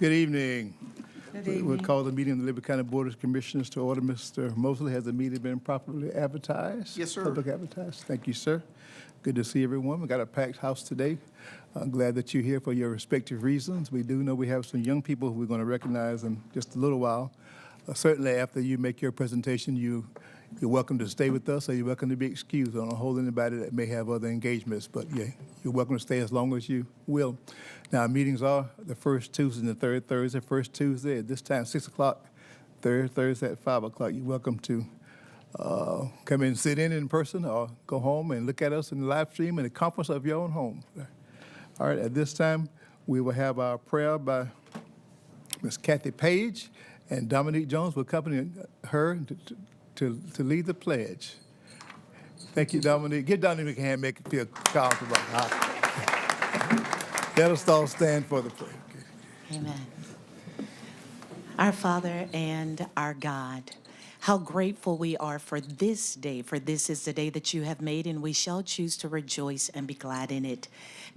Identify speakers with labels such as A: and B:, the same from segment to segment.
A: Good evening.
B: Good
A: We'll
B: evening.
A: call the meeting of the Liberty County Board of Commissioners to order. Mr. Mosley, has the meeting been properly advertised?
C: Yes, sir.
A: Public advertised? Thank you, sir. Good to see everyone. We got a packed house today. I'm glad that you're here for your respective reasons. We do know we have some young people who we're going to recognize in just a little while. Certainly after you make your presentation, you're welcome to stay with us, or you're welcome to be excused. I don't hold anybody that may have other engagements, but yeah, you're welcome to stay as long as you will. Now, our meetings are the first Tuesday and the third Thursday. First Tuesday at this time, 6 o'clock. Third Thursday at 5 o'clock. You're welcome to come in and sit in person, or go home and look at us in the live stream in the comfort of your own home. All right, at this time, we will have our prayer by Ms. Kathy Page, and Dominique Jones will accompany her to lead the pledge. Thank you, Dominique. Give Dominique a hand, make it feel comfortable. Let us all stand for the prayer.
B: Amen. Our Father and our God, how grateful we are for this day, for this is the day that you have made, and we shall choose to rejoice and be glad in it.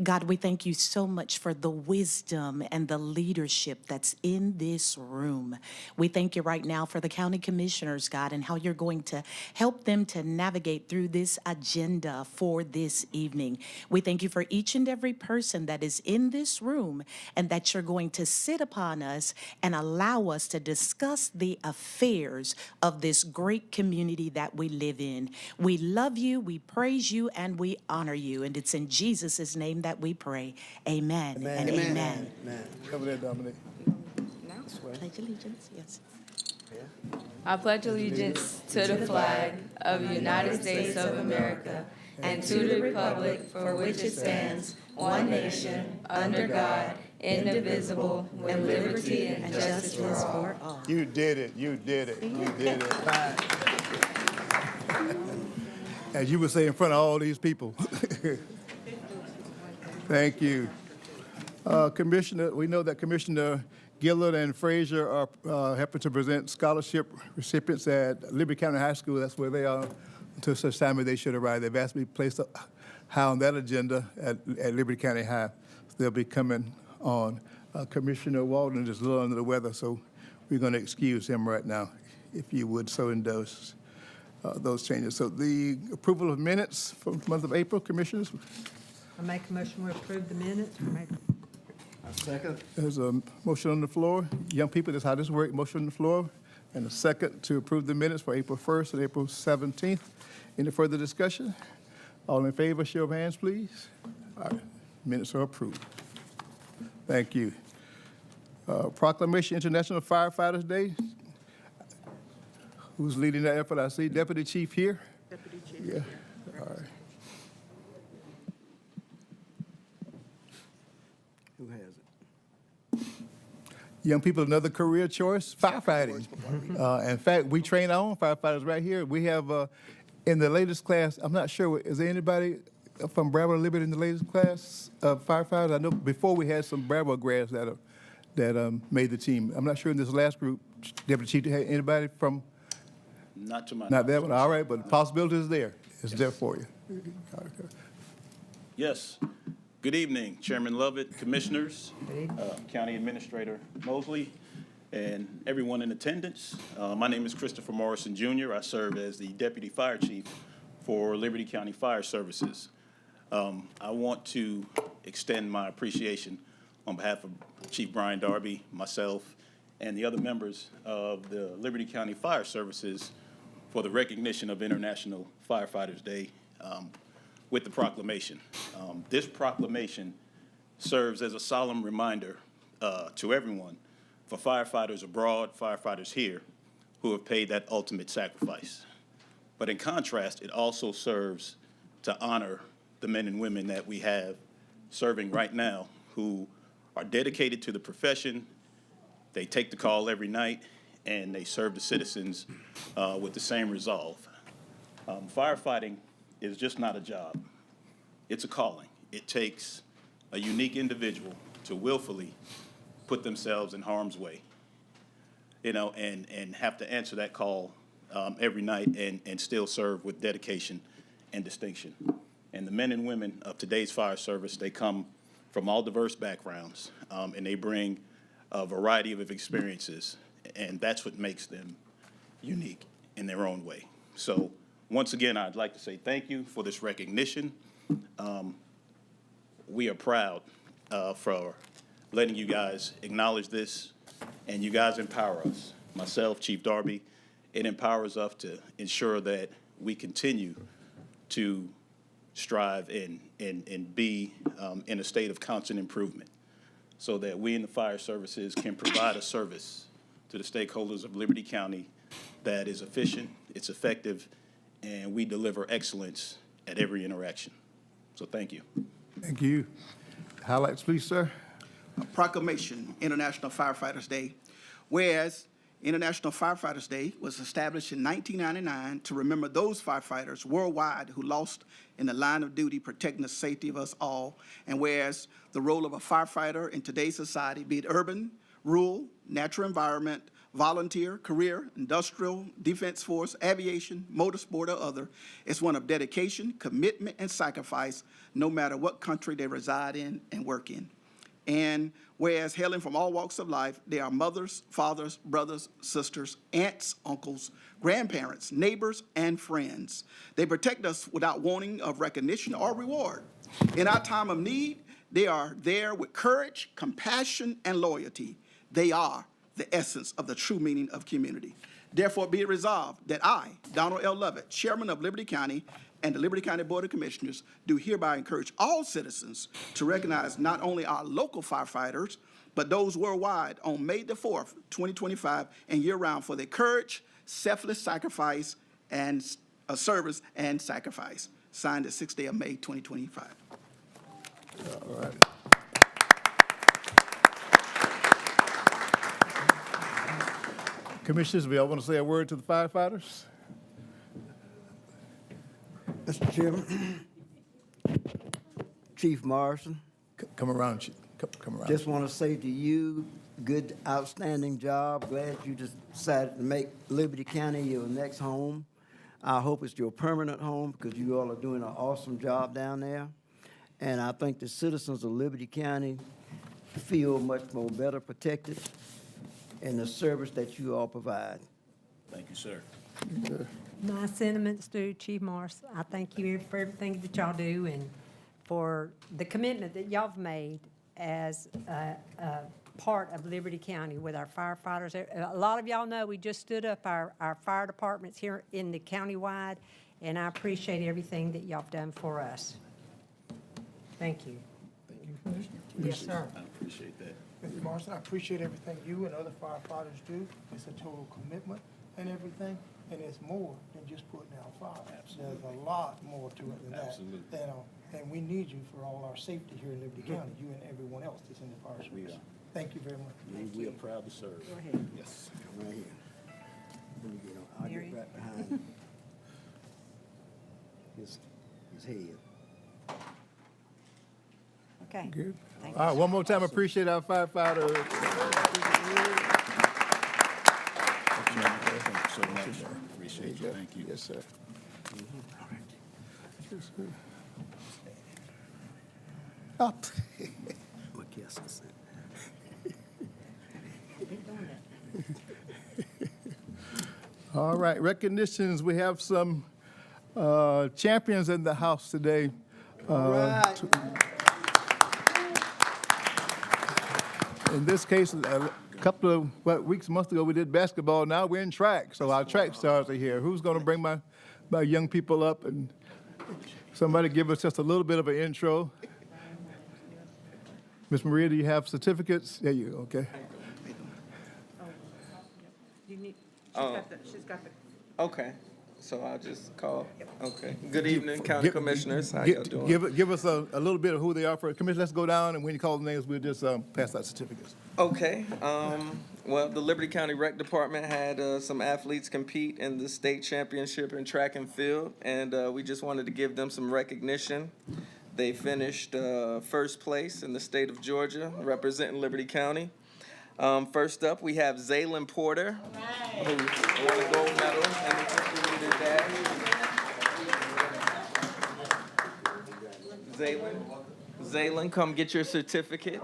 B: God, we thank you so much for the wisdom and the leadership that's in this room. We thank you right now for the county commissioners, God, and how you're going to help them to navigate through this agenda for this evening. We thank you for each and every person that is in this room, and that you're going to sit upon us and allow us to discuss the affairs of this great community that we live in. We love you, we praise you, and we honor you. And it's in Jesus' name that we pray. Amen, and amen.
A: Over there, Dominique.
B: Pledge allegiance, yes.
D: I pledge allegiance to the flag of the United States of America and to the republic for which it stands, one nation, under God, indivisible, with liberty and justice for all.
A: You did it. You did it. You did it. As you would say in front of all these people. Thank you. Commissioner, we know that Commissioner Gillard and Frazier are helping to present scholarship recipients at Liberty County High School. That's where they are until such time as they should arrive. They've asked me to place high on that agenda at Liberty County High. They'll be coming on. Commissioner Walden is a little under the weather, so we're going to excuse him right now, if you would so indulge those changes. So the approval of minutes for the month of April, Commissioners.
E: I make a motion we approve the minutes from April.
C: Second.
A: There's a motion on the floor. Young people, that's how this works. Motion on the floor. And a second to approve the minutes for April 1st and April 17th. Any further discussion? All in favor, show of hands, please. All right. Minutes are approved. Thank you. Proclamation International Firefighters Day. Who's leading that effort? I see Deputy Chief here.
E: Deputy Chief.
A: Yeah. All right.
C: Who has it?
A: Young people, another career choice, firefighting. In fact, we train our own firefighters right here. We have, in the latest class, I'm not sure, is there anybody from Bravo Liberty in the latest class of firefighters? I know before we had some Bravo grads that made the team. I'm not sure in this last group, Deputy Chief, had anybody from?
F: Not to my
A: Not that
F: knowledge.
A: one, all right, but the possibility is there. It's there for you.
F: Yes. Good evening, Chairman Lovett, Commissioners, County Administrator Mosley, and everyone in attendance. My name is Christopher Morrison, Jr. I serve as the Deputy Fire Chief for Liberty County Fire Services. I want to extend my appreciation on behalf of Chief Brian Darby, myself, and the other members of the Liberty County Fire Services for the recognition of International Firefighters Day with the proclamation. This proclamation serves as a solemn reminder to everyone, for firefighters abroad, firefighters here, who have paid that ultimate sacrifice. But in contrast, it also serves to honor the men and women that we have serving right now who are dedicated to the profession. They take the call every night, and they serve the citizens with the same resolve. Firefighting is just not a job. It's a calling. It takes a unique individual to willfully put themselves in harm's way, and have to answer that call every night and still serve with dedication and distinction. And the men and women of today's fire service, they come from all diverse backgrounds, and they bring a variety of experiences, and that's what makes them unique in their own way. So once again, I'd like to say thank you for this recognition. We are proud for letting you guys acknowledge this, and you guys empower us. Myself, Chief Darby, it empowers us to ensure that we continue to strive and be in a state of constant improvement so that we in the fire services can provide a service to the stakeholders of Liberty County that is efficient, it's effective, and we deliver excellence at every interaction. So thank you.
A: Thank you. Highlights, please, sir.
G: Proclamation, International Firefighters Day. Whereas International Firefighters Day was established in 1999 to remember those firefighters worldwide who lost in the line of duty protecting the safety of us all. And whereas the role of a firefighter in today's society, be it urban, rural, natural environment, volunteer, career, industrial, defense force, aviation, motorsport, or other, is one of dedication, commitment, and sacrifice, no matter what country they reside in and work in. And whereas hailing from all walks of life, they are mothers, fathers, brothers, sisters, aunts, uncles, grandparents, neighbors, and friends. They protect us without wanting of recognition or reward. In our time of need, they are there with courage, compassion, and loyalty. They are the essence of the true meaning of community. Therefore, be it resolved that I, Donald L. Lovett, Chairman of Liberty County and the Liberty County Board of Commissioners, do hereby encourage all citizens to recognize not only our local firefighters, but those worldwide on May the 4th, 2025, and year-round for their courage, selfless sacrifice, and service and sacrifice. Signed the 6th day of May, 2025.
A: All right. Commissioners, we all want to say a word to the firefighters?
C: Mr. Chairman, Chief Morrison,
A: Come around, Chief. Come around.
C: just want to say to you, good, outstanding job. Glad you decided to make Liberty County your next home. I hope it's your permanent home because you all are doing an awesome job down there. And I think the citizens of Liberty County feel much more better protected in the service that you all provide.
F: Thank you, sir.
E: My sentiments to Chief Morris. I thank you for everything that y'all do and for the commitment that y'all have made as a part of Liberty County with our firefighters. A lot of y'all know we just stood up our fire departments here in the countywide, and I appreciate everything that y'all have done for us. Thank you. Yes, sir.
F: I appreciate that.
H: Mr. Morrison, I appreciate everything you and other firefighters do. It's a total commitment and everything, and it's more than just putting out fires.
F: Absolutely.
H: There's a lot more to it than that.
F: Absolutely.
H: And we need you for all our safety here in Liberty County, you and everyone else that's in the fire
F: We
H: service.
F: are.
H: Thank you very much.
F: We are proud to serve.
E: Go ahead.
F: Yes.
C: Come right here. Let me get on. I'll
E: Mary?
C: get right behind his head.
E: Okay.
A: Good.
E: Thank
A: All right, one more time, appreciate our firefighters.
F: Thank you so much. Appreciate you. Thank you.
A: Yes, sir. Yes, sir. Up.
C: What guess is it?
A: All right, recognitions. We have some champions in the house today.
C: All right.
A: In this case, a couple of weeks, months ago, we did basketball. Now we're in track, so our track stars are here. Who's going to bring my young people up? And somebody give us just a little bit of an intro. Miss Maria, do you have certificates? There you go, okay.
E: You need, she's got the.
I: Okay, so I'll just call. Okay. Good evening, County Commissioners. How y'all doing?
A: Give us a little bit of who they are for. Commissioner, let's go down, and when you call the names, we'll just pass out certificates.
I: Okay. Well, the Liberty County Rec Department had some athletes compete in the state championship in track and field, and we just wanted to give them some recognition. They finished first place in the state of Georgia, representing Liberty County. First up, we have Zaylin Porter, who won a gold medal in the 50-meter dash. Zaylin, come get your certificate.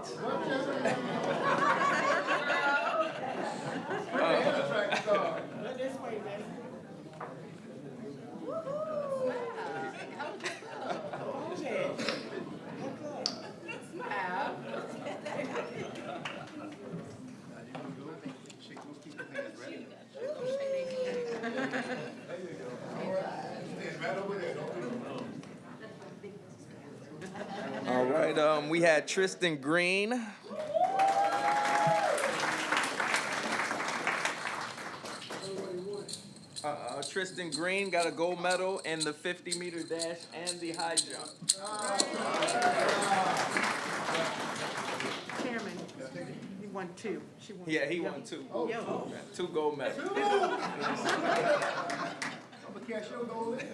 I: we had Tristan Green. Tristan Green got a gold medal in the 50-meter dash and the high jump.
J: Chairman, he won two. She won.
I: Yeah, he won two. Two gold medals.
A: I'm gonna cash your gold in.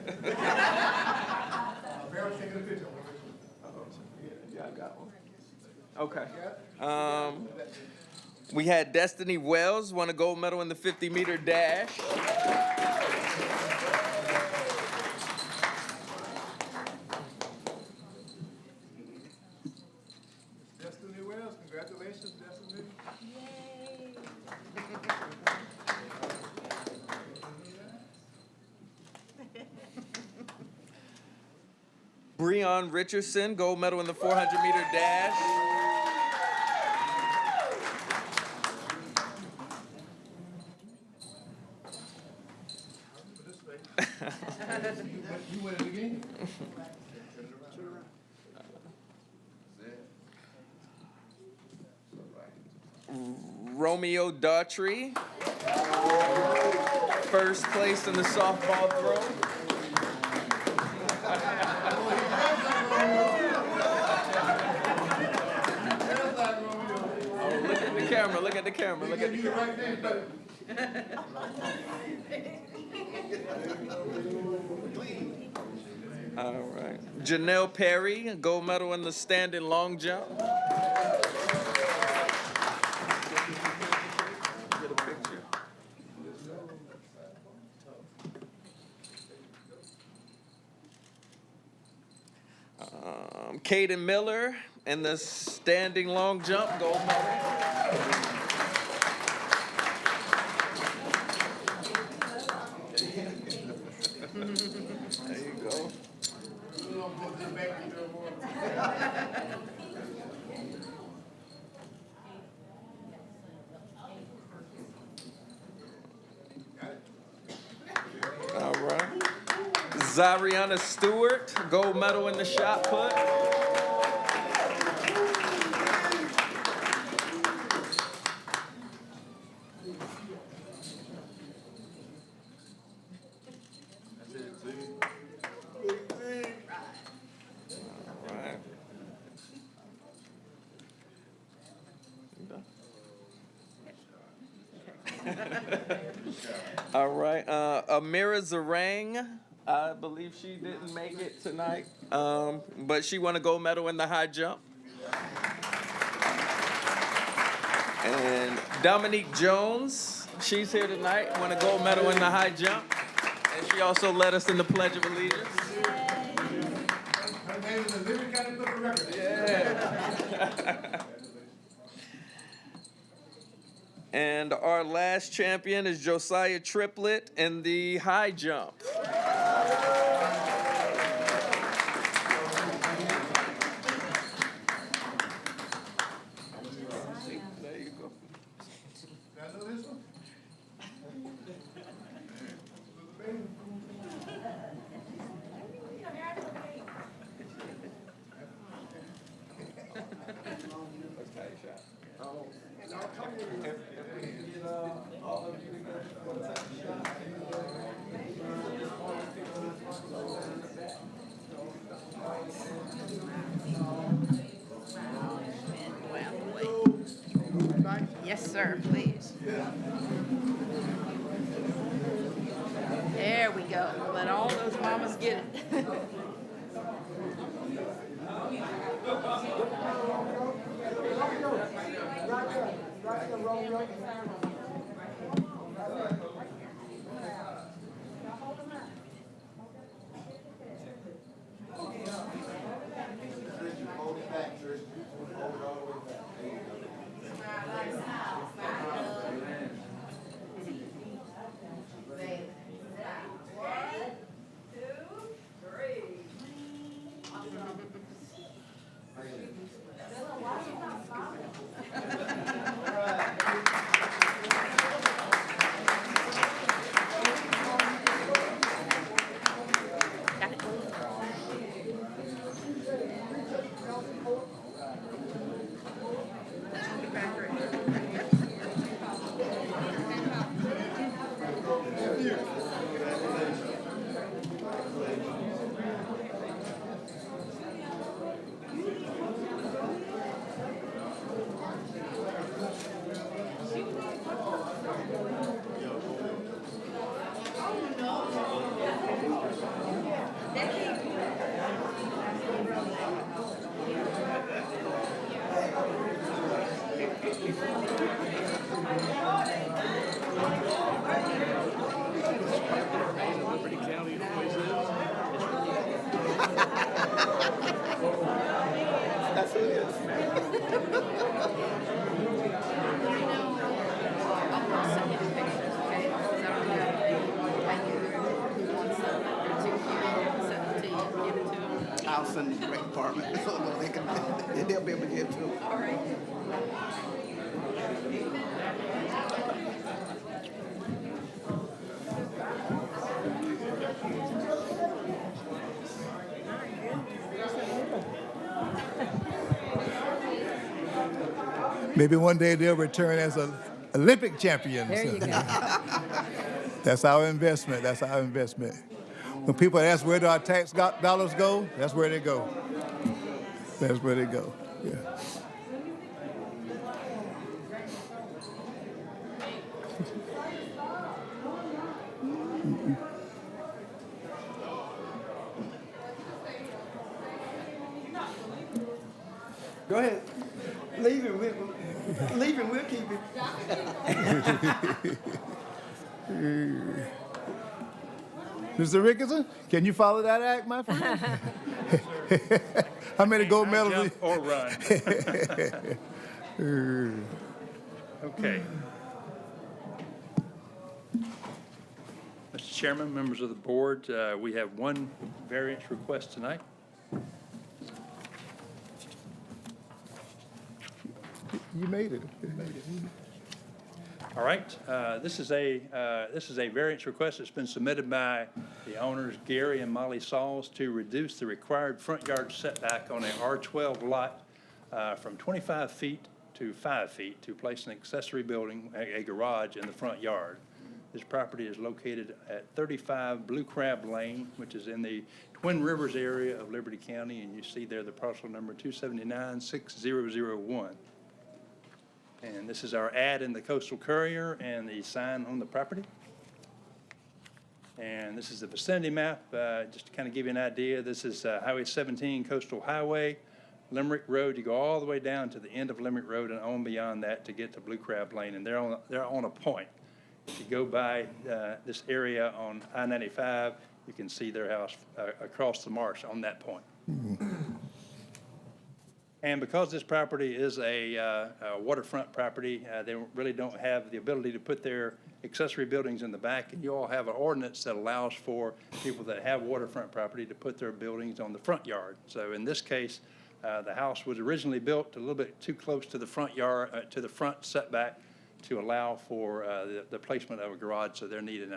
A: Barry's taking a picture.
I: Yeah, I got one. Okay. We had Destiny Wells won a gold medal in the 50-meter dash.
A: Destiny Wells, congratulations, Destiny.
I: Breon Richardson, gold medal in the 400-meter dash.
A: You win it again?
I: Romeo Daughtry, first place in the softball throw. Oh, look at the camera, look at the camera, look at the camera. All right. Janelle Perry, gold medal in the standing long jump. Get a picture. Caden Miller in the standing long jump, gold medal. There you go. All right. Zariana Stewart, gold medal in the shot put. All right, Amira Zarang, I believe she didn't make it tonight, but she won a gold medal in the high jump. And Dominique Jones, she's here tonight, won a gold medal in the high jump. And she also led us in the Pledge of Allegiance.
A: Her name is the Liberty County Book of Records.
I: Yeah. And our last champion is Josiah Triplett in the high jump. There you go.
A: I know this one.
J: Yes, sir, please. There we go. Let all those mamas get it.
K: Liberty County always is.
G: That's who it is. I'll send the rec department so they can, they'll be able to get to them. All right.
A: Maybe one day they'll return as an Olympic champions.
E: There you go.
A: That's our investment. That's our investment. When people ask where do our tax dollars go, that's where they go. That's where they go. Yeah.
C: Go ahead. Leave him, we'll keep him.
A: Mr. Rickerson, can you follow that act, my friend? How many gold medals?
K: Jump or run. Okay. Mr. Chairman, members of the board, we have one variance request tonight.
A: You made it. You made it.
K: All right, this is a variance request that's been submitted by the owners Gary and Molly Sauls to reduce the required front yard setback on a R12 lot from 25 feet to 5 feet to place an accessory building, a garage, in the front yard. This property is located at 35 Blue Crab Lane, which is in the Twin Rivers area of Liberty County, and you see there the parcel number 279-6001. And this is our ad in the Coastal Courier and the sign on the property. And this is the vicinity map, just to kind of give you an idea. This is Highway 17 Coastal Highway, Limerick Road. You go all the way down to the end of Limerick Road and on beyond that to get to Blue Crab Lane, and they're on a point. If you go by this area on I-95, you can see their house across the marsh on that point. And because this property is a waterfront property, they really don't have the ability to put their accessory buildings in the back. And you all have an ordinance that allows for people that have waterfront property to put their buildings on the front yard. So in this case, the house was originally built a little bit too close to the front yard, to the front setback to allow for the placement of a garage. So they need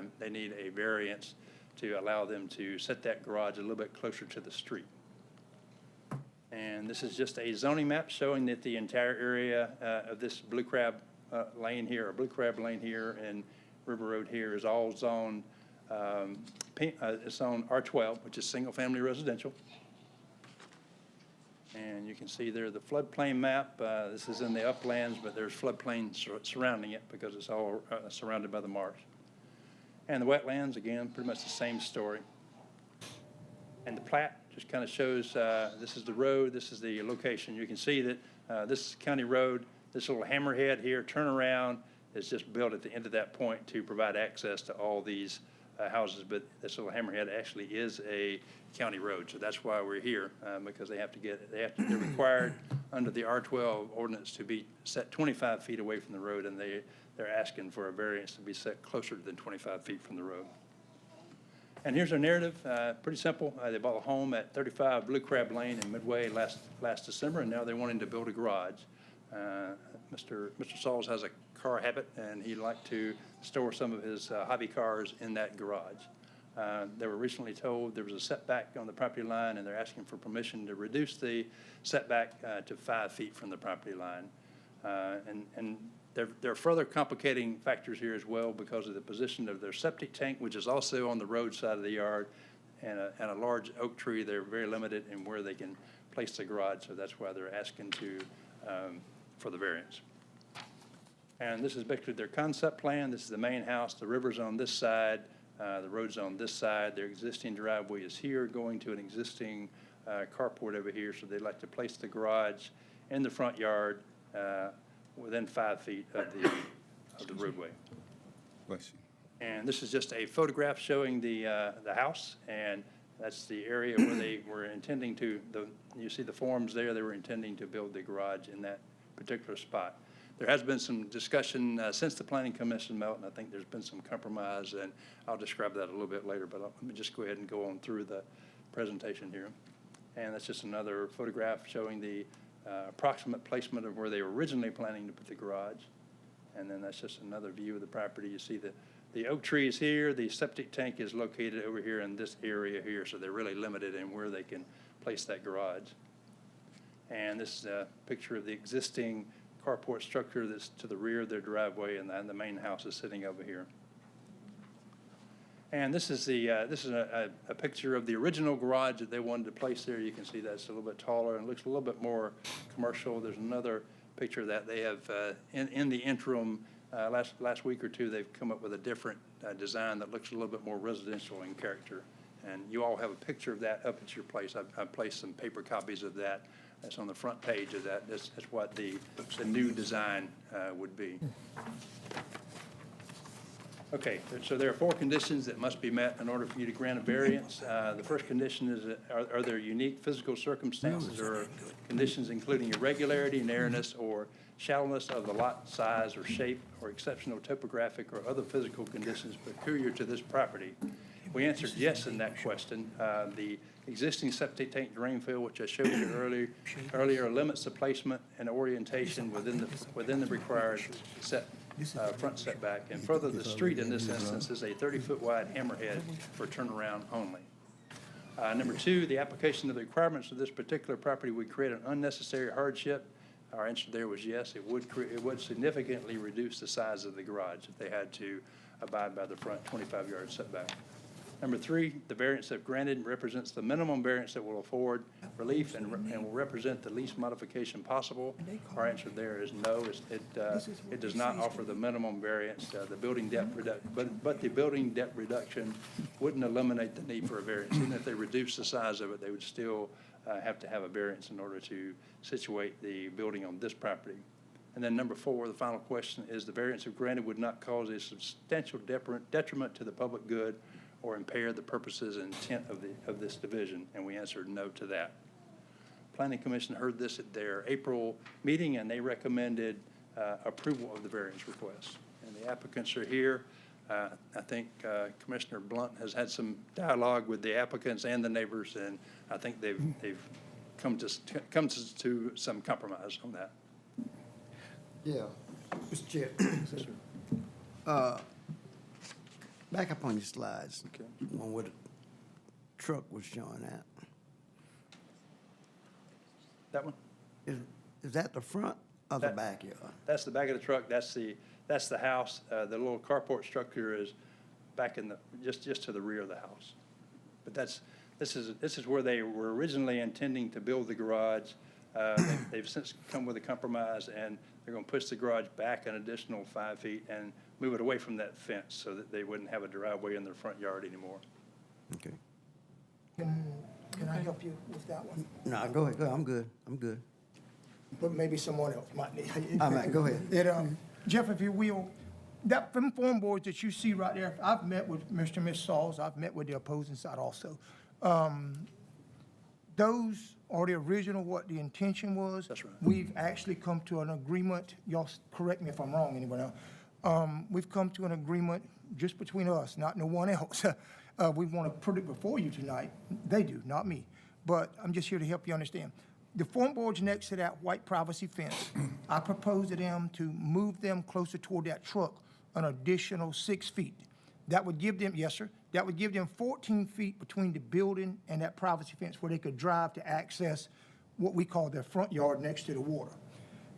K: a variance to allow them to set that garage a little bit closer to the street. And this is just a zoning map showing that the entire area of this Blue Crab Lane here, or Blue Crab Lane here, and River Road here is all zoned, it's zone R12, which is single-family residential. And you can see there the floodplain map. This is in the uplands, but there's floodplain surrounding it because it's all surrounded by the marsh. And the wetlands, again, pretty much the same story. And the plat just kind of shows this is the road, this is the location. You can see that this is County Road. This little hammerhead here, turnaround, is just built at the end of that point to provide access to all these houses. But this little hammerhead actually is a county road, so that's why we're here, because they're required under the R12 ordinance to be set 25 feet away from the road, and they're asking for a variance to be set closer than 25 feet from the road. And here's our narrative, pretty simple. They bought a home at 35 Blue Crab Lane in Midway last December, and now they're wanting to build a garage. Mr. Sauls has a car habit, and he'd like to store some of his hobby cars in that garage. They were recently told there was a setback on the property line, and they're asking for permission to reduce the setback to 5 feet from the property line. And there are further complicating factors here as well because of the position of their septic tank, which is also on the road side of the yard, and a large oak tree. They're very limited in where they can place the garage, so that's why they're asking for the variance. And this is basically their concept plan. This is the main house. The river's on this side. The road's on this side. Their existing driveway is here, going to an existing carport over here. So they'd like to place the garage in the front yard within 5 feet of the roadway.
A: Question.
K: And this is just a photograph showing the house, and that's the area where they were intending to, you see the forms there, they were intending to build the garage in that particular spot. There has been some discussion since the Planning Commission met, and I think there's been some compromise, and I'll describe that a little bit later, but let me just go ahead and go on through the presentation here. And that's just another photograph showing the approximate placement of where they were originally planning to put the garage. And then that's just another view of the property. You see the oak tree is here, the septic tank is located over here in this area here, so they're really limited in where they can place that garage. And this is a picture of the existing carport structure that's to the rear of their driveway, and the main house is sitting over here. And this is a picture of the original garage that they wanted to place there. You can see that's a little bit taller and looks a little bit more commercial. There's another picture that they have in the interim. Last week or two, they've come up with a different design that looks a little bit more residential in character. And you all have a picture of that up at your place. I've placed some paper copies of that. That's on the front page of that. That's what the new design would be. Okay, so there are 4 conditions that must be met in order for you to grant a variance. The first condition is, are there unique physical circumstances or conditions including irregularity, narrowness, or shallowness of the lot size or shape, or exceptional topographic or other physical conditions peculiar to this property? We answered yes in that question. The existing septic tank drain field, which I showed you earlier, limits the placement and orientation within the required front setback. And further, the street in this instance is a 30-foot wide hammerhead for turnaround only. Number 2, the application of the requirements of this particular property would create an unnecessary hardship. Our answer there was yes. It would significantly reduce the size of the garage if they had to abide by the front 25-yard setback. Number 3, the variance if granted represents the minimum variance that will afford relief and will represent the least modification possible. Our answer there is no. It does not offer the minimum variance. The building depth but the building depth reduction wouldn't eliminate the need for a variance. Even if they reduce the size of it, they would still have to have a variance in order to situate the building on this property. And then number 4, the final question is the variance if granted would not cause a substantial detriment to the public good or impair the purposes and intent of this division, and we answered no to that. Planning Commission heard this at their April meeting, and they recommended approval of the variance request. And the applicants are here. I think Commissioner Blunt has had some dialogue with the applicants and the neighbors, and I think they've come to some compromise on that.
C: Yeah, Mr. Chair. Back up on your slides,
K: Okay.
C: on what the truck was showing at.
K: That one?
C: Is that the front or the backyard?
K: That's the back of the truck. That's the house. The little carport structure is back in just to the rear of the house. But this is where they were originally intending to build the garage. They've since come with a compromise, and they're going to push the garage back an additional 5 feet and move it away from that fence so that they wouldn't have a driveway in their front yard anymore.
C: Okay.
H: Can I help you with that one?
C: No, go ahead. I'm good.
H: But maybe someone else might need.
C: All right, go ahead.
H: Jeff, if you will, that them form boards that you see right there, I've met with Mr. and Ms. Sauls. I've met with the opposing side also. Those are the original, what the intention was.
K: That's right.
H: We've actually come to an agreement. Y'all correct me if I'm wrong, anyone else. We've come to an agreement just between us, not no one else. We want to put it before you tonight. They do, not me. But I'm just here to help you understand. The form boards next to that white privacy fence, I proposed to them to move them closer toward that truck an additional 6 feet. That would give them, yes, sir, that would give them 14 feet between the building and that privacy fence where they could drive to access what we call their front yard next to the water.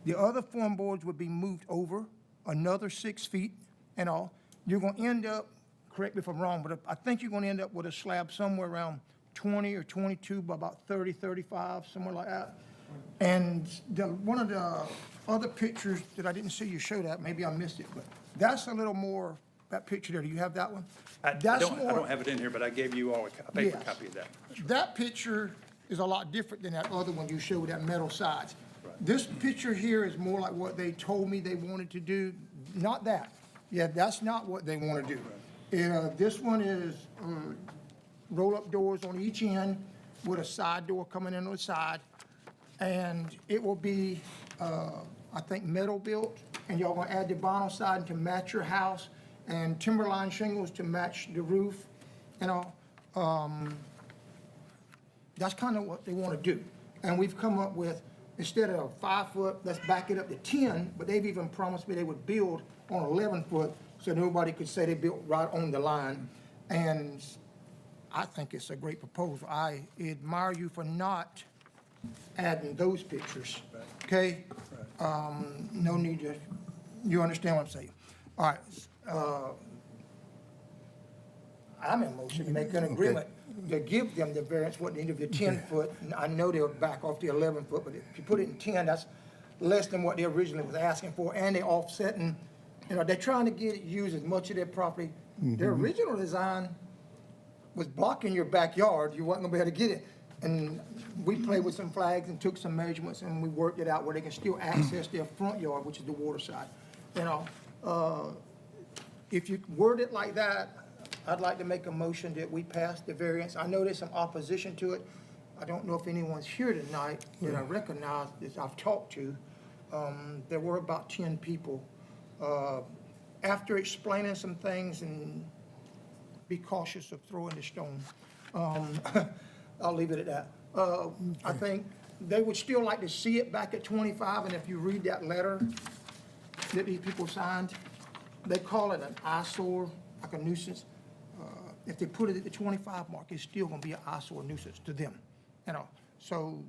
H: The other form boards would be moved over another 6 feet and all. You're going to end up, correct me if I'm wrong, but I think you're going to end up with a slab somewhere around 20 or 22 by about 30, 35, somewhere like that. And one of the other pictures that I didn't see you show that, maybe I missed it, but that's a little more, that picture there, do you have that one?
K: I don't have it in here, but I gave you all a paper
H: Yes.
K: copy of that.
H: That picture is a lot different than that other one you showed, that metal sides.
K: Right.
H: This picture here is more like what they told me they wanted to do, not that. Yeah, that's not what they want to do. This one is roll-up doors on each end with a side door coming in on the side. And it will be, I think, metal built, and y'all gonna add the vinyl siding to match your house, and timberline shingles to match the roof, you know. That's kind of what they want to do. And we've come up with, instead of 5 foot, let's back it up to 10, but they've even promised me they would build on 11 foot, so nobody could say they built right on the line. And I think it's a great proposal. I admire you for not adding those pictures, okay? No need to, you understand what I'm saying? All right, I'm in motion to make an agreement to give them the variance, what they need of the 10 foot. And I know they'll back off the 11 foot, but if you put it in 10, that's less than what they originally was asking for, and they're offsetting, you know, they're trying to get it used as much of their property. Their original design was blocking your backyard. You wasn't gonna be able to get it. And we played with some flags and took some measurements, and we worked it out where they can still access their front yard, which is the water side. You know, if you word it like that, I'd like to make a motion that we pass the variance. I know there's some opposition to it. I don't know if anyone's here tonight that I recognize that I've talked to. There were about 10 people. After explaining some things, and be cautious of throwing the stone, I'll leave it at that. I think they would still like to see it back at 25, and if you read that letter that these people signed, they call it an eyesore, like a nuisance. If they put it at the 25 mark, it's still gonna be an eyesore nuisance to them, you know. So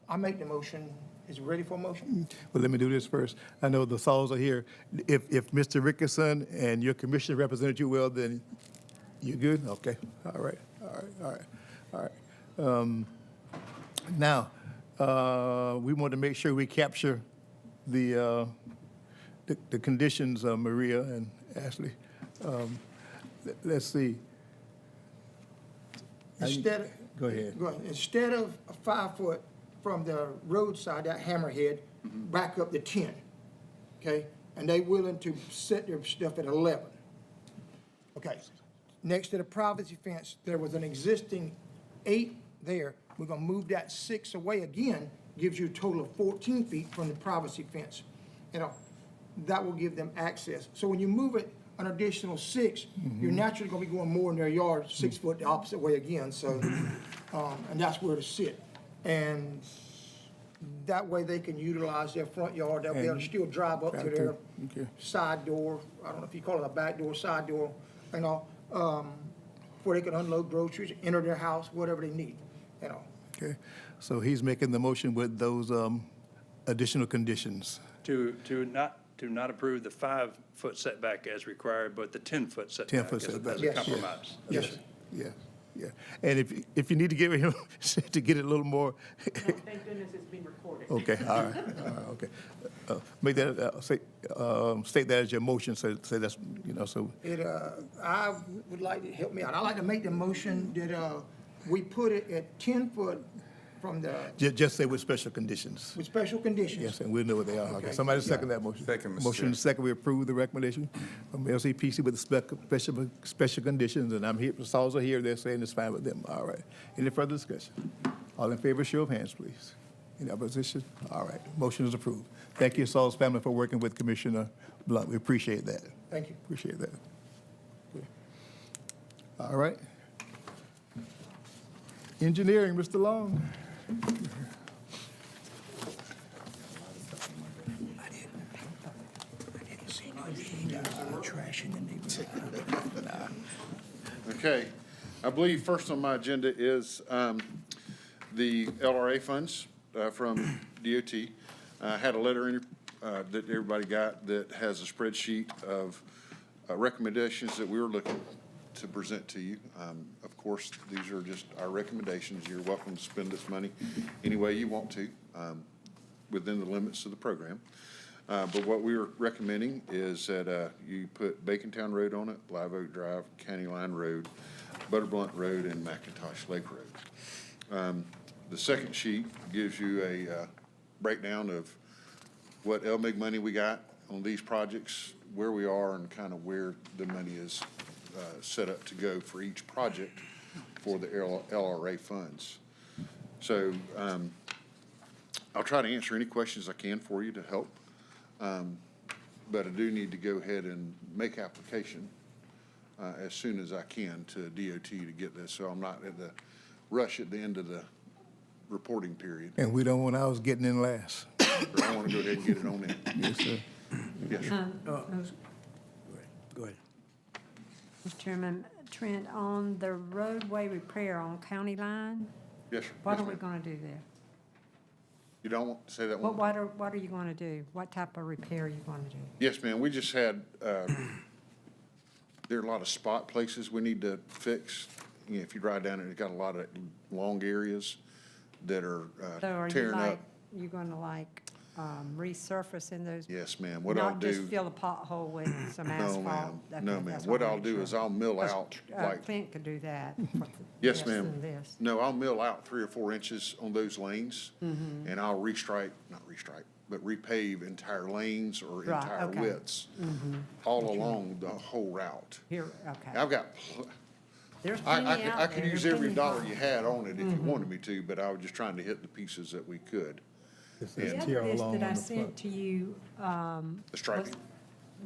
H: I make the motion. Is it ready for a motion?
A: Well, let me do this first. I know the Sauls are here. If Mr. Rickerson and your commissioner represented you well, then you're good? Okay, all right, all right. Now, we want to make sure we capture the conditions, Maria and Ashley. Let's see. Go ahead.
H: Instead of a 5 foot from the roadside, that hammerhead, back up to 10, okay? And they willing to set their stuff at 11. Okay, next to the privacy fence, there was an existing 8 there. We're gonna move that 6 away again, gives you a total of 14 feet from the privacy fence. You know, that will give them access. So when you move it an additional 6, you're naturally gonna be going more in their yard, 6 foot the opposite way again, so, and that's where to sit. And that way they can utilize their front yard, they'll be able to still drive up to their side door, I don't know if you call it a back door, side door, you know, where they can unload groceries, enter their house, whatever they need, you know.
A: Okay, so he's making the motion with those additional conditions.
K: To not approve the 5 foot setback as required, but the 10 foot setback.
A: 10 foot setback.
K: As a compromise.
H: Yes, sir.
A: Yeah. And if you need to get him to get it a little more.
J: Thank goodness it's being recorded.
A: Okay, all right, okay. Make that, state that as your motion, so say that's, you know, so.
H: I would like to help me out. I'd like to make the motion that we put it at 10 foot from the,
A: Just say with special conditions.
H: with special conditions.
A: Yes, and we'll know what they are. Okay, somebody second that motion.
L: Second, Mr.
A: Motion
L: Chair.
A: second, we approve the recommendation from LCPC with the special conditions, and I'm here, the Sauls are here, they're saying it's fine with them. All right. Any further discussion? All in favor, show of hands, please. Any opposition? All right, motion is approved. Thank you, Sauls family, for working with Commissioner Blunt. We appreciate that.
H: Thank you.
A: Appreciate that. Okay. All right. Engineering, Mr. Long.
L: Okay, I believe first on my agenda is the LRA funds from DOT. I had a letter in that everybody got that has a spreadsheet of recommendations that we were looking to present to you. Of course, these are just our recommendations. You're welcome to spend this money any way you want to within the limits of the program. But what we were recommending is that you put Bacontown Road on it, Live Oak Drive, County Line Road, Butterblunt Road, and McIntosh Lake Road. The second sheet gives you a breakdown of what LMIG money we got on these projects, where we are, and kind of where the money is set up to go for each project for the LRA funds. So I'll try to answer any questions I can for you to help. But I do need to go ahead and make application as soon as I can to DOT to get this, so I'm not at the rush at the end of the reporting period.
A: And we don't want ours getting in last.
L: But I want to go ahead and get it on in.
A: Yes, sir.
L: Yes, sir.
C: Go ahead.
E: Mr. Chairman, Trent, on the roadway repair on County Line,
L: Yes, sir.
E: what
L: Yes,
E: are we
L: ma'am.
E: going to do there?
L: You don't want to say that one?
E: What are you going to do? What type of repair are you going to do?
L: Yes, ma'am. We just had, there are a lot of spot places we need to fix. You know, if you drive down it, it's got a lot of long areas that are
E: So are you
L: tearing
E: like,
L: up.
E: you going to resurface in those?
L: Yes, ma'am. What I'll
E: Not just
L: do,
E: fill a pothole with some
L: no,
E: asphalt?
L: ma'am.
E: Okay,
L: No, ma'am.
E: that's
L: What
E: I
L: I'll
E: make
L: do
E: sure.
L: is I'll mill
E: 'Cause,
L: out like,
E: Clint could do that. for
L: yes,
E: less
L: ma'am.
E: than this.
L: No, I'll mill out 3 or 4 inches on those lanes,
E: Mm-hmm.
L: and I'll not restripe, but repave entire lanes or
E: Right,
L: entire
E: okay.
L: widths all along the whole route.
E: Here, okay.
L: I've got,
E: There's
L: I
E: plenty out there.
L: could use
E: There's
L: every
E: plenty
L: dollar
E: out
L: you
E: there.
L: had on it if you wanted me to, but I was just trying to hit the pieces that we could.
E: The other list that I sent to you,
L: The striping.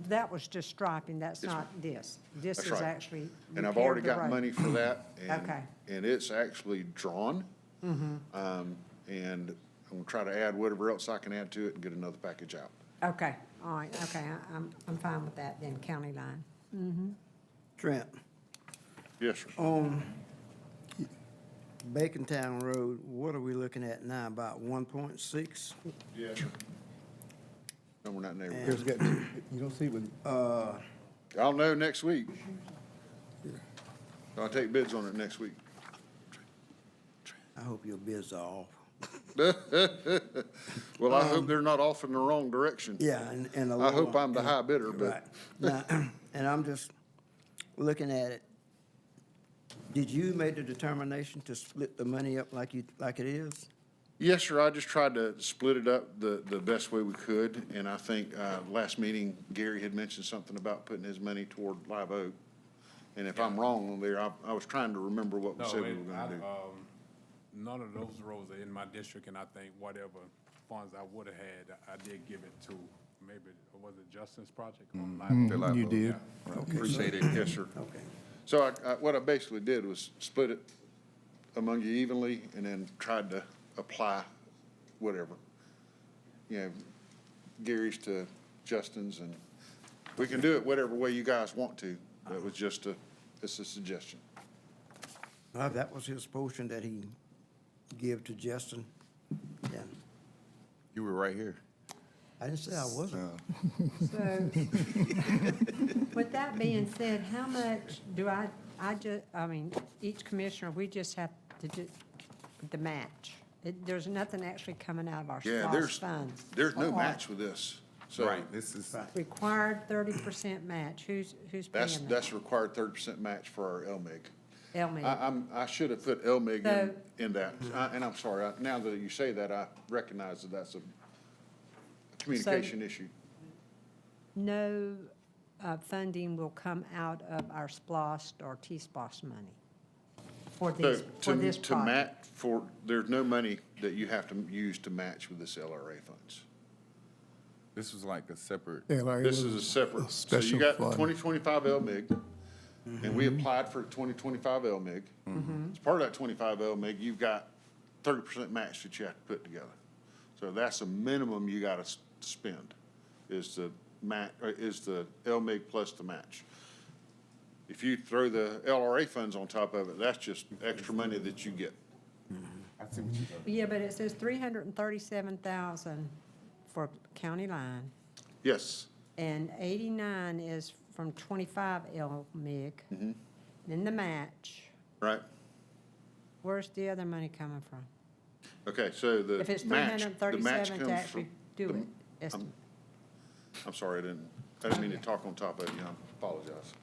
E: that was just striping, that's
L: Yes,
E: not this. This
L: That's
E: is
L: right.
E: actually
L: And I've
E: repair
L: already
E: the
L: got
E: road.
L: money for that. and-
E: Okay.
L: And it's actually drawn. And I'm gonna try to add whatever else I can add to it and get another package out.
E: Okay, all right, okay, I'm fine with that then, County Line.
C: Trent,
L: Yes, sir.
C: on Bacontown Road, what are we looking at now, about 1.6?
L: Yes, sir. No, we're not neighborhood.
A: Here's got, you don't see what,
L: I'll know next week. I'll take bids on it next week.
C: I hope your bids are off.
L: Well, I hope they're not off in the wrong direction.
C: Yeah, and a
L: I hope
C: lower-
L: I'm the high bidder,
C: Right.
L: but
C: Now, and I'm just looking at it. Did you make the determination to split the money up like it is?
L: yes, sir, I just tried to split it up the best way we could. And I think, last meeting, Gary had mentioned something about putting his money toward Live Oak. And if I'm wrong on there, I was trying to remember what we said we were gonna do.
M: None of those roads are in my district, and I think whatever funds I would have had, I did give it to, maybe, was it Justin's project? on Live Oak?
A: you did.
L: Appreciate it, yes, sir.
C: Okay.
L: So what I basically did was split it among you evenly and then tried to apply whatever. You know, Gary's to Justin's, and we can do it whatever way you guys want to. That was just it's a suggestion.
C: That was his portion that he gave to Justin. Yeah.
N: You were right here.
C: I didn't say I wasn't.
E: So, with that being said, how much do I mean, each commissioner, we just have to do the match. There's nothing actually coming out of our
L: Yeah,
E: SPOS funds.
L: there's no
E: Or
L: match with this. So
N: Right, this is,
E: Required 30% match. Who's paying that?
L: that's required 30% match for our LMIG.
E: LMIG.
L: I should have put LMIG
E: So-
L: in that. And I'm sorry, now that you say that, I recognize that that's a communication issue.
E: No funding will come out of our SPOS or T-SPOS money for
L: So
E: this, for this
L: to
E: project.
L: there's no money that you have to use to match with this LRA funds.
N: this was like a separate,
A: Yeah, like it
L: This
A: was
L: is a separate, so
A: special
L: you got the
A: fund.
L: 2025 LMIG, and we applied for 2025 LMIG. As part of that 25 LMIG, you've got 30% match that you have to put together. So that's a minimum you gotta spend, is the LMIG plus the match. If you throw the LRA funds on top of it, that's just extra money that you get.
N: I see what you got.
E: Yeah, but it says 337,000 for County Line,
L: Yes,
E: and 89 is from 25 LMIG. Then the match.
L: right?
E: Where's the other money coming from?
L: Okay, so the
E: If it's
L: match
E: 337 to
L: comes
E: actually
L: from.
E: do
L: the-
E: it. estimate.
L: I'm sorry, I didn't mean to talk on top of you, I apologize.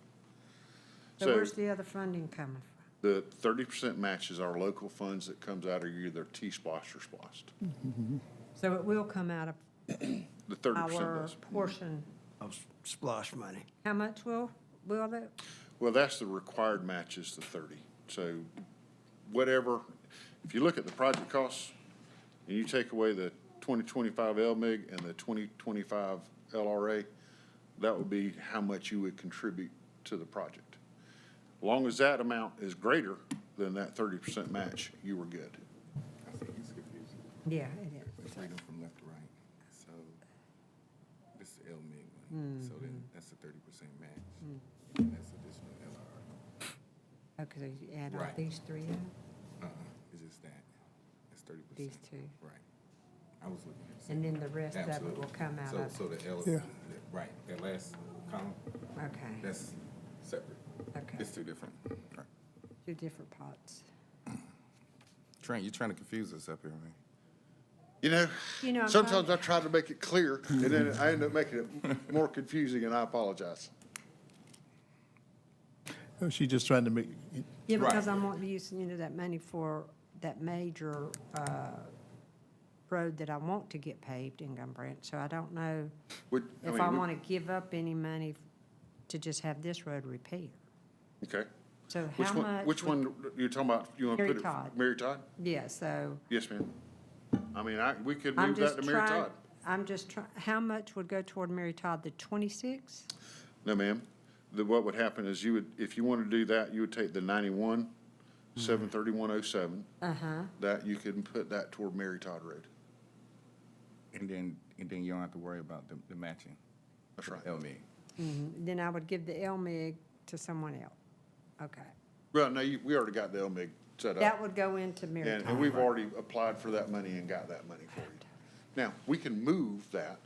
E: So where's the other funding coming from?
L: The 30% match is our local funds that comes out of either T-Splosh or Splost.
E: So it will come out of
L: The 30%
E: our
L: does.
E: portion.
C: Of splosh money.
E: How much will it?
L: Well, that's the required match is the 30. So whatever, if you look at the project costs and you take away the 2025 LMIG and the 2025 LRA, that would be how much you would contribute to the project. As long as that amount is greater than that 30% match, you were good.
N: I think it's confusing.
E: Yeah, it is.
N: Let's read them from left to right. So this is LMIG money. So then that's a 30% match. And that's additional LR.
E: Okay, so you add all
N: Right.
E: these three up,
N: It's just that. It's 30%.
E: these two,
N: Right. I was looking at.
E: and then the rest of it
N: Absolutely.
E: will come out
N: So,
E: of,
N: so the L,
A: Yeah.
N: right, that last column,
E: okay,
N: that's separate.
E: okay.
N: It's two different. Right.
E: Two different pots.
N: Trent, you're trying to confuse us up here, man.
L: You know,
E: You know, I'm
L: sometimes
E: trying-
L: I try to make it clear and then I end up making it more confusing and I apologize.
A: She's just trying to make,
E: Yeah,
N: Right.
E: because I'm wanting to use, that money for that major, road that I want to get paved in Gum Branch, so I don't know if I want to give up any money to just have this road repaired.
L: Okay.
E: So
L: Which
E: how
L: one,
E: much?
L: which one you're talking about? You want to
E: Mary
L: put it?
E: Todd.
L: Mary Todd?
E: Yeah, so
L: Yes, ma'am. I mean, we could
E: I'm
L: move that
E: just
L: to Mary
E: trying,
L: Todd.
E: I'm just trying, how much would go toward Mary Todd, the 26?
L: No, ma'am. What would happen is you would, if you wanted to do that, you would take the 91, 73107.
E: Uh-huh,
L: That, you can put that toward Mary Todd Road.
N: And then you don't have to worry about the matching.
L: That's right.
N: LMIG.
E: then I would give the LMIG to someone else. Okay.
L: Well, no, we already got the LMIG set up.
E: That would go into Mary
L: And
E: Todd.
L: we've already applied for that money and got that money for you. Now, we can move that.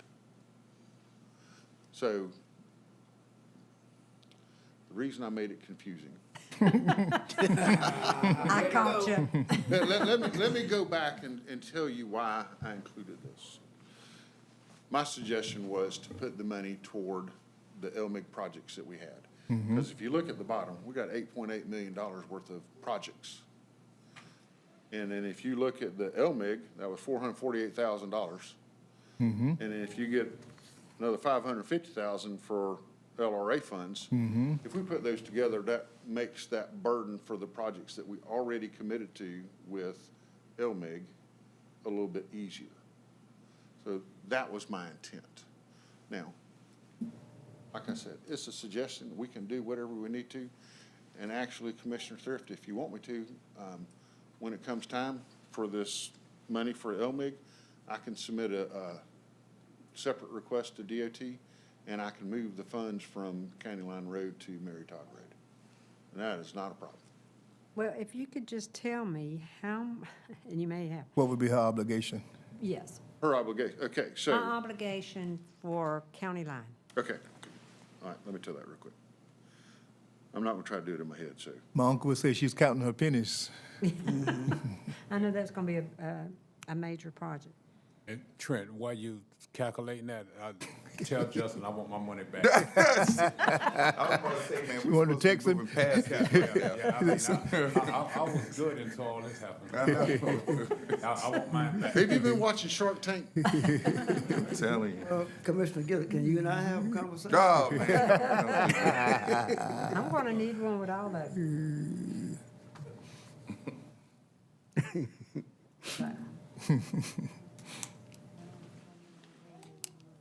L: So the reason I made it confusing.
E: I caught you.
L: Let me go back and tell you why I included this. My suggestion was to put the money toward the LMIG projects that we had. Because if you look at the bottom, we got $8.8 million worth of projects. And then if you look at the LMIG, that was $448,000. And then if you get another $550,000 for LRA funds, if we put those together, that makes that burden for the projects that we already committed to with LMIG a little bit easier. So that was my intent. Now, like I said, it's a suggestion. We can do whatever we need to. And actually, Commissioner Thrift, if you want me to, when it comes time for this money for LMIG, I can submit a separate request to DOT, and I can move the funds from County Line Road to Mary Todd Road. And that is not a problem.
E: Well, if you could just tell me how, and you may have,
A: what would be her obligation?
E: yes,
L: Her obligation, okay,
E: my
L: so,
E: obligation for County Line.
L: okay. All right, let me tell that real quick. I'm not gonna try to do it in my head, so.
A: My uncle would say she's counting her pennies.
E: I know that's gonna be a major project.
M: And Trent, while you calculating that, tell Justin I want my money back.
N: I was about to say, man,
A: You
N: we
A: want to
N: supposed to
A: text
N: be
A: him?
N: moving past that.
M: Yeah, I mean, I was good until all this happened. I want mine back.
L: Have you been watching Shark Tank?
N: I'm telling you.
C: Commissioner Gill, can you and I have a conversation?
N: Oh, man.
E: I'm gonna need one with all of it.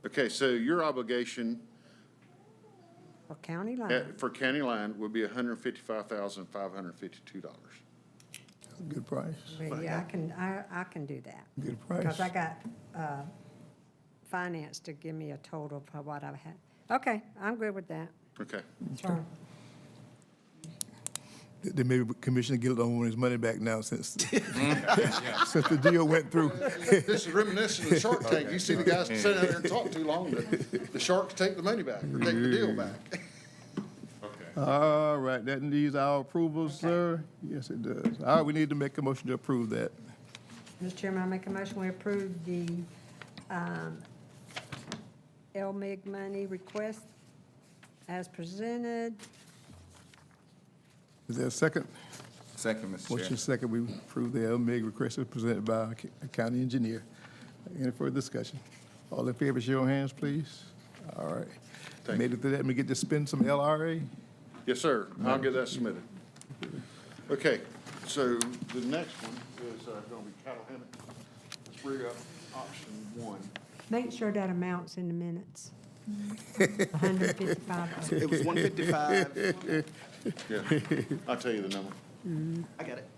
L: Okay, so your obligation
E: For County Line,
L: for County Line would be $155,552.
A: Good price.
E: well, yeah, I can do that.
A: Good
E: Because
A: price.
E: I got, finance to give me a total for what I've had. Okay, I'm good with that.
L: Okay.
E: Sure.
A: Then maybe Commissioner Gill don't want his money back now since, since the deal went through.
L: This is reminiscent of Shark Tank. You see the guys sit down there and talk too long, the sharks take the money back, or take the deal back.
A: All right, that needs our approval, sir? Yes, it does. All right, we need to make a motion to approve that.
E: Mr. Chairman, I make a motion, we approve the LMIG money request as presented.
A: Is there a second?
N: Second, Mr. Chair.
A: Motion second, we approve the LMIG request as presented by our county engineer. Any further discussion? All in favor, show your hands, please. All right.
L: Thank
A: Made it to that. Let me get to spend some LRA.
L: Yes, sir. I'll get that submitted. Okay, so the next one is going to be cattle hammock. Let's bring up option 1.
E: Make sure that amount's in the minutes. $155.
G: It was 155.
L: Yeah, I'll tell you the number.
G: I got it.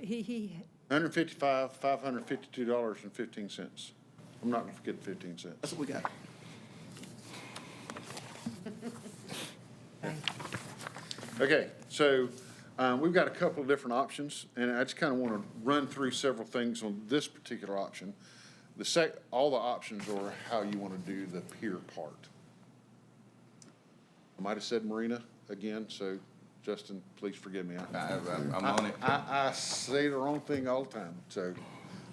E: He,
L: $155,552.15. I'm not going to forget the 15 cents.
G: That's what we got.
L: Okay, so we've got a couple of different options, and I just kind of want to run through several things on this particular option. All the options are how you want to do the pier part. I might have said marina again, so Justin, please forgive me.
N: I'm on it.
L: I say the wrong thing all the time, so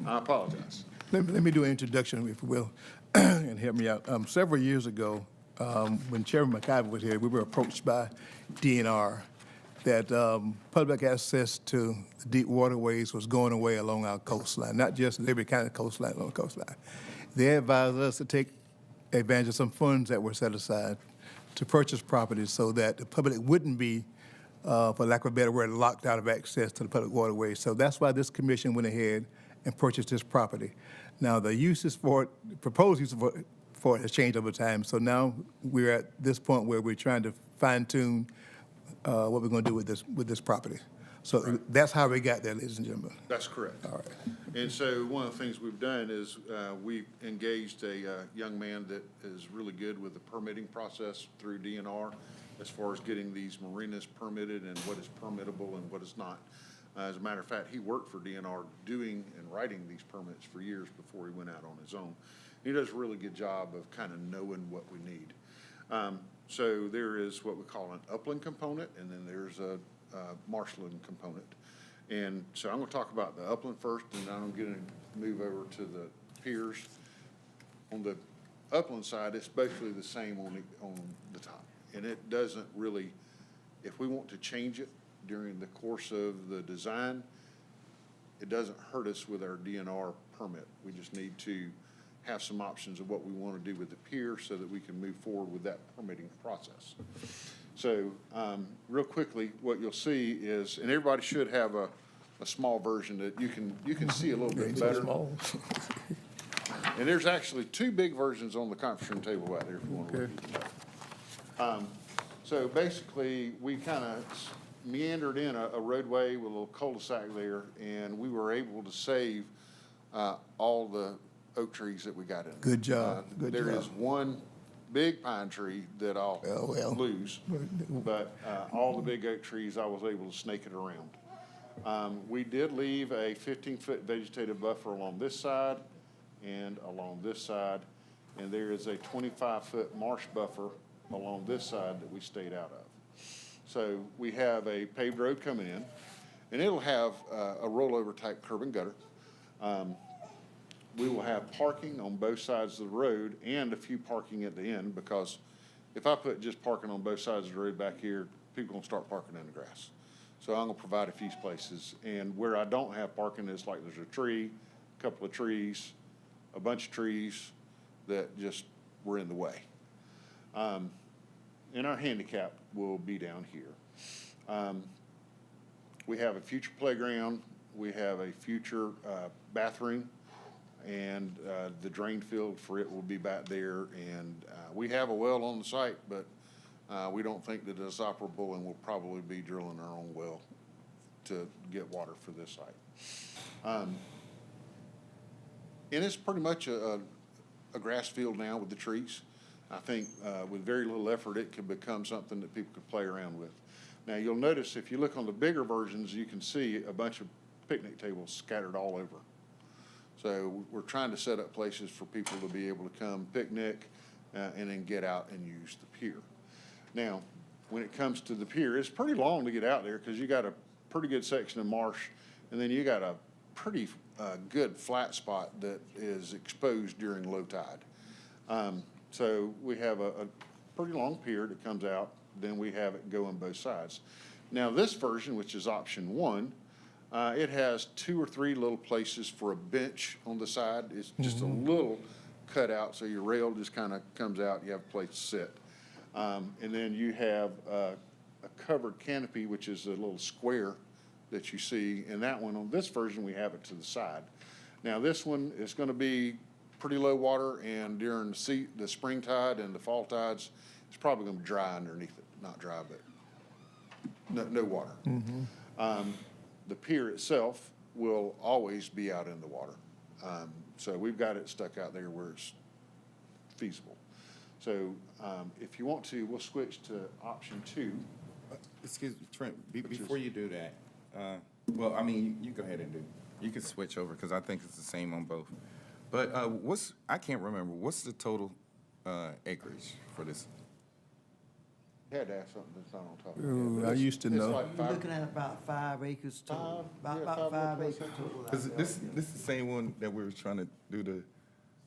L: I apologize.
A: Let me do an introduction, if you will, and help me out. Several years ago, when Chairman McIver was here, we were approached by DNR that public access to the deep waterways was going away along our coastline, not just Liberty County coastline, along the coastline. They advised us to take advantage of some funds that were set aside to purchase properties so that the public wouldn't be, for lack of a better word, locked out of access to the public waterways. So that's why this commission went ahead and purchased this property. Now, the uses for it, proposed use for it has changed over time. So now we're at this point where we're trying to fine tune what we're going to do with this property. So that's how we got there, ladies and gentlemen.
L: That's correct.
A: All right.
L: And so one of the things we've done is we've engaged a young man that is really good with the permitting process through DNR as far as getting these marinas permitted and what is permittable and what is not. As a matter of fact, he worked for DNR doing and writing these permits for years before he went out on his own. He does a really good job of kind of knowing what we need. So there is what we call an upland component, and then there's a marshland component. And so I'm going to talk about the upland first, and then I'm going to move over to the piers. On the upland side, it's basically the same on the top. And it doesn't really, if we want to change it during the course of the design, it doesn't hurt us with our DNR permit. We just need to have some options of what we want to do with the pier so that we can move forward with that permitting process. So real quickly, what you'll see is, and everybody should have a small version that you can see a little bit better. And there's actually 2 big versions on the conference room table out there if you want to look at it. So basically, we kind of meandered in a roadway with a little cul-de-sac there, and we were able to save all the oak trees that we got in.
A: Good job. Good job.
L: There is one big pine tree that I'll lose, but all the big oak trees, I was able to snake it around. We did leave a 15-foot vegetative buffer along this side and along this side, and there is a 25-foot marsh buffer along this side that we stayed out of. So we have a paved road coming in, and it'll have a rollover type curb and gutter. We will have parking on both sides of the road and a few parking at the end, because if I put just parking on both sides of the road back here, people are going to start parking in the grass. So I'm going to provide a few places. And where I don't have parking is like there's a tree, a couple of trees, a bunch of trees that just were in the way. And our handicap will be down here. We have a future playground. We have a future bathroom, and the drain field for it will be back there. And we have a well on the site, but we don't think that it's operable, and we'll probably be drilling our own well to get water for this site. And it's pretty much a grass field now with the trees. I think with very little effort, it could become something that people could play around with. Now, you'll notice if you look on the bigger versions, you can see a bunch of picnic tables scattered all over. So we're trying to set up places for people to be able to come picnic and then get out and use the pier. Now, when it comes to the pier, it's pretty long to get out there because you got a pretty good section of marsh, and then you got a pretty good flat spot that is exposed during low tide. So we have a pretty long pier that comes out, then we have it go on both sides. Now, this version, which is option 1, It has 2 or 3 little places for a bench on the side. It's just a little cutout, so your rail just kind of comes out, you have a place to sit. And then you have a covered canopy, which is a little square that you see. And that one, on this version, we have it to the side. Now, this one is going to be pretty low water, and during the spring tide and the fall tides, it's probably going to be dry underneath it. Not dry, but no water. The pier itself will always be out in the water. So we've got it stuck out there where it's feasible. So if you want to, we'll switch to option 2.
N: Excuse me, Trent, before you do that, well, I mean, you go ahead and do, you can switch over, because I think it's the same on both. But I can't remember, what's the total acreage for this?
L: You had to ask something that's not on top of
A: Ooh,
L: it.
A: I used to know.
L: Like
C: You're looking at about 5 acres total. About 5 acres total. out
N: Because
C: there.
N: this is the same one that we were trying to do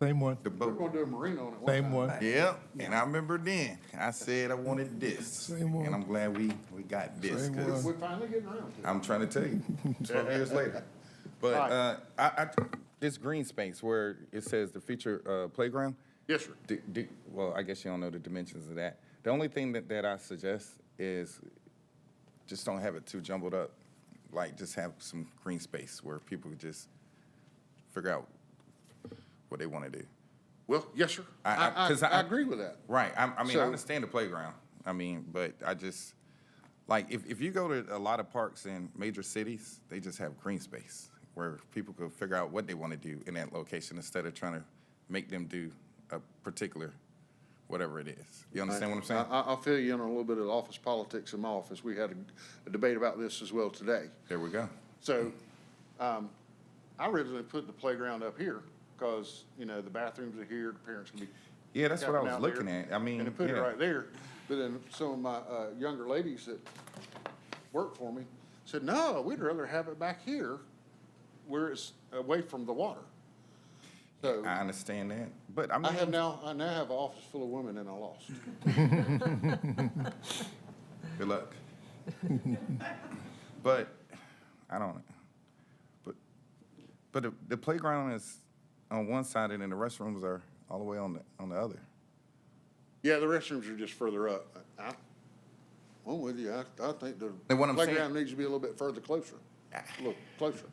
A: Same one.
N: the
L: We're
N: boat.
L: going to do a marina on it one
A: Same
L: time.
A: one.
N: Yeah, and I remember then, I said I wanted this.
A: Same one.
N: And I'm glad we got this,
A: Same
N: because
L: We're finally getting around to it.
N: I'm trying to tell you, 12 years later. But this green space where it says the future playground,
L: Yes, sir.
N: well, I guess you don't know the dimensions of that. The only thing that I suggest is just don't have it too jumbled up. Like, just have some green space where people could just figure out what they want to do.
L: Well, yes, sir. I agree with that.
N: Right. I mean,
L: So-
N: I understand the playground. I mean, but I just, like, if you go to a lot of parks in major cities, they just have green space where people could figure out what they want to do in that location instead of trying to make them do a particular whatever it is. You understand what I'm saying?
L: I'll fill you in on a little bit of office politics in my office. We had a debate about this as well today.
N: There we go.
L: So I originally put the playground up here because, you know, the bathrooms are here, the parents can be.
N: Yeah, that's what I
L: camping
N: was
L: out
N: looking
L: there.
N: at. I mean,
L: And I put it
N: yeah.
L: right there. But then some of my younger ladies that work for me said, no, we'd rather have it back here where it's away from the water. So
N: I understand that, but I mean,
L: I now have an office full of women and I lost.
N: good luck. But I don't know. But the playground is on one side and then the restrooms are all the way on the other.
L: Yeah, the restrooms are just further up. I'm with you. I think the
N: And what I'm saying-
L: playground needs to be a little bit further closer. A little closer.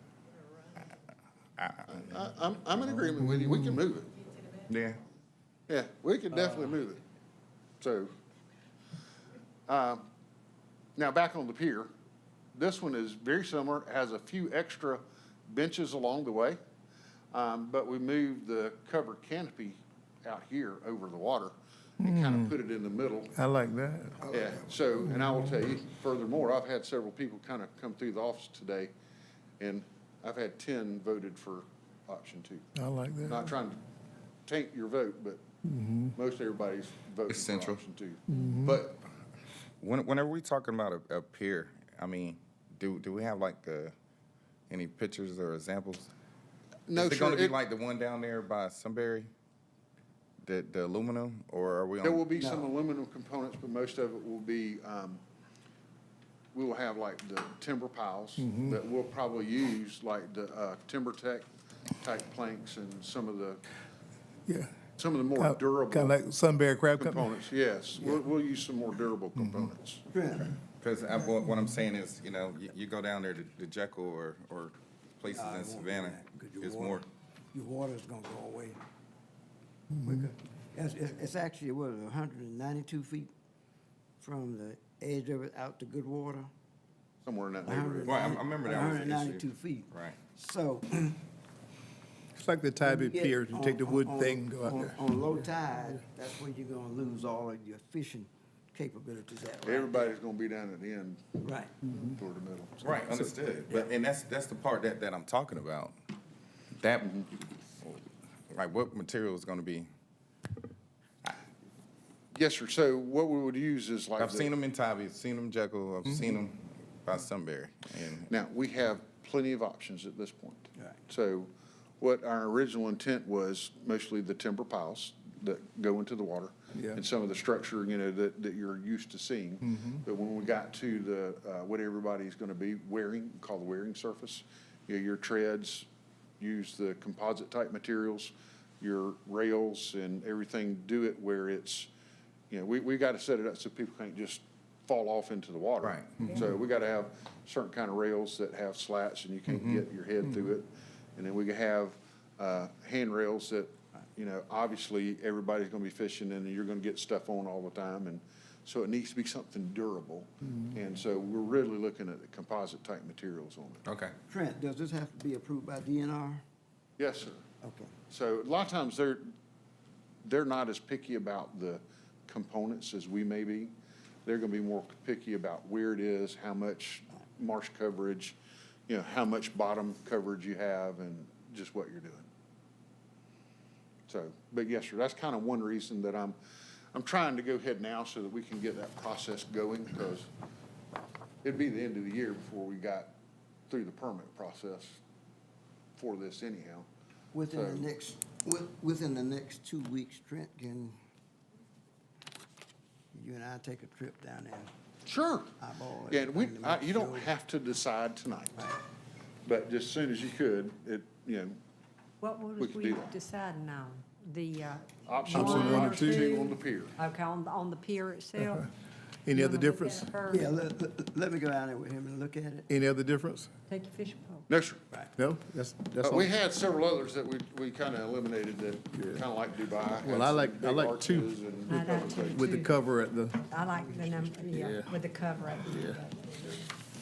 L: I'm in agreement with you. We can move it.
N: Yeah.
L: Yeah, we can definitely move it. So, now back on the pier, this one is very similar, has a few extra benches along the way. But we moved the covered canopy out here over the water and kind of put it in the middle.
A: I like that.
L: Yeah, so, and I will tell you furthermore, I've had several people kind of come through the office today, and I've had 10 voted for option 2.
A: I like that.
L: Not trying to taint your vote, but most everybody's voting
N: It's
L: for
N: central.
L: option 2. But
N: Whenever we talking about a pier, I mean, do we have like any pictures or examples?
L: no,
N: Is it
L: sure,
N: going to be like the one down there by Sunbury? The aluminum, or are we on?
L: there will be some aluminum components, but most of it will be, we will have like the timber piles that we'll probably use, like the Timber Tech type planks and some of the more durable
A: Kind of like Sunbury Crab Company.
L: components. Yes, we'll use some more durable components.
N: Because what I'm saying is, you know, you go down there to Jekyll or places in Savannah, it's more.
C: Your water's gonna go away. It's actually, 192 feet from the edge of it out to good water?
L: Somewhere in that neighborhood.
N: Well, I remember that was the issue.
C: 192 feet.
N: Right.
C: So.
A: It's like the Tybee Pier, you take the wood thing and go out there.
C: On low tide, that's where you're gonna lose all of your fishing capabilities at. right
L: Everybody's gonna be down at the end
C: there. Right.
L: toward the middle.
N: Right, understood. But, and that's the part that I'm talking about. That, like, what material is gonna be?
L: Yes, sir. So what we would use is like.
N: I've seen them in Tybee, I've seen them in Jekyll, I've seen them by Sunbury. And
L: Now, we have plenty of options at this point.
C: Right.
L: So what our original intent was, mostly the timber piles, that go into the water.
A: Yeah.
L: And some of the structure, you know, that you're used to seeing. But when we got to the, what everybody's gonna be wearing, called the wearing surface, you know, your treads, use the composite type materials, your rails and everything, do it where it's, you know, we gotta set it up so people can't just fall off into the water.
N: Right.
L: So we gotta have certain kind of rails that have slats and you can't get your head through it. And then we can have, handrails that, you know, obviously everybody's gonna be fishing and you're gonna get stuff on all the time. And so it needs to be something durable. And so we're really looking at the composite type materials on it.
N: Okay.
C: Trent, does this have to be approved by DNR?
L: Yes, sir.
C: Okay.
L: So a lot of times they're not as picky about the components as we may be. They're gonna be more picky about where it is, how much marsh coverage, you know, how much bottom coverage you have and just what you're doing. So, but yes, sir, that's kind of one reason that I'm trying to go ahead now so that we can get that process going, because it'd be the end of the year before we got through the permit process for this anyhow.
C: Within the next 2 weeks, Trent, can you and I take a trip down there?
L: Sure.
C: Eyeball
L: Yeah, and
C: everything to make
L: you don't
C: sure.
L: have to decide tonight,
C: Right.
L: but just as soon as you could, you know,
E: What
L: We
E: was
L: could
E: we
L: do that.
E: deciding on? The,
L: option
E: one
L: one
E: or
L: and two
E: two?
L: on the pier.
E: Okay, on the pier itself?
A: Any
E: You
A: other
E: wanna look
A: difference?
E: at it first?
C: Yeah, let me go down there with him and look at it.
A: Any other difference?
E: Take your fishing pole.
L: No, sir.
A: No? That's all.
L: We had several others that we kind of eliminated that kind of like Dubai.
A: Well,
L: had
A: I
L: some
A: like
L: big
A: two.
L: arches and
E: I like
L: other
E: two.
L: things.
A: With the cover at the,
E: I like the number, yeah,
A: Yeah.
E: with the cover up.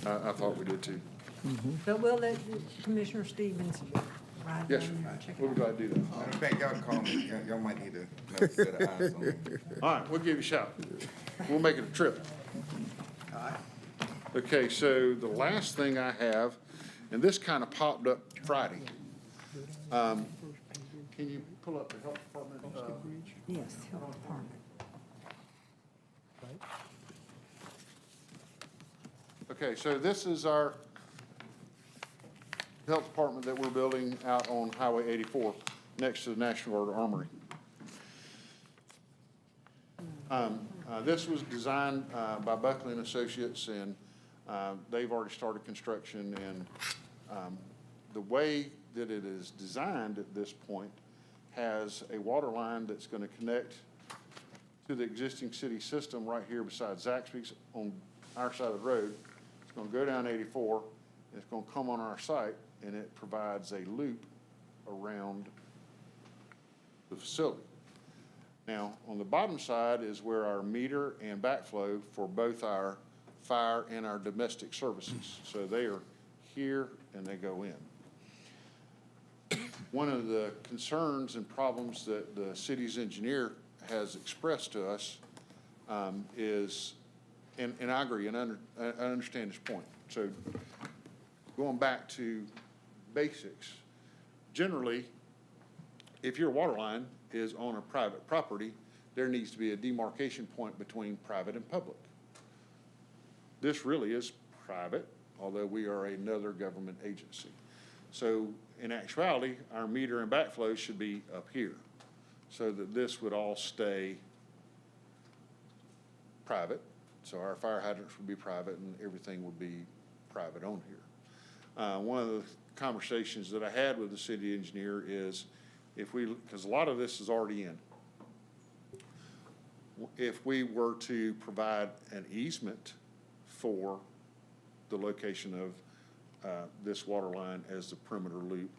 L: I thought we did too.
E: But we'll let Commissioner Stevens ride
L: Yes,
E: down
L: sir.
E: there and check it
L: We'll be
E: out.
L: glad to do that.
N: In fact, y'all call me, y'all might need another set of eyes on me.
L: All right, we'll give you a shout. We'll make it a trip. Okay, so the last thing I have, and this kind of popped up Friday. Can you pull up the health department?
E: Yes, Health Department.
L: Okay, so this is our health department that we're building out on Highway 84, next to the National Guard Armory. This was designed by Buckley and Associates, and they've already started construction. And the way that it is designed at this point has a water line that's going to connect to the existing city system right here beside Zaxby's on our side of the road. It's going to go down 84, and it's going to come on our site, and it provides a loop around the facility. Now, on the bottom side is where our meter and backflow for both our fire and our domestic services. So they are here and they go in. One of the concerns and problems that the city's engineer has expressed to us is, and I agree, and I understand his point. So going back to basics, generally, if your water line is on a private property, there needs to be a demarcation point between private and public. This really is private, although we are another government agency. So in actuality, our meter and backflow should be up here, so that this would all stay private. So our fire hydrants would be private and everything would be private on here. One of the conversations that I had with the city engineer is, because a lot of this is already in, if we were to provide an easement for the location of this water line as the perimeter loop,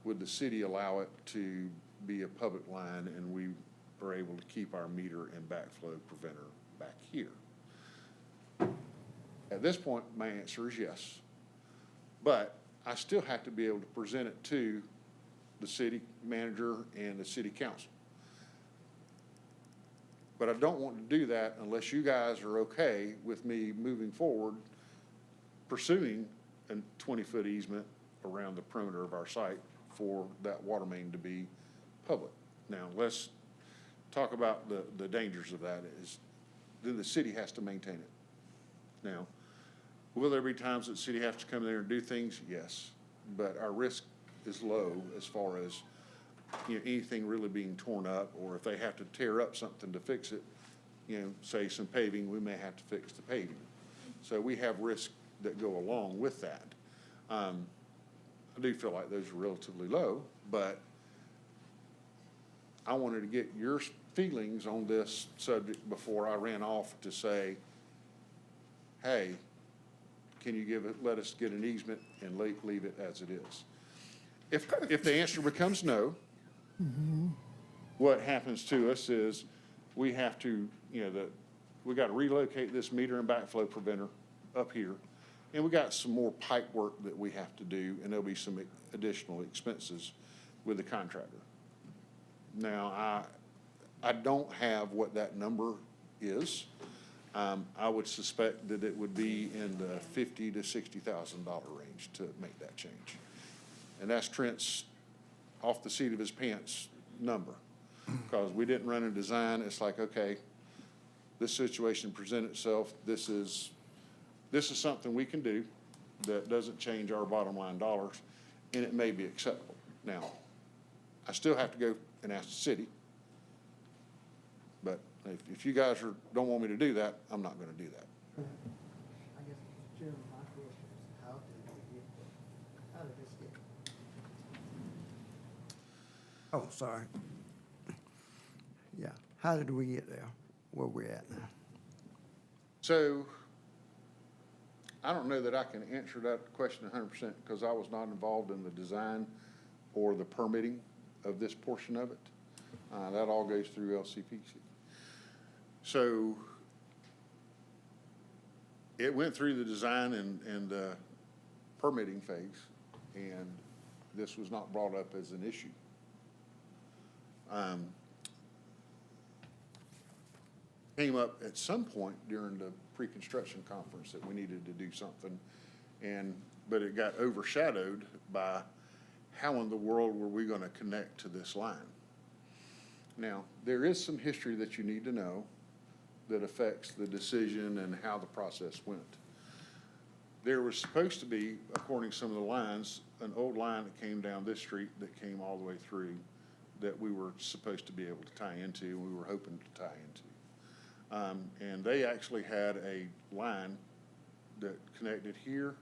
L: would the city allow it to be a public line and we are able to keep our meter and backflow preventer back here? At this point, my answer is yes. But I still have to be able to present it to the city manager and the city council. But I don't want to do that unless you guys are okay with me moving forward, pursuing a 20-foot easement around the perimeter of our site for that water main to be public. Now, let's talk about the dangers of that. Is then the city has to maintain it. Now, will there be times that the city has to come there and do things? Yes. But our risk is low as far as anything really being torn up, or if they have to tear up something to fix it, say some paving, we may have to fix the paving. So we have risks that go along with that. I do feel like those are relatively low, but I wanted to get your feelings on this subject before I ran off to say, hey, can you let us get an easement and leave it as it is? If the answer becomes no, what happens to us is we have to, we got to relocate this meter and backflow preventer up here. And we got some more pipe work that we have to do, and there'll be some additional expenses with the contractor. Now, I don't have what that number is. I would suspect that it would be in the $50,000 to $60,000 range to make that change. And that's Trent's off the seat of his pants number. Because we didn't run a design, it's like, okay, this situation presented itself, this is something we can do that doesn't change our bottom line dollars, and it may be acceptable. Now, I still have to go and ask the city, but if you guys don't want me to do that, I'm not gonna do that.
C: I guess, Mr. Chairman, my question is, how did this get? Oh, sorry. Yeah, how did we get there, where we're at now?
L: So, I don't know that I can answer that question 100% because I was not involved in the design or the permitting of this portion of it. That all goes through LCPC. So, it went through the design and permitting phase, and this was not brought up as an issue. Came up at some point during the pre-construction conference that we needed to do something, but it got overshadowed by how in the world were we going to connect to this line. Now, there is some history that you need to know that affects the decision and how the process went. There was supposed to be, according to some of the lines, an old line that came down this street that came all the way through that we were supposed to be able to tie into, and we were hoping to tie into. And they actually had a line that connected here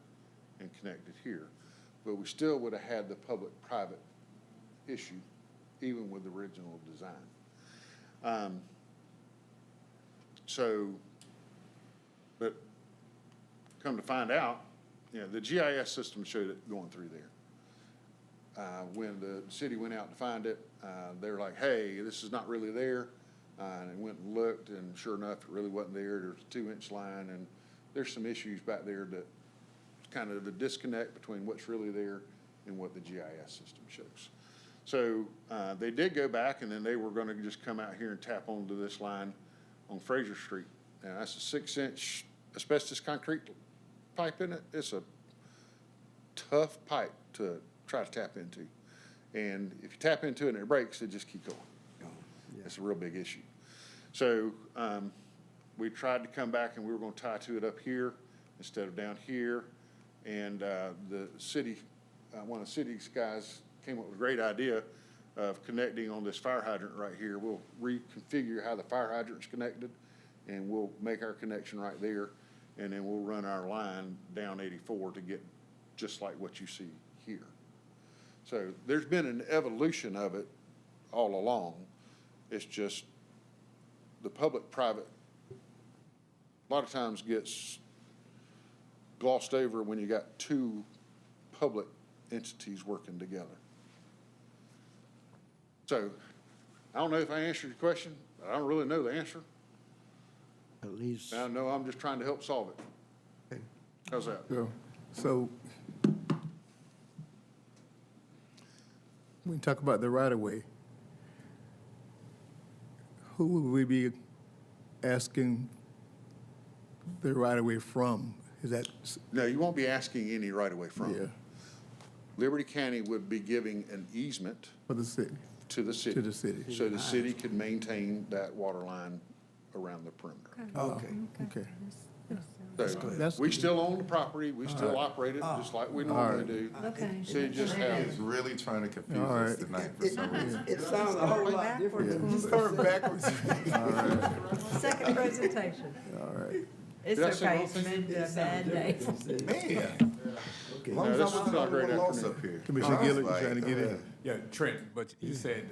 L: and connected here. But we still would have had the public-private issue, even with the original design. But come to find out, the GIS system showed it going through there. When the city went out to find it, they were like, hey, this is not really there. And they went and looked, and sure enough, it really wasn't there. There's a 2-inch line, and there's some issues back there that kind of the disconnect between what's really there and what the GIS system shows. So they did go back, and then they were going to just come out here and tap onto this line on Fraser Street. Now, that's a 6-inch asbestos concrete pipe in it. It's a tough pipe to try to tap into. And if you tap into it and it breaks, it just keeps going. It's a real big issue. So we tried to come back, and we were going to tie to it up here instead of down here. And the city, one of the city's guys came up with a great idea of connecting on this fire hydrant right here. We'll reconfigure how the fire hydrant's connected, and we'll make our connection right there. And then we'll run our line down 84 to get just like what you see here. So there's been an evolution of it all along. It's just the public-private a lot of times gets glossed over when you got two public entities working together. So I don't know if I answered your question, but I don't really know the answer.
C: At least.
L: I know I'm just trying to help solve it.
C: Okay.
L: How's that?
A: So when we talk about the right-of-way, who would we be asking the right-of-way from? Is that?
L: No, you won't be asking any right-of-way from.
A: Yeah.
L: Liberty County would be giving an easement.
A: For the city.
L: To the city.
A: To the city.
L: So the city could maintain that water line around the perimeter.
C: Okay.
A: Okay. That's
L: We
A: good.
L: still own the property, we still operate it just like we normally do.
E: Okay.
L: City just has.
N: He's really trying to confuse
A: All
N: us
A: right.
N: tonight for some reason.
C: It sounds a whole lot different.
N: You started backwards.
E: Second presentation.
A: All right.
E: It's
L: Did I say
E: okay,
L: wrong
E: it's
L: thing?
E: been a bad day.
N: Man. As long as
L: this
N: I
L: is
N: wasn't
L: not a great
N: over the loss
L: afternoon.
N: up here.
A: Commissioner
N: I was
A: Gillett, you
N: like,
A: trying to get in?
M: Yeah, Trent, but you said,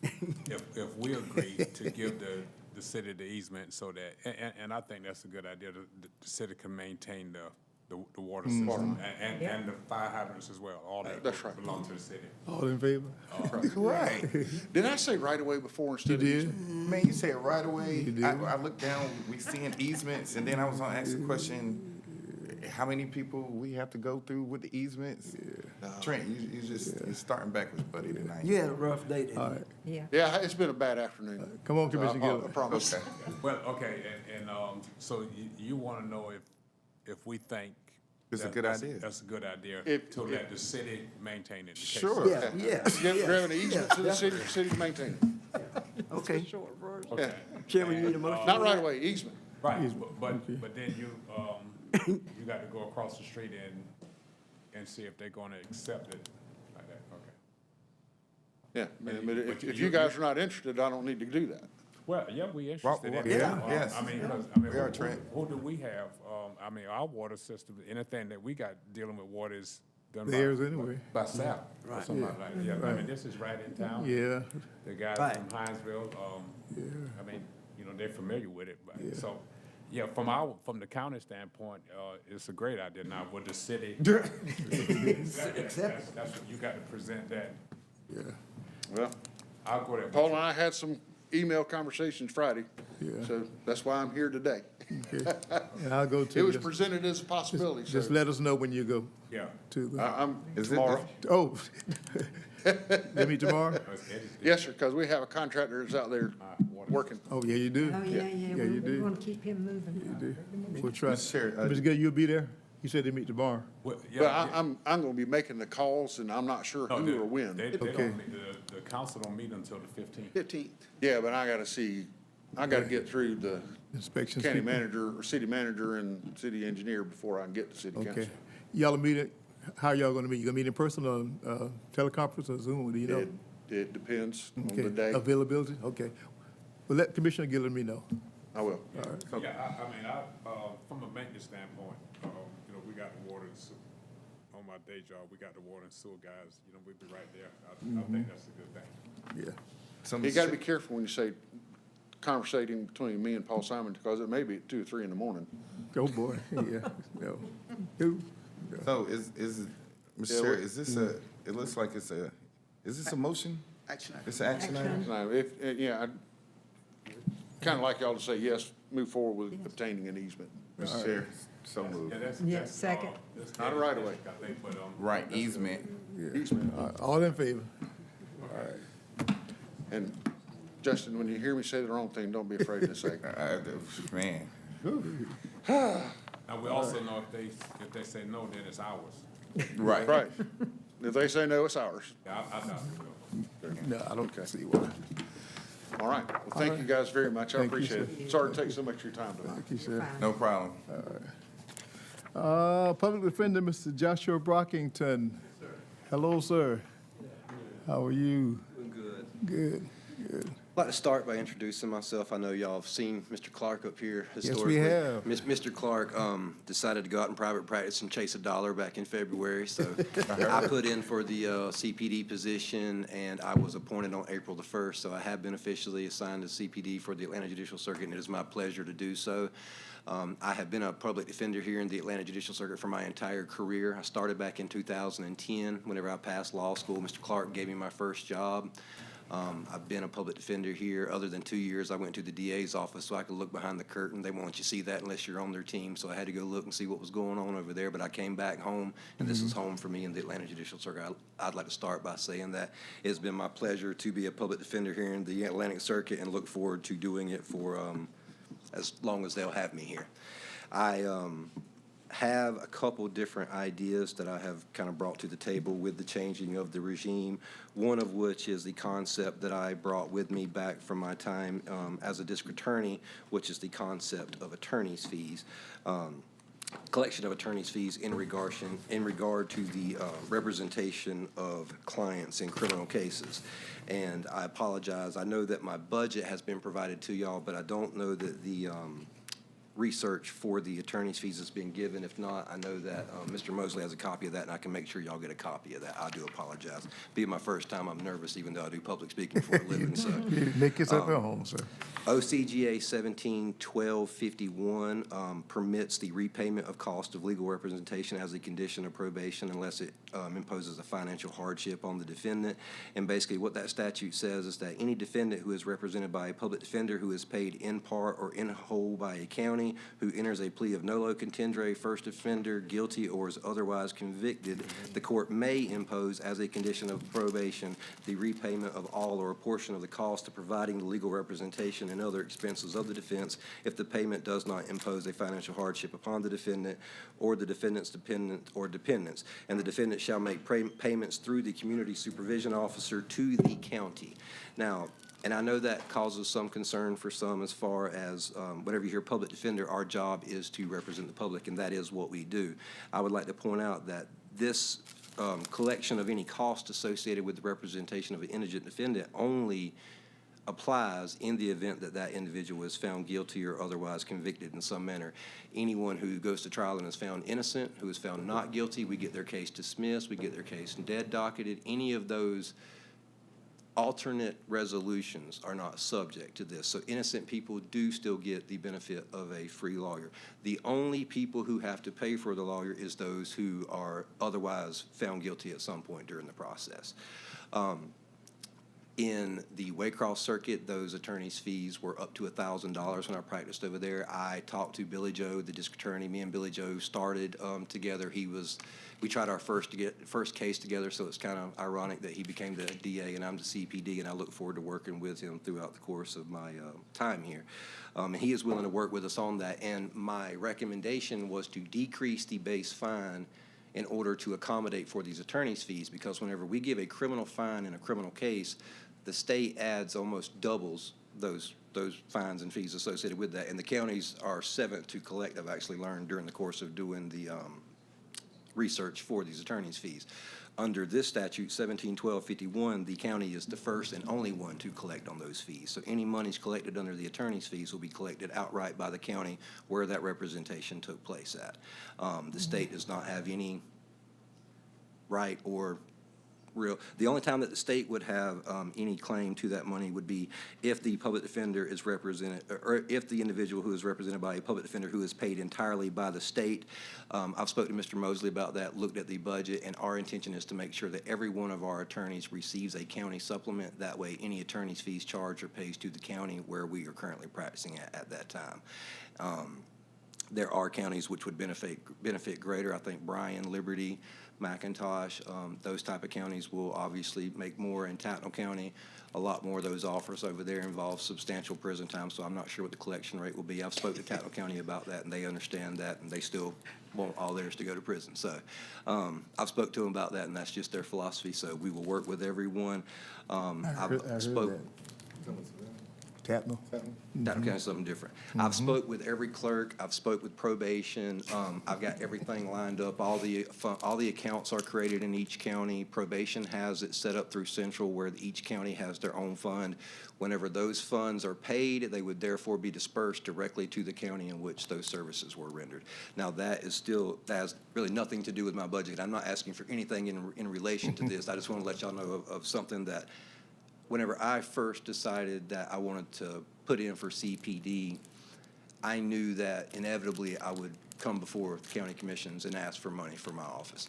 M: if we agree to give the city the easement so that, and I think that's a good idea, the city can maintain the water system and the fire hydrants as well, all that
L: That's right.
M: belong to the city.
A: All in favor?
N: Right.
L: Did I say right away before instead of
A: You did?
L: easement?
N: Man, you said right away.
A: You did.
N: I looked down, we seeing easements, and then I was gonna ask the question, how many people we have to go through with the easements? Trent, you're starting backwards, buddy, tonight.
C: You had a rough day today.
A: All right.
E: Yeah.
L: Yeah, it's been a bad afternoon.
A: Come on, Commissioner
L: I
A: Gillett.
L: promise.
N: Okay.
M: Well, okay, and so you want to know if we think.
N: It's a
M: that
N: good
M: that's-
N: idea.
M: That's a good idea,
L: If-
M: to let the city maintain it. in case-
N: Sure.
C: Yeah, yeah.
L: Give an easement to the city to maintain it.
C: Okay.
M: Okay.
C: Chairman, you need a motion?
L: Not right away, easement.
M: Right, but then you got to go across the street and see if they're going to accept it like that, okay.
L: Yeah, but
M: But
L: if
M: you-
L: you guys are not interested, I don't need to do that.
M: Well, yeah, we interested in it.
N: Yeah, yes.
M: I mean,
N: We are, Trent.
M: who do we have? I mean, our water system, anything that we got dealing with water is done
A: Theirs anyway.
M: by SAP or something like that. Yeah, I mean, this is right in town.
A: Yeah.
M: The guys
C: Right.
M: from Hinesville, I mean, they're familiar with it, but, so, yeah, from the county standpoint, it's a great idea. Now, with the city, that's what you got to present that.
A: Yeah.
L: Well,
M: I'll go there.
L: Paul and I had some email conversations Friday,
A: Yeah.
L: so that's why I'm here today.
A: Okay. And I'll go
L: It
A: to,
L: was
A: just,
L: presented as a possibility,
A: just
L: so
A: let us know when you go
M: Yeah.
A: to the,
L: I'm
N: Is it
L: tomorrow.
A: oh. Let me tomorrow?
L: Yes, sir, because we have a contractor that's out there working.
A: Oh, yeah, you do.
E: Oh, yeah,
A: Yeah, you
E: we
A: do.
E: want to keep him moving.
A: We'll try.
N: Mr. Chair,
A: Mr. Gillett, you'll be there? You said they meet tomorrow.
M: Well,
L: But I'm gonna be making the calls, and I'm not sure who or when.
M: They
A: Okay.
M: don't meet, the council don't meet until the 15th.
G: 15th.
L: Yeah, but I gotta get through the
A: Inspections.
L: county
A: people.
L: manager, or city manager and city engineer before I can get to city council.
A: Okay. Y'all are meeting, how y'all gonna meet? You gonna meet in person or teleconference or Zoom? Do you know?
L: It depends on
A: Okay.
L: the day.
A: Availability? Okay. Well, let Commissioner Gillett me know.
L: I will.
M: Yeah, I mean, from a maintenance standpoint, we got the water, on my day job, we got the water and sewer guys, we'd be right there. I think that's a good thing.
A: Yeah.
N: some
L: You gotta be careful when you say conversating between me and Paul Simon, because it may be at 2 or 3 in the morning.
A: Oh, boy. Yeah. No. Who?
N: So is, Mr.
L: Yeah,
N: Chair,
L: we-
N: is this it looks like is this a motion?
G: Action item.
N: It's an action item?
L: Now, I'd kinda like y'all to say, yes, move forward with obtaining an easement.
N: Mr. Chair, so moved.
E: Yeah, second.
L: Not a right of way.
M: I think, but,
N: Right, easement.
L: Easement.
A: All in favor?
L: And Justin, when you hear me say the wrong thing, don't be afraid to say.
N: Man,
M: now we also know if they say no, then it's ours.
N: right.
L: Right. If they say no, it's ours.
M: Yeah, I doubt it will.
A: No, I don't see why.
L: All right. Well, thank you guys very much. I
A: Thank you,
L: appreciate
A: sir.
L: it. Sorry to take so much of your time tonight.
A: Thank you, sir.
N: No problem.
A: Public Defender, Mr. Joshua Brockington. Hello, sir. How are you?
O: Good.
A: Good, good.
O: I'd like to start by introducing myself. I know y'all have seen Mr. Clark up here
A: we
O: historically.
A: have.
O: Mr. Clark decided to go out in private practice and chase a dollar back in February, so I put in for the CPD position, and I was appointed on April the 1st, so I have been officially assigned to CPD for the Atlanta Judicial Circuit, and it is my pleasure to do so. I have been a public defender here in the Atlanta Judicial Circuit for my entire career. I started back in 2010. Whenever I passed law school, Mr. Clark gave me my first job. I've been a public defender here. Other than 2 years, I went to the DA's office so I could look behind the curtain. They won't let you see that unless you're on their team, so I had to go look and see what was going on over there. But I came back home, and this is home for me in the Atlanta Judicial Circuit. I'd like to start by saying that it's been my pleasure to be a public defender here in the Atlantic Circuit, and look forward to doing it for as long as they'll have me here. I have a couple different ideas that I have kind of brought to the table with the changing of the regime, one of which is the concept that I brought with me back from my time as a district attorney, which is the concept of attorney's fees. Collection of attorney's fees in regard to the representation of clients in criminal cases. And I apologize, I know that my budget has been provided to y'all, but I don't know that the research for the attorney's fees has been given. If not, I know that Mr. Mosley has a copy of that, and I can make sure y'all get a copy of that. I do apologize. Being my first time, I'm nervous, even though I do public speaking for a living. So
A: Make yourself at home, sir.
O: OCGA 171251 permits the repayment of cost of legal representation as a condition of probation unless it imposes a financial hardship on the defendant. And basically what that statute says is that any defendant who is represented by a public defender who is paid in part or in whole by a county, who enters a plea of nolo contendere, first offender, guilty, or is otherwise convicted, the court may impose as a condition of probation the repayment of all or a portion of the cost of providing the legal representation and other expenses of the defense if the payment does not impose a financial hardship upon the defendant or the defendant's dependent or dependents. And the defendant shall make payments through the community supervision officer to the county. Now, and I know that causes some concern for some as far as whenever you hear public defender, our job is to represent the public, and that is what we do. I would like to point out that this collection of any cost associated with the representation of an indigent defendant only applies in the event that that individual is found guilty or otherwise convicted in some manner. Anyone who goes to trial and is found innocent, who is found not guilty, we get their case dismissed, we get their case dead docketed. Any of those alternate resolutions are not subject to this. So innocent people do still get the benefit of a free lawyer. The only people who have to pay for the lawyer is those who are otherwise found guilty at some point during the process. In the Waycross circuit, those attorneys' fees were up to $1,000 when I practiced over there. I talked to Billy Joe, the district attorney. Me and Billy Joe started together. We tried our first case together, so it's kind of ironic that he became the DA and I'm the CPD, and I look forward to working with him throughout the course of my time here. And he is willing to work with us on that. And my recommendation was to decrease the base fine in order to accommodate for these attorney's fees, because whenever we give a criminal fine in a criminal case, the state adds almost doubles those fines and fees associated with that, and the counties are seventh to collect. I've actually learned during the course of doing the research for these attorney's fees. Under this statute, 171251, the county is the first and only one to collect on those fees. So any monies collected under the attorney's fees will be collected outright by the county where that representation took place at. The state does not have any right or the only time that the state would have any claim to that money would be if the public defender is represented, or if the individual who is represented by a public defender who is paid entirely by the state. I've spoken to Mr. Mosley about that, looked at the budget, and our intention is to make sure that every one of our attorneys receives a county supplement. That way, any attorney's fees charged are paid to the county where we are currently practicing at that time. There are counties which would benefit greater. I think Bryan, Liberty, McIntosh, those type of counties will obviously make more. In Tattnall County, a lot more of those offers over there involve substantial prison time, so I'm not sure what the collection rate will be. I've spoken to Tattnall County about that, and they understand that, and they still want all theirs to go to prison. So I've spoke to them about that, and that's just their philosophy, so we will work with everyone.
A: Tattnall?
O: Tattnall County is something different. I've spoke with every clerk. I've spoke with probation. I've got everything lined up. All the accounts are created in each county. Probation has it set up through Central where each county has their own fund. Whenever those funds are paid, they would therefore be dispersed directly to the county in which those services were rendered. Now, that has really nothing to do with my budget. I'm not asking for anything in relation to this. I just want to let y'all know of something that whenever I first decided that I wanted to put in for CPD, I knew that inevitably I would come before the county commissions and ask for money for my office.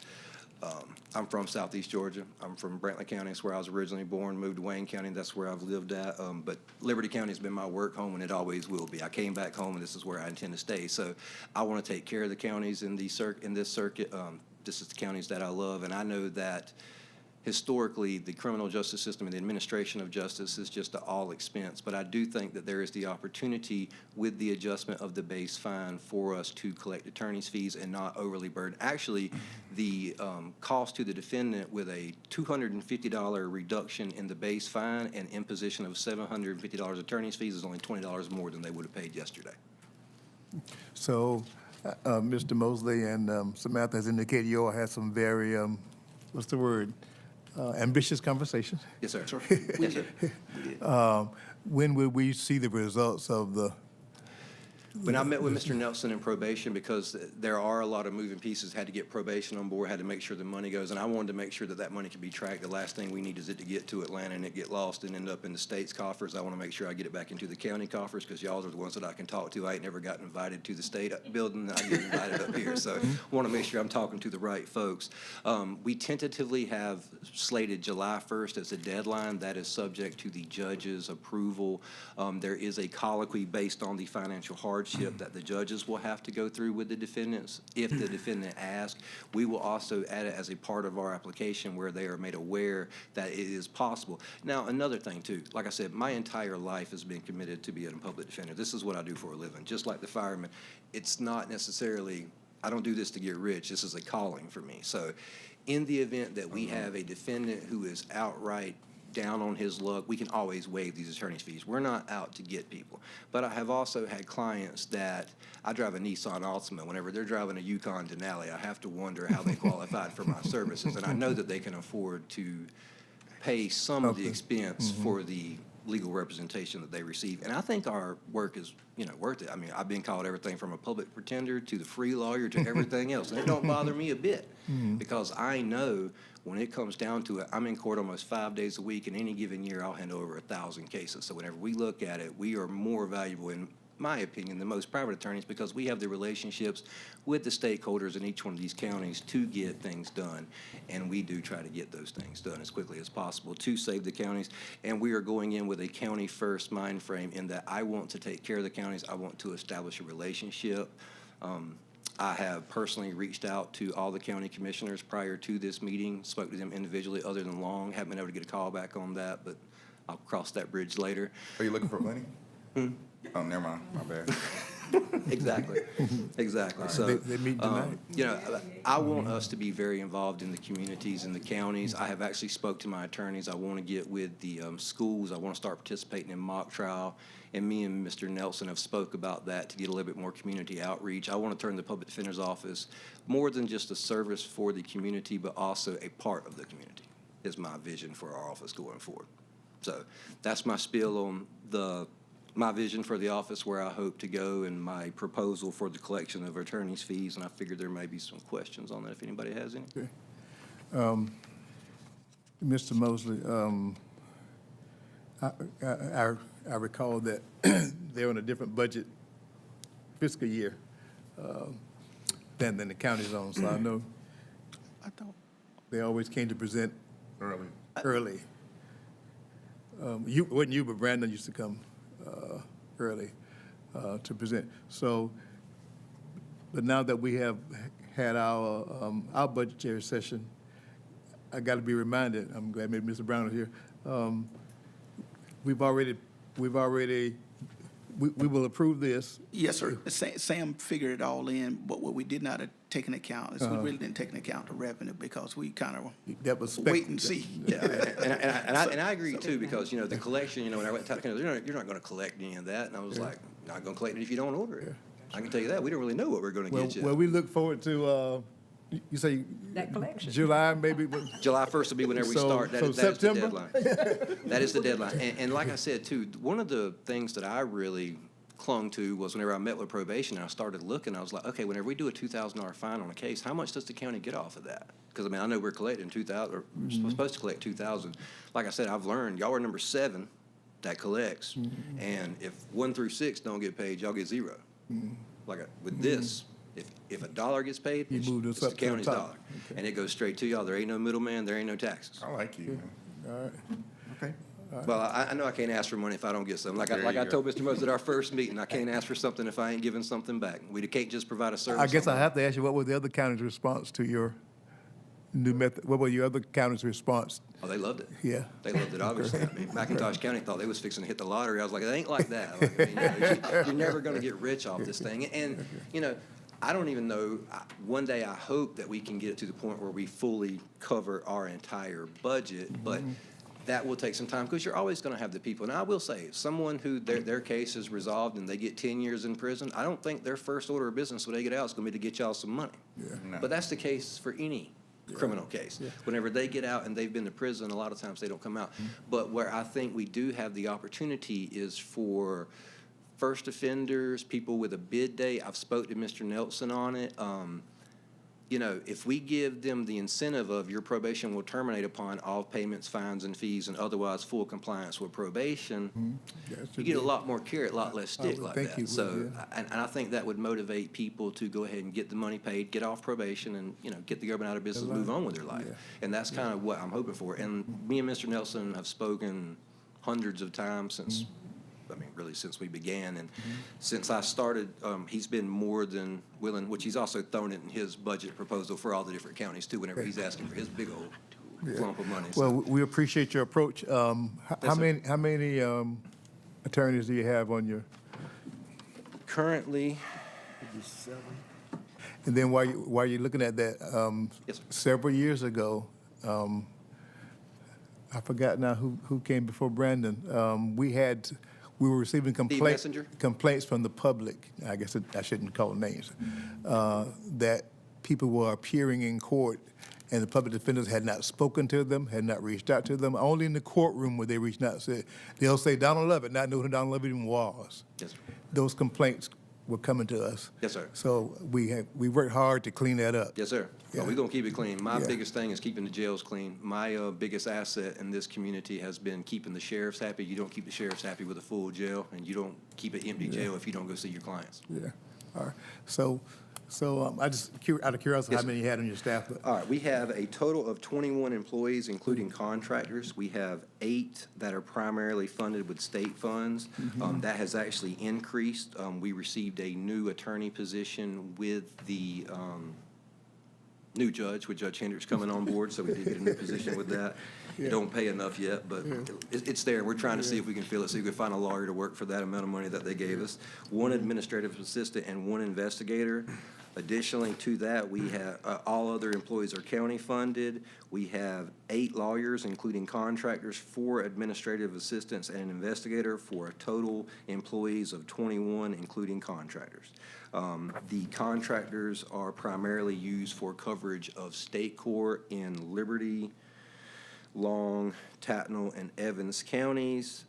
O: I'm from Southeast Georgia. I'm from Brantley County. That's where I was originally born, moved to Wayne County. That's where I've lived at. But Liberty County has been my work home, and it always will be. I came back home, and this is where I intend to stay. So I want to take care of the counties in this circuit. This is the counties that I love, and I know that historically, the criminal justice system and the administration of justice is just an all expense. But I do think that there is the opportunity with the adjustment of the base fine for us to collect attorney's fees and not overly burden. Actually, the cost to the defendant with a $250 reduction in the base fine and imposition of $750 attorney's fees is only $20 more than they would have paid yesterday.
A: So, Mr. Mosley and Samantha has indicated you all had some very, what's the word? Ambitious conversation.
O: Yes, sir. Yes, sir.
A: When will we see the results of the?
O: When I met with Mr. Nelson in probation, because there are a lot of moving pieces, had to get probation on board, had to make sure the money goes, and I wanted to make sure that that money could be tracked. The last thing we need is it to get to Atlanta and it get lost and end up in the state's coffers. I want to make sure I get it back into the county coffers, because y'all are the ones that I can talk to. I ain't never gotten invited to the state building. I get invited up here, so I want to make sure I'm talking to the right folks. We tentatively have slated July 1st as a deadline. That is subject to the judge's approval. There is a colloquy based on the financial hardship that the judges will have to go through with the defendants. If the defendant asks, we will also add it as a part of our application where they are made aware that it is possible. Now, another thing too, like I said, my entire life has been committed to being a public defender. This is what I do for a living. Just like the firemen, it's not necessarily, I don't do this to get rich. This is a calling for me. So in the event that we have a defendant who is outright down on his luck, we can always waive these attorney's fees. We're not out to get people. But I have also had clients that, I drive a Nissan Altima. Whenever they're driving a Yukon Denali, I have to wonder how they qualified for my services. And I know that they can afford to pay some of the expense for the legal representation that they receive. And I think our work is, worth it. I mean, I've been called everything from a public pretender to the free lawyer to everything else. And it don't bother me a bit, because I know when it comes down to it, I'm in court almost 5 days a week. In any given year, I'll handle over 1,000 cases. So whenever we look at it, we are more valuable, in my opinion, than most private attorneys, because we have the relationships with the stakeholders in each one of these counties to get things done. And we do try to get those things done as quickly as possible to save the counties. And we are going in with a county first mind frame, in that I want to take care of the counties. I want to establish a relationship. I have personally reached out to all the county commissioners prior to this meeting, spoke to them individually, other than Long. Haven't been able to get a call back on that, but I'll cross that bridge later.
N: Are you looking for money? Oh, never mind. My bad.
O: Exactly. Exactly. So
A: They meet tonight.
O: I want us to be very involved in the communities and the counties. I have actually spoke to my attorneys. I want to get with the schools. I want to start participating in mock trial. And me and Mr. Nelson have spoke about that to get a little bit more community outreach. I want to turn the Public Defender's Office more than just a service for the community, but also a part of the community, is my vision for our office going forward. So that's my spiel on my vision for the office, where I hope to go, and my proposal for the collection of attorney's fees. And I figured there may be some questions on that if anybody has any.
A: Okay. Mr. Mosley, I recall that they're on a different budget fiscal year than the county's on, so I know they always came to present early. Wasn't you, but Brandon used to come early to present. So, but now that we have had our budgetary session, I got to be reminded. I'm glad maybe Mr. Brown is here. We will approve this.
G: Yes, sir. Sam figured it all in, but what we did not take into account is we really didn't take into account the revenue, because we kind of wait and see.
O: Yeah, and I agree too, because, the collection, when I went to you're not going to collect any of that. And I was like, not going to collect it if you don't order it. I can tell you that. We don't really know what we're going to get yet.
A: Well, we look forward to, you say
E: that collection.
A: July, maybe?
O: July 1st will be whenever we start. That is the
A: September?
O: deadline. That is the deadline. And like I said, too, one of the things that I really clung to was whenever I met with probation and I started looking, I was like, okay, whenever we do a $2,000 fine on a case, how much does the county get off of that? Because, I know we're collecting $2,000, or we're supposed to collect $2,000. Like I said, I've learned, y'all are number 7 that collects. And if 1 through 6 don't get paid, y'all get 0. Like with this, if a dollar gets paid, it's the county's dollar. Okay. And it goes straight to y'all. There ain't no middleman, there ain't no taxes.
N: I like you.
A: All right. Okay.
O: Well, I know I can't ask for money if I don't get something. Like I told Mr. Moses at our first meeting, I can't ask for something if I ain't giving something back. We can't just provide a service.
A: I guess I have to ask you, what was the other county's response to new method. What were your other counties' response?
O: Oh, they loved it.
A: Yeah.
O: They loved it, obviously. I mean, McIntosh County thought they was fixing to hit the lottery. I was like, it ain't like that. Like, I mean, you're never going to get rich off this thing. And, I don't even know, one day I hope that we can get it to the point where we fully cover our entire budget, but that will take some time because you're always going to have the people. Now, I will say, someone who their case is resolved and they get 10 years in prison, I don't think their first order of business when they get out is going to be to get y'all some money.
A: Yeah.
N: No.
O: But that's the case for any criminal case. Whenever they get out and they've been to prison, a lot of times they don't come out. But where I think we do have the opportunity is for first offenders, people with a bid date. I've spoke to Mr. Nelson on it. If we give them the incentive of your probation will terminate upon all payments, fines, and fees, and otherwise full compliance with probation, you get a lot more carrot, a lot less stick like that. So, and I think that would motivate people to go ahead and get the money paid, get off probation, and, get the government out of business, move on with their life. And that's kind of what I'm hoping for. And me and Mr. Nelson have spoken hundreds of times since really since we began. And since I started, he's been more than willing, which he's also thrown it in his budget proposal for all the different counties too, whenever he's asking for his big old clump of money.
A: Well, we appreciate your approach. How many attorneys do you have on your?
O: Currently.
A: And then while you're looking at that, several years ago, I forgot now who came before Brandon. We were receiving complaints from the public, I guess I shouldn't call names, that people were appearing in court and the public defenders had not spoken to them, had not reached out to them. Only in the courtroom where they reached out, they'll say Donald Lovett, not knowing who Donald Lovett even was.
O: Yes, sir.
A: Those complaints were coming to us.
O: Yes, sir.
A: So we worked hard to clean that up.
O: Yes, sir. Well, we're going to keep it clean. My biggest thing is keeping the jails clean. My biggest asset in this community has been keeping the sheriffs happy. You don't keep the sheriffs happy with a full jail, and you don't keep an empty jail if you don't go see your clients.
A: Yeah. All right. So I just, out of curiosity, how many you had on your staff?
O: All right, we have a total of 21 employees, including contractors. We have 8 that are primarily funded with state funds. That has actually increased. We received a new attorney position with the new judge, with Judge Hendricks coming on board, so we did get a new position with that. It don't pay enough yet, but it's there. We're trying to see if we can fill it, see if we can find a lawyer to work for that amount of money that they gave us. 1 administrative assistant and 1 investigator. Additionally to that, we have all other employees are county funded. We have 8 lawyers, including contractors, 4 administrative assistants, and an investigator for a total employees of 21, including contractors. The contractors are primarily used for coverage of state court in Liberty, Long, Tattnall, and Evans counties.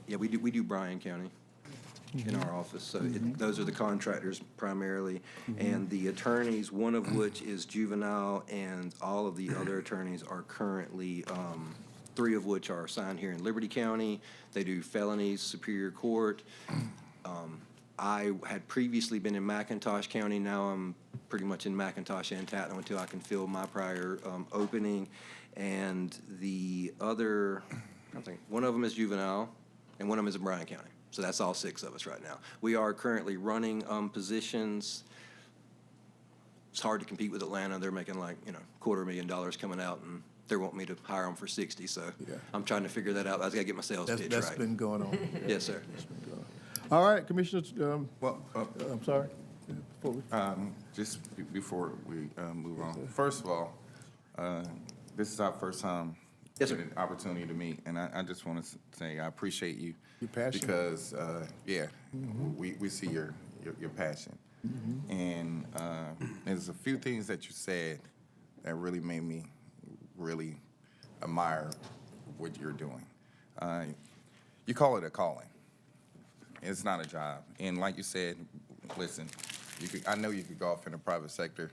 O: We do Bryan County in our office. So those are the contractors primarily. And the attorneys, one of which is juvenile, and all of the other attorneys are currently, 3 of which are assigned here in Liberty County. They do felonies, Superior Court. I had previously been in McIntosh County. Now I'm pretty much in McIntosh and Tattnall until I can fill my prior opening. And the other, I think, one of them is juvenile, and one of them is in Bryan County. So that's all 6 of us right now. We are currently running positions. It's hard to compete with Atlanta. They're making like, $250,000 coming out, and they're wanting me to hire them for 60. So I'm trying to figure that out. I got to get my sales pitch right.
A: That's been going on.
O: Yes, sir.
A: All right, Commissioners, I'm sorry.
N: Just before we move on, first of all, this is our first time getting an opportunity to meet, and I just want to say I appreciate you.
A: Your passion.
N: Because, we see your passion. And there's a few things that you said that really made me really admire what you're doing. You call it a calling. It's not a job. And like you said, listen, I know you could go off in the private sector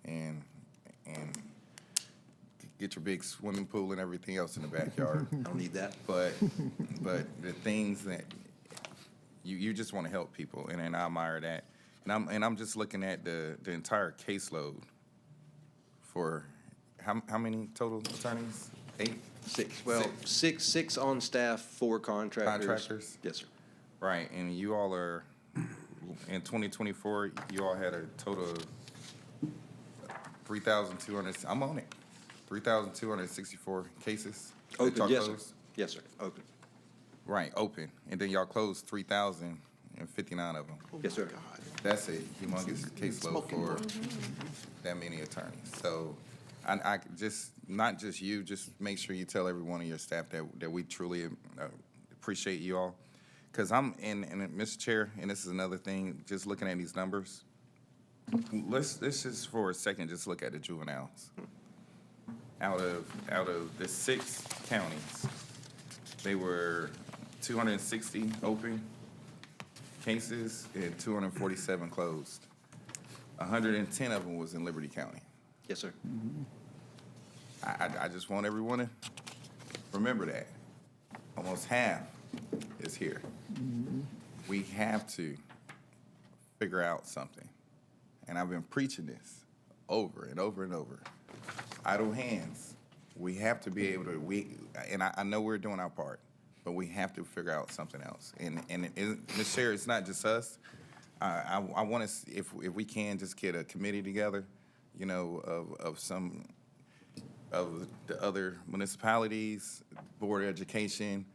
N: and get your big swimming pool and everything else in the backyard.
O: I don't need that.
N: But the things that you just want to help people, and I admire that. And I'm just looking at the entire caseload for how many total attorneys? 8?
O: 6. Well, 6 on staff, 4 contractors.
N: Contractors?
O: Yes, sir.
N: Right, and you all are, in 2024, you all had a total of 3,200, I'm on it. 3,264 cases. that
O: Open,
N: y'all
O: yes, sir.
N: closed.
O: Yes, sir, open.
N: Right, open. And then y'all closed 3,059 of them.
O: Yes, sir.
N: That's a humongous caseload for that many attorneys. So I just, not just you, just make sure you tell every one of your staff that we truly appreciate you all. Because and Mr. Chair, and this is another thing, just looking at these numbers, let's just for a second just look at the juveniles. Out of the 6 counties, they were 260 open cases and 247 closed. 110 of them was in Liberty County.
O: Yes, sir.
N: I just want everyone to remember that. Almost half is here. We have to figure out something. And I've been preaching this over and over and over. Idle hands. We have to be able to, I know we're doing our part, but we have to figure out something else. And Ms. Chair, it's not just us. I want to, if we can, just get a committee together, you know, of some of the other municipalities, Board of Education,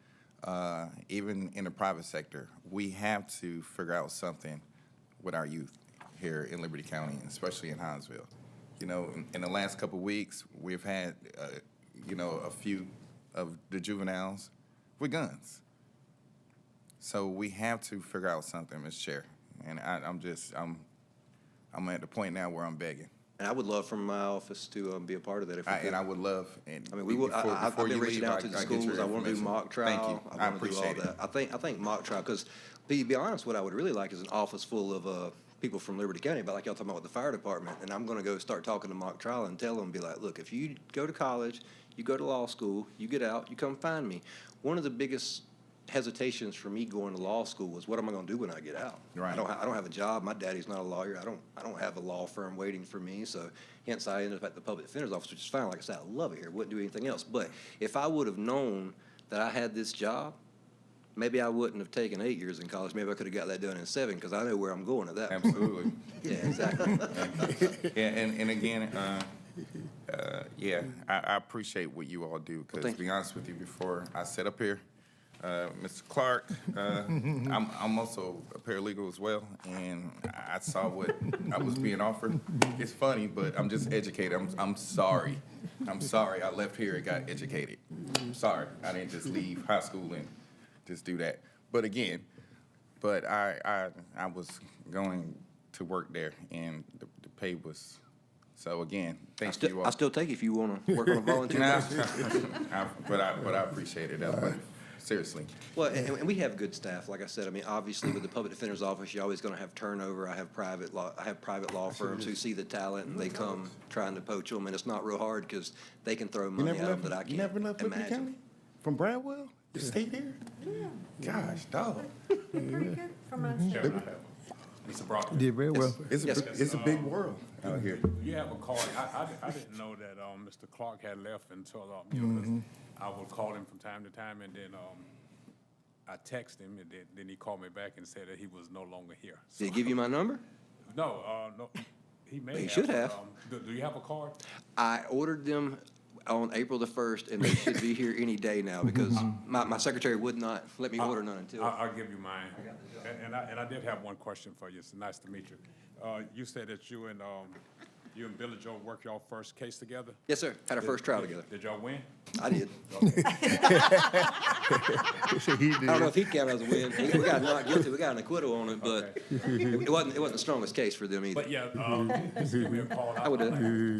N: even in the private sector. We have to figure out something with our youth here in Liberty County, especially in Hinesville. You know, in the last couple of weeks, we've had, you know, a few of the juveniles with guns. So we have to figure out something, Mr. Chair. And I'm at the point now where I'm begging.
O: And I would love for my office to be a part of that if we could.
N: And I would love, and
O: I mean, we will, I've been reaching out to the schools. I want to do
N: information.
O: mock trial.
N: Thank you. I
O: want to do all
N: appreciate it.
O: that. I think mock trial, because to be honest, what I would really like is an office full of people from Liberty County, but like y'all talking about with the fire department, and I'm going to go start talking to mock trial and tell them, be like, look, if you go to college, you go to law school, you get out, you come find me. One of the biggest hesitations for me going to law school was, what am I going to do when I get out?
N: Right.
O: I don't have a job. My daddy's not a lawyer. I don't have a law firm waiting for me. So hence I ended up at the public defender's office, which is fine. Like I said, I love it here. Wouldn't do anything else. But if I would have known that I had this job, maybe I wouldn't have taken 8 years in college. Maybe I could have got that done in 7 because I know where I'm going at that point.
N: Absolutely.
O: Yeah, exactly.
N: And again, yeah, I appreciate what you all do, because to be honest with you, before I sit up here, Mr. Clark, I'm also a paralegal as well, and I saw what I was being offered. It's funny, but I'm just educated. I'm sorry. I'm sorry I left here and got educated. I'm sorry. I didn't just leave high school and just do that. But again, I was going to work there, and the pay was, so again, thank you all.
O: I'll still take it if you want to work on a volunteer basis.
N: But I appreciate it. Seriously.
O: Well, and we have good staff. Like I said, I mean, obviously with the public defender's office, you're always going to have turnover. I have private law firms who see the talent and they come trying to poach them, and it's not real hard because they can throw money at them that I can't
N: You never left Liberty County?
O: imagine.
N: From Bradwell? You stayed here? Gosh, dog.
E: Pretty good from us.
M: Mr. Brockman.
A: Did very well.
N: It's a big world out here.
M: You have a card. I didn't know that Mr. Clark had left until, you know, 'cause I would call him from time to time, and then I text him, and then he called me back and said that he was no longer here. So,
O: Did he give you my number?
M: no, he may have.
O: He should have.
M: Do you have a card?
O: I ordered them on April the 1st, and they should be here any day now because my secretary would not let me order none until.
M: I'll give you mine. And I did have one question for you. It's nice to meet you. You said that you and Billy Joe worked y'all first case together?
O: Yes, sir. Had our first trial together.
M: Did y'all win?
O: I did.
A: He
O: I don't know if he counted as a win. We got not guilty. We got an acquittal on it, but it wasn't the strongest case for them either.
M: But yeah, just give me a call.
O: I would do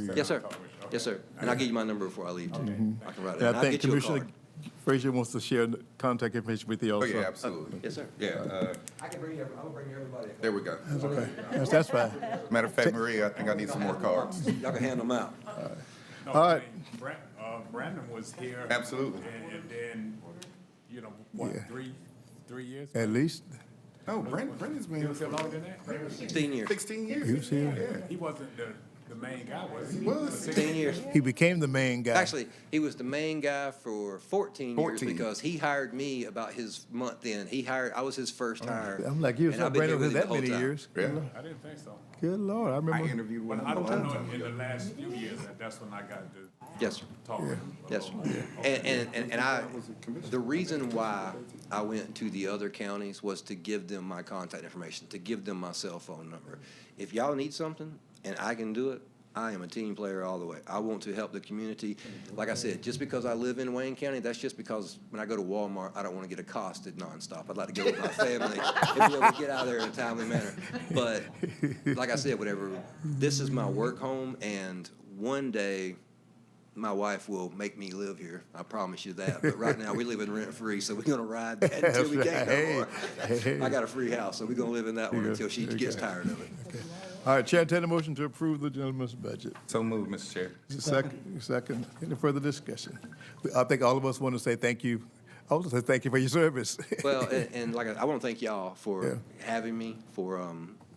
O: that. Yes, sir. Yes, sir. And I'll give you my number before I leave too. I can write it.
A: And
O: And
A: I
O: I'll
A: think
O: get you a
A: Commissioner
O: card.
A: Frazier wants to share the contact information with you
N: Oh,
A: also.
N: yeah, absolutely.
O: Yes, sir.
N: Yeah,
O: I can bring I'll bring everybody.
N: there we go.
A: That's okay. That's fine.
N: Matter of fact, Maria, I think I need some more cards.
O: Y'all can hand them out.
M: No,
A: All right.
M: I mean, Brandon was here.
N: Absolutely.
M: And then, you know, what,
A: Yeah.
M: 3 years?
A: At least,
N: No, Brandon's been
M: He
N: here
M: was here
N: for
M: longer than that?
O: 16 years.
N: 16 years.
A: he was here.
M: He wasn't the main guy, was he?
O: 16 years.
A: He became the main guy.
O: Actually, he was the main guy for 14 years
N: 14.
O: because he hired me about his month in. I was his first hire.
A: I'm like, you was
O: and I've
A: not
O: been here
A: brand new
O: with him
A: that
O: the whole
A: many
O: time.
A: years.
N: Yeah.
M: I didn't think so.
A: Good Lord, I
N: I
A: remember.
N: interviewed
M: But
N: one
M: I
N: of
M: don't
N: them.
M: know in the last few years, that's when I got to
O: Yes, sir.
M: talk with him.
O: Yes, sir. The reason why I went to the other counties was to give them my contact information, to give them my cell phone number. If y'all need something and I can do it, I am a team player all the way. I want to help the community. Like I said, just because I live in Wayne County, that's just because when I go to Walmart, I don't want to get accosted nonstop. I'd like to go with my family and be able to get out of there in a timely manner. But like I said, this is my work home, and one day my wife will make me live here. I promise you that. But right now, we live in rent-free, so we're going to ride that until we can't no more. I got a free house, so we're going to live in that one until she gets tired of it.
A: All right, Chair, entertain a motion to approve the gentleman's budget.
N: So moved, Mr. Chair.
A: Second. Any further discussion? I think all of us want to say thank you. I want to say thank you for your service.
O: Well, and like I want to thank y'all for having me, for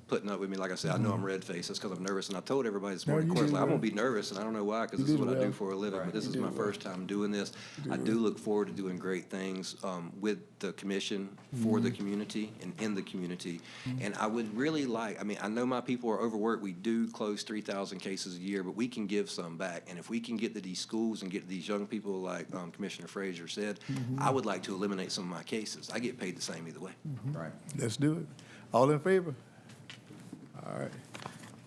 O: putting up with me. Like I said, I know I'm red-faced. That's because I'm nervous. And I told everybody this morning,
A: you
O: of course,
A: did
O: like, I'm
A: well.
O: going to be nervous, and I don't know why, because
A: You
O: this is
A: did
O: what I
A: well.
O: do for a living. But this
A: You
O: is
A: did
O: my
A: well.
O: first time doing this. I
A: did
O: do look forward to doing great things with the commission, for the community, and in the community. And I would really like, I know my people are overworked. We do close 3,000 cases a year, but we can give some back. And if we can get to these schools and get to these young people, like Commissioner Frazier said, I would like to eliminate some of my cases. I get paid the same either way.
N: Right.
A: Let's do it. All in favor? All right.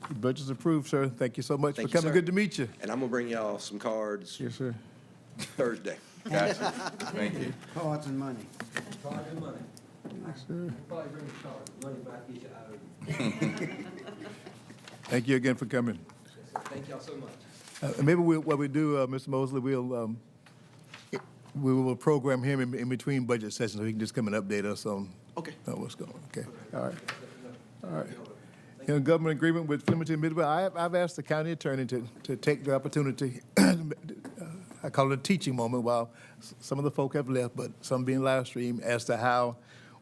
A: The budget's approved, sir. Thank you so much
O: Thank
A: for
O: you,
A: coming.
O: sir.
A: Good to meet you.
O: And I'm going to bring y'all some cards
A: Yes, sir.
O: Thursday.
N: Gotcha. Thank you.
C: Cards and money.
O: Cards and money.
A: Sir.
O: Probably bring the cards. Money back, get you out of
A: Thank you again for coming.
O: Thank y'all so much.
A: Maybe what we do, Mr. Mosley, we will program him in between budget sessions so he can just come and update us on what's going on. Okay. All right. All right. In government agreement with Flemington Midway, I've asked the county attorney to take the opportunity, I call it a teaching moment while some of the folk have left, but some being live streamed, as to how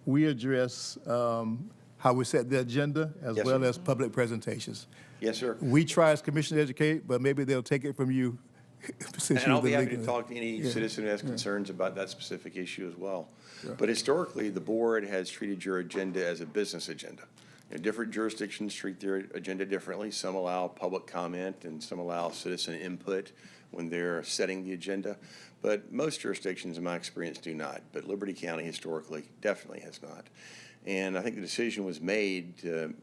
A: we address how we set the agenda as
P: Yes,
A: well
P: sir.
A: as public presentations.
P: Yes, sir.
A: We try as commission to educate, but maybe they'll take it from you. since
P: And I'll
A: you're
P: be
A: the
P: happy to
A: legal-
P: talk to any
A: Yeah.
P: citizen who has concerns about that specific issue as well.
A: Yeah.
P: But historically, the board has treated your agenda as a business agenda. Different jurisdictions treat their agenda differently. Some allow public comment and some allow citizen input when they're setting the agenda. But most jurisdictions, in my experience, do not. But Liberty County historically definitely has not. And I think the decision was made to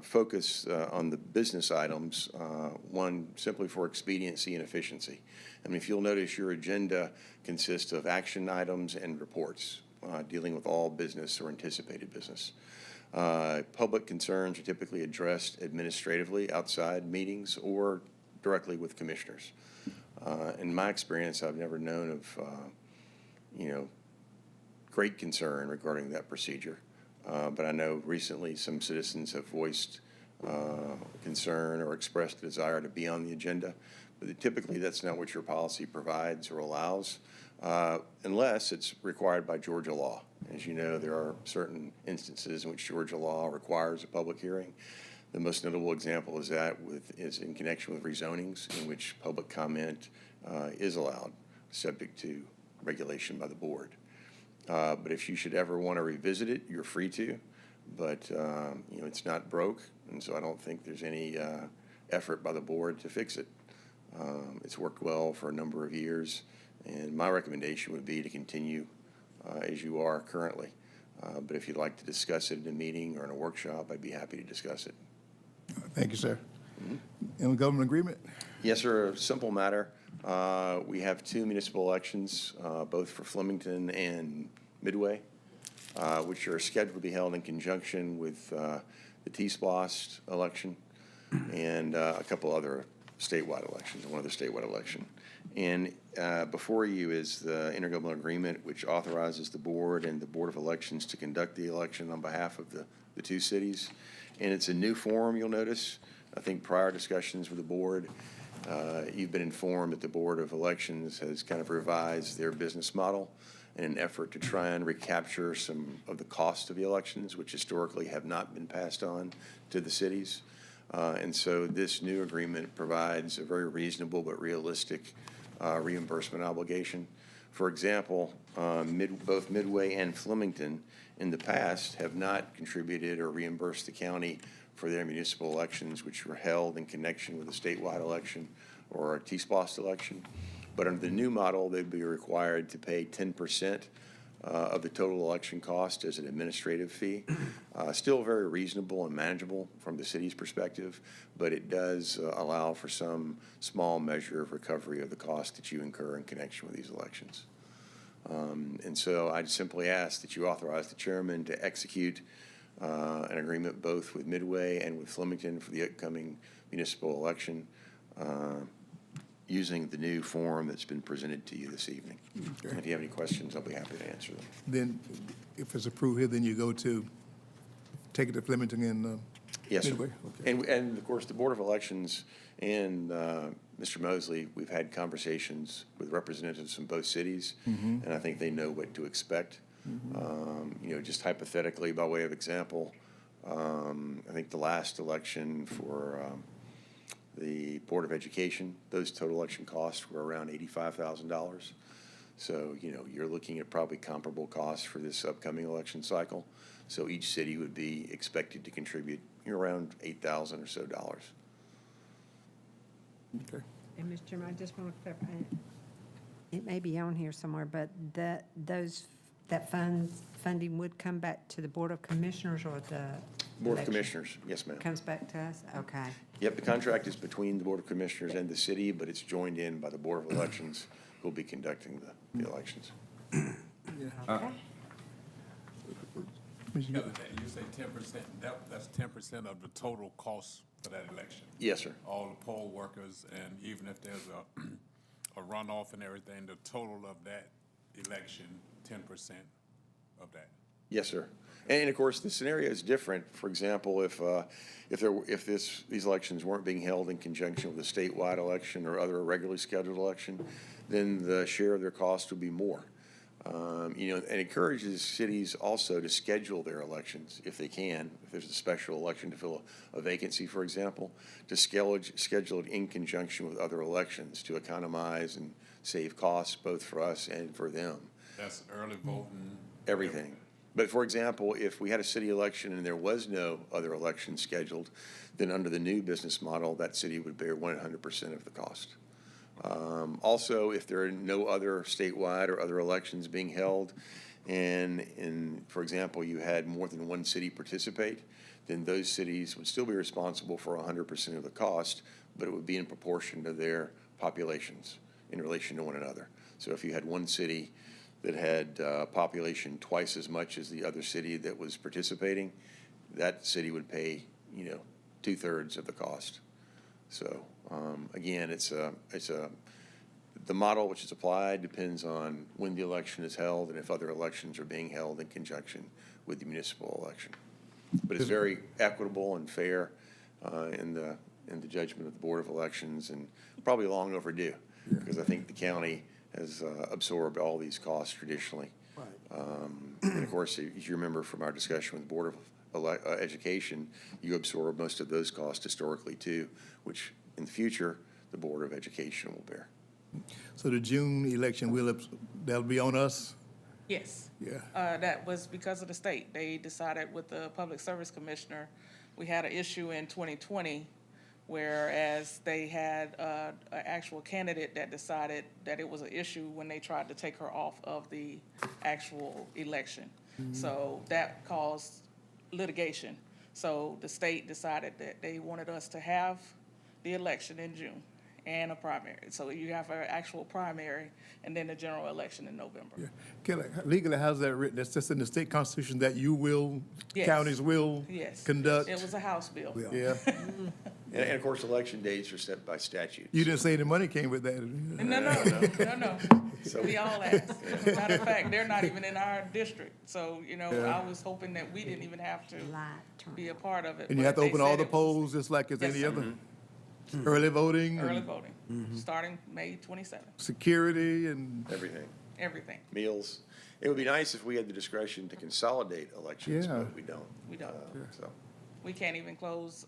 P: focus on the business items, one, simply for expediency and efficiency. If you'll notice, your agenda consists of action items and reports dealing with all business or anticipated business. Public concerns are typically addressed administratively outside meetings or directly with commissioners. In my experience, I've never known of, great concern regarding that procedure. But I know recently some citizens have voiced concern or expressed a desire to be on the agenda. But typically, that's not what your policy provides or allows, unless it's required by Georgia law. As you know, there are certain instances in which Georgia law requires a public hearing. The most notable example is is in connection with rezonings, in which public comment is allowed, subject to regulation by the board. But if you should ever want to revisit it, you're free to. But it's not broke, and so I don't think there's any effort by the board to fix it. It's worked well for a number of years, and my recommendation would be to continue as you are currently. But if you'd like to discuss it in a meeting or in a workshop, I'd be happy to discuss it.
A: Thank you, sir. In government agreement?
P: Yes, sir. A simple matter. We have 2 municipal elections, both for Flemington and Midway, which are scheduled to be held in conjunction with the T-Splost election and a couple other statewide elections, one other statewide election. And before you is the intergovernmental agreement, which authorizes the board and the Board of Elections to conduct the election on behalf of the 2 cities. And it's a new form, you'll notice. I think prior discussions with the board, you've been informed that the Board of Elections has kind of revised their business model in an effort to try and recapture some of the cost of the elections, which historically have not been passed on to the cities. And so this new agreement provides a very reasonable but realistic reimbursement obligation. For example, both Midway and Flemington in the past have not contributed or reimbursed the county for their municipal elections, which were held in connection with a statewide election or a T-SPOS election. But under the new model, they'd be required to pay 10% of the total election cost as an administrative fee. Still very reasonable and manageable from the city's perspective, but it does allow for some small measure of recovery of the cost that you incur in connection with these elections. And so I'd simply ask that you authorize the chairman to execute an agreement both with Midway and with Flemington for the upcoming municipal election using the new form that's been presented to you this evening.
A: Okay.
P: And if you have any questions, I'll be happy to answer them.
A: Then, if it's approved here, then you go to, take it to Flemington and
P: Yes, sir.
A: Midway? Okay.
P: And of course, the Board of Elections and Mr. Mosley, we've had conversations with representatives from both cities, and I think they know what to expect. You know, just hypothetically, by way of example, I think the last election for the Board of Education, those total election costs were around $85,000. So, you know, you're looking at probably comparable costs for this upcoming election cycle. So each city would be expected to contribute around $8,000 or so dollars.
A: Okay.
E: And Mr. Chairman, I just want to clarify, it may be on here somewhere, but that funding would come back to the Board of Commissioners or the
P: Board of
E: election?
P: Commissioners, yes, ma'am.
E: Comes back to us? Okay.
P: Yep, the contract is between the Board of Commissioners and the city, but it's joined in by the Board of Elections who will be conducting the elections.
E: Okay.
M: The other day, you say 10%, that's 10% of the total cost for that election?
P: Yes, sir.
M: All the poll workers, and even if there's a runoff and everything, the total of that election, 10% of that?
P: Yes, sir. And of course, the scenario is different. For example, if these elections weren't being held in conjunction with a statewide election or other regularly scheduled election, then the share of their cost would be more. You know, and encourages cities also to schedule their elections if they can. If there's a special election to fill a vacancy, for example, to schedule it in conjunction with other elections to economize and save costs both for us and for them.
M: That's early voting?
P: Everything. But for example, if we had a city election and there was no other election scheduled, then under the new business model, that city would bear 100% of the cost. Also, if there are no other statewide or other elections being held, and for example, you had more than one city participate, then those cities would still be responsible for 100% of the cost, but it would be in proportion to their populations in relation to one another. So if you had one city that had population twice as much as the other city that was participating, that city would pay, you know, 2/3 of the cost. So again, the model which is applied depends on when the election is held and if other elections are being held in conjunction with the municipal election. But it's very equitable and fair in the judgment of the Board of Elections, and probably long overdue, because I think the county has absorbed all these costs traditionally. And of course, as you remember from our discussion with the Board of Education, you absorb most of those costs historically too, which in the future, the Board of Education will bear.
A: So the June election, that'll be on us?
J: Yes.
A: Yeah.
J: That was because of the state. They decided with the Public Service Commissioner, we had an issue in 2020, whereas they had an actual candidate that decided that it was an issue when they tried to take her off of the actual election. So that caused litigation. So the state decided that they wanted us to have the election in June and a primary. So you have an actual primary and then the general election in November.
A: Yeah. Kelly, legally, how's that written? That's just in the state constitution that you will,
J: Yes.
A: counties will
J: Yes.
A: conduct?
J: It was a House bill.
A: Yeah.
P: And of course, election dates are set by statute.
A: You didn't say the money came with that.
J: No. We all asked. Matter of fact, they're not even in our district. So, you know,
A: Yeah.
J: I was hoping that we didn't even have to be a part of it.
A: And you
J: but
A: have to
J: they
A: open all
J: said
A: the
J: it was
A: polls just like it's
J: Yes,
A: any
J: sir.
A: other? Early voting?
J: Early
A: and
J: voting, starting May 27th,
A: Security and,
P: Everything.
J: everything.
P: Meals. It would be nice if we had the discretion to consolidate elections,
A: Yeah.
P: but we don't.
J: We don't.
P: So,
J: We can't even close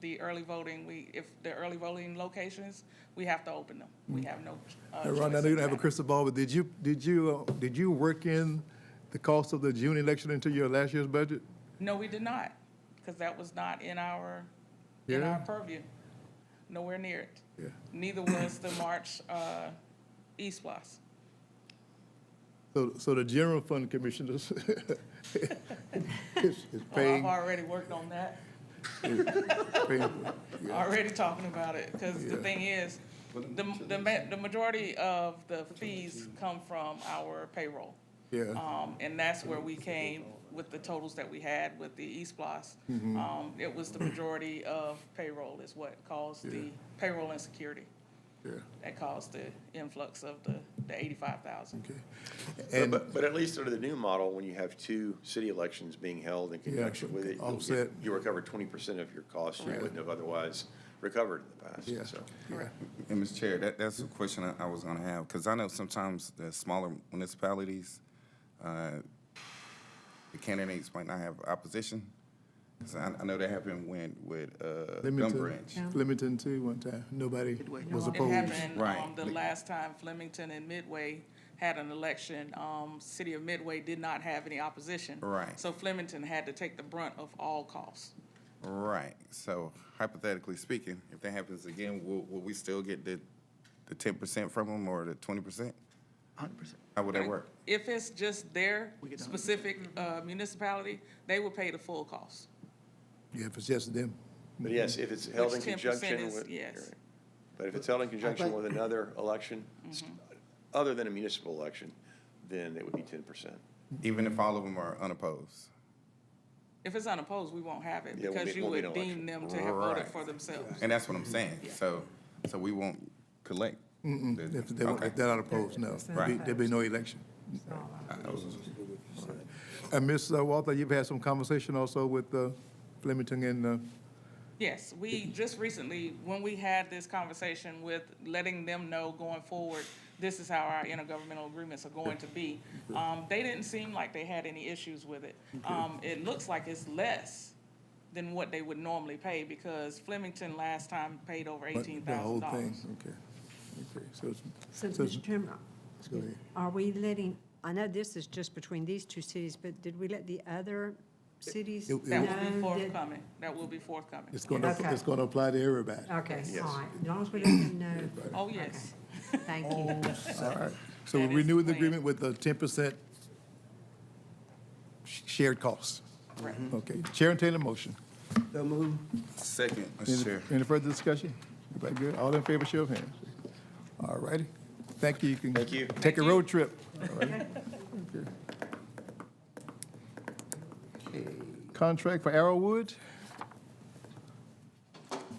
J: the early voting. If the early voting locations, we have to open them. We have no
A: Ron, I know
J: choice
A: you
J: in
A: don't have a
J: that.
A: crystal ball, but did you work in the cost of the June election into your last year's budget?
J: No, we did not, because that was not in our
A: Yeah?
J: purview. Nowhere near it.
A: Yeah.
J: Neither was the March East Plus.
A: So the general fund commissioners is
J: Well,
A: paying,
J: I've already worked on that.
A: paying, yeah.
J: Already talking about it, because the thing is, the majority of the fees come from our payroll.
A: Yeah.
J: And that's where we came with the totals that we had with the East Plus. It was the majority of payroll is what caused the payroll insecurity.
A: Yeah.
J: That caused the influx of the 85,000.
A: Okay. And,
P: But at least under the new model, when you have two city elections being held in conjunction with it,
A: offset.
P: you recover 20% of your costs you
J: Correct.
P: wouldn't have otherwise recovered in the past.
A: Yeah.
P: So.
J: Correct.
N: And Mr. Chair, that's a question I was gonna have, because I know sometimes the smaller municipalities, the candidates might not have opposition. 'Cause I know that happened with Gum Branch.
A: Flemington too, one time. Nobody was
J: It
A: opposed.
J: happened,
N: Right.
J: the last time Flemington and Midway had an election, City of Midway did not have any opposition.
N: Right.
J: So Flemington had to take the brunt of all costs.
N: Right, so hypothetically speaking, if that happens again, will we still get the 10% from them or the 20%?
G: 100%.
N: How would that work?
J: If it's just their
G: get 100%.
J: specific municipality, they will pay the full cost.
A: Yeah, if it's just them.
P: But yes, if it's held in
J: Which 10%
P: conjunction
J: is-
P: with.
J: yes.
P: But if it's held in conjunction
C: think-
P: with another election, other than a municipal election, then it would be 10%.
N: Even if all of them are unopposed?
J: If it's unopposed, we won't have it
P: Yeah, it won't
J: because
P: be-
J: you
P: won't be
J: would
P: an
J: deem them to have voted
N: Right.
J: for themselves.
N: And that's what I'm saying, so we won't collect?
A: If
N: Okay.
A: they're not opposed, no.
N: Right.
A: There'd be no election. And Ms. Walter, you've had some conversation also with Flemington and,
J: Yes, we just recently, when we had this conversation with letting them know going forward, this is how our intergovernmental agreements are going to be. They didn't seem like they had any issues with it. It looks like it's less than what they would normally pay because Flemington last time paid over
A: the whole
J: $18,000.
A: thing, okay. Okay, so it's,
E: So,
A: so it's-
E: Mr. Chairman,
A: go ahead.
E: are we letting, I know this is just between these two cities, but did we let the other cities know?
J: That will be
E: that-
J: forthcoming. That will be forthcoming.
A: It's gonna,
E: Okay.
A: it's gonna apply to everybody.
E: Okay,
P: Yes.
E: all right, as long as we let them know.
J: Oh, yes.
E: Thank you.
A: All right, so
J: That
A: we
J: is
A: renew
J: the
A: the
J: plan.
A: agreement with the 10% shared costs.
J: Correct.
A: Okay, Chair and Taylor motion.
C: So move.
N: Second,
A: Any
N: Mr. Chair.
A: any further discussion? Everybody good? All in favor, show of hands. All righty. Thank you. You can
P: Thank you.
A: take a road trip. All right. Okay. Contract for Arrowwood?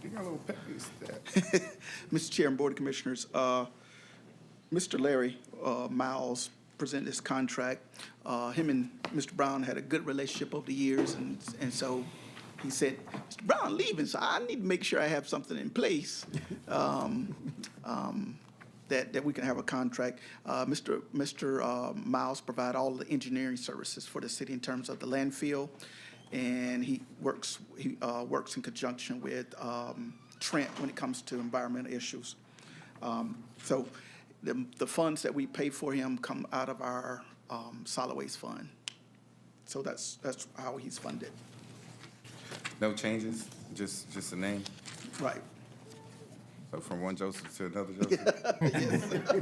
N: You got a little peppy step.
G: Mr. Chair and Board of Commissioners, Mr. Larry Miles presented this contract. Him and Mr. Brown had a good relationship over the years, and so he said, Mr. Brown leaving, so I need to make sure I have something in place that we can have a contract. Mr. Miles provide all the engineering services for the city in terms of the landfill, and he works in conjunction with Trent when it comes to environmental issues. So the funds that we pay for him come out of our solid waste fund. So that's how he's funded.
N: No changes, just the name?
G: Right.
N: So from one Joseph to another Joseph?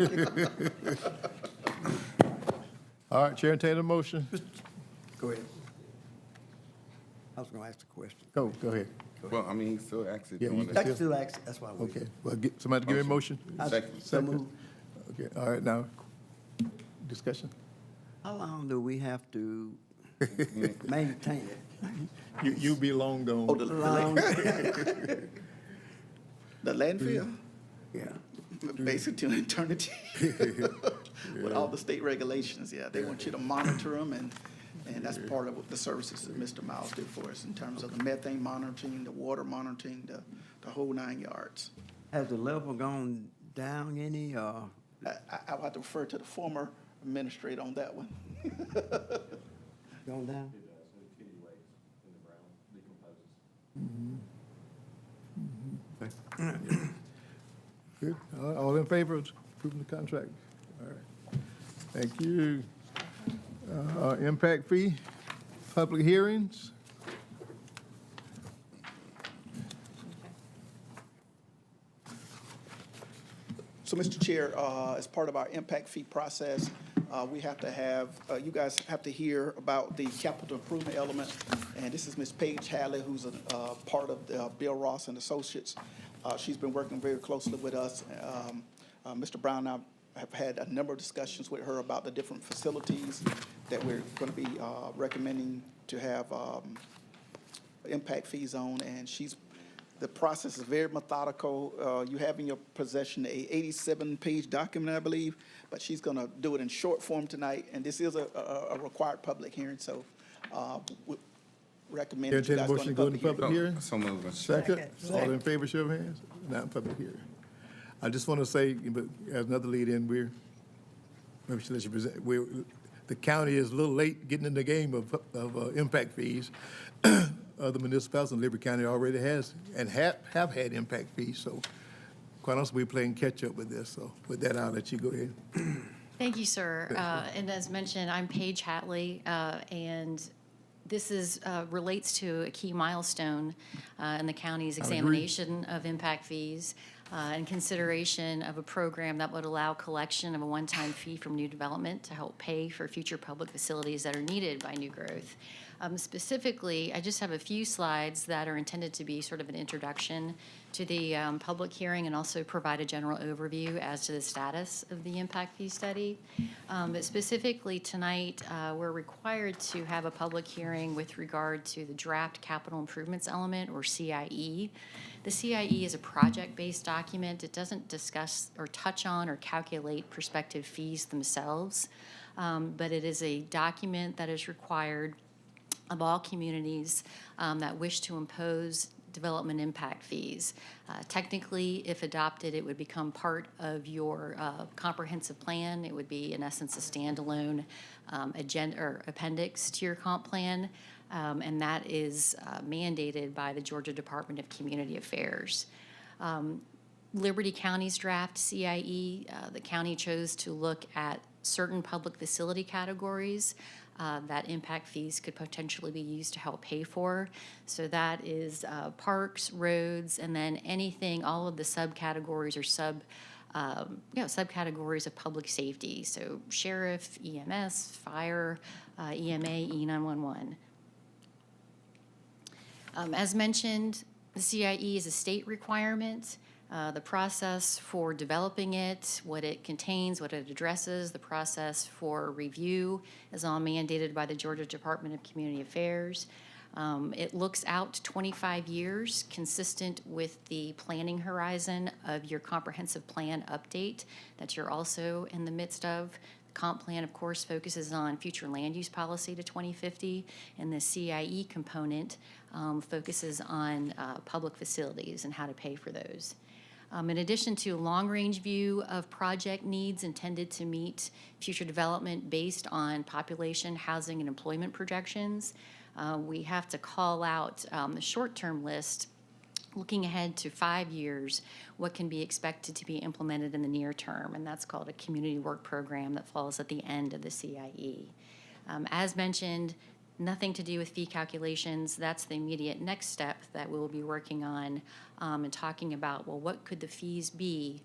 A: All right, Chair and Taylor motion.
C: Go ahead. I was gonna ask the question.
A: Go ahead.
N: Well, I mean, he still actually
A: Yeah,
N: doing
A: you-
C: I
N: this.
C: can still ask, that's why we.
A: Okay, well, somebody give me a motion.
N: Second.
C: So move.
A: Okay, all right, now, discussion.
C: How long do we have to maintain it?
A: You be long gone.
G: Oh, the
C: Long-
G: landfill,
C: Yeah.
G: basically to eternity. With all the state regulations, yeah, they want you to monitor them, and that's part of what the services that Mr. Miles did for us in terms of the methane monitoring, the water monitoring, the whole 9 yards.
C: Has the level gone down any, or?
G: I would have to refer to the former administrator on that one.
C: Gone down?
A: in favor of approving the contract? All right. Thank you. Impact fee, public hearings.
G: So, Mr. Chair, as part of our impact fee process, we have to have, you guys have to hear about the capital improvement element. And this is Ms. Paige Hadley, who's a part of Bill Ross and Associates. She's been working very closely with us. Mr. Brown and I have had a number of discussions with her about the different facilities that we're going to be recommending to have impact fees on. And the process is very methodical. You have in your possession a 87-page document, I believe, but she's going to do it in short form tonight. And this is a required public hearing, so we recommend that you guys
A: Entertain a motion to go into public hearing?
N: So moved.
A: Second. All in favor, show of hands. Now in public hearing. I just want to say, but as another lead-in, maybe should let you present. The county is a little late getting in the game of impact fees. Other municipalities in Liberty County already has and have had impact fees. So quite honestly, we're playing catch-up with this. So with that, I'll let you go ahead.
Q: Thank you, sir. And as mentioned, I'm Paige Hatley, and this relates to a key milestone in the county's examination of impact fees and consideration of a program that would allow collection of a one-time fee from new development to help pay for future public facilities that are needed by new growth. Specifically, I just have a few slides that are intended to be sort of an introduction to the public hearing and also provide a general overview as to the status of the impact fee study. But specifically tonight, we're required to have a public hearing with regard to the draft capital improvements element, or CIE. The CIE is a project-based document. It doesn't discuss or touch on or calculate prospective fees themselves, but it is a document that is required of all communities that wish to impose development impact fees. Technically, if adopted, it would become part of your comprehensive plan. It would be, in essence, a standalone agenda or appendix to your comp plan, and that is mandated by the Georgia Department of Community Affairs. Liberty County's draft CIE, the county chose to look at certain public facility categories that impact fees could potentially be used to help pay for. So that is parks, roads, and then anything, all of the subcategories or subcategories of public safety. So sheriff, EMS, fire, EMA, E911. As mentioned, the CIE is a state requirement. The process for developing it, what it contains, what it addresses, the process for review is all mandated by the Georgia Department of Community Affairs. It looks out 25 years, consistent with the planning horizon of your comprehensive plan update that you're also in the midst of. The comp plan, of course, focuses on future land use policy to 2050, and the CIE component focuses on public facilities and how to pay for those. In addition to a long-range view of project needs intended to meet future development based on population, housing, and employment projections, we have to call out the short-term list, looking ahead to 5 years, what can be expected to be implemented in the near term, and that's called a community work program that falls at the end of the CIE. As mentioned, nothing to do with fee calculations. That's the immediate next step that we'll be working on and talking about, well, what could the fees be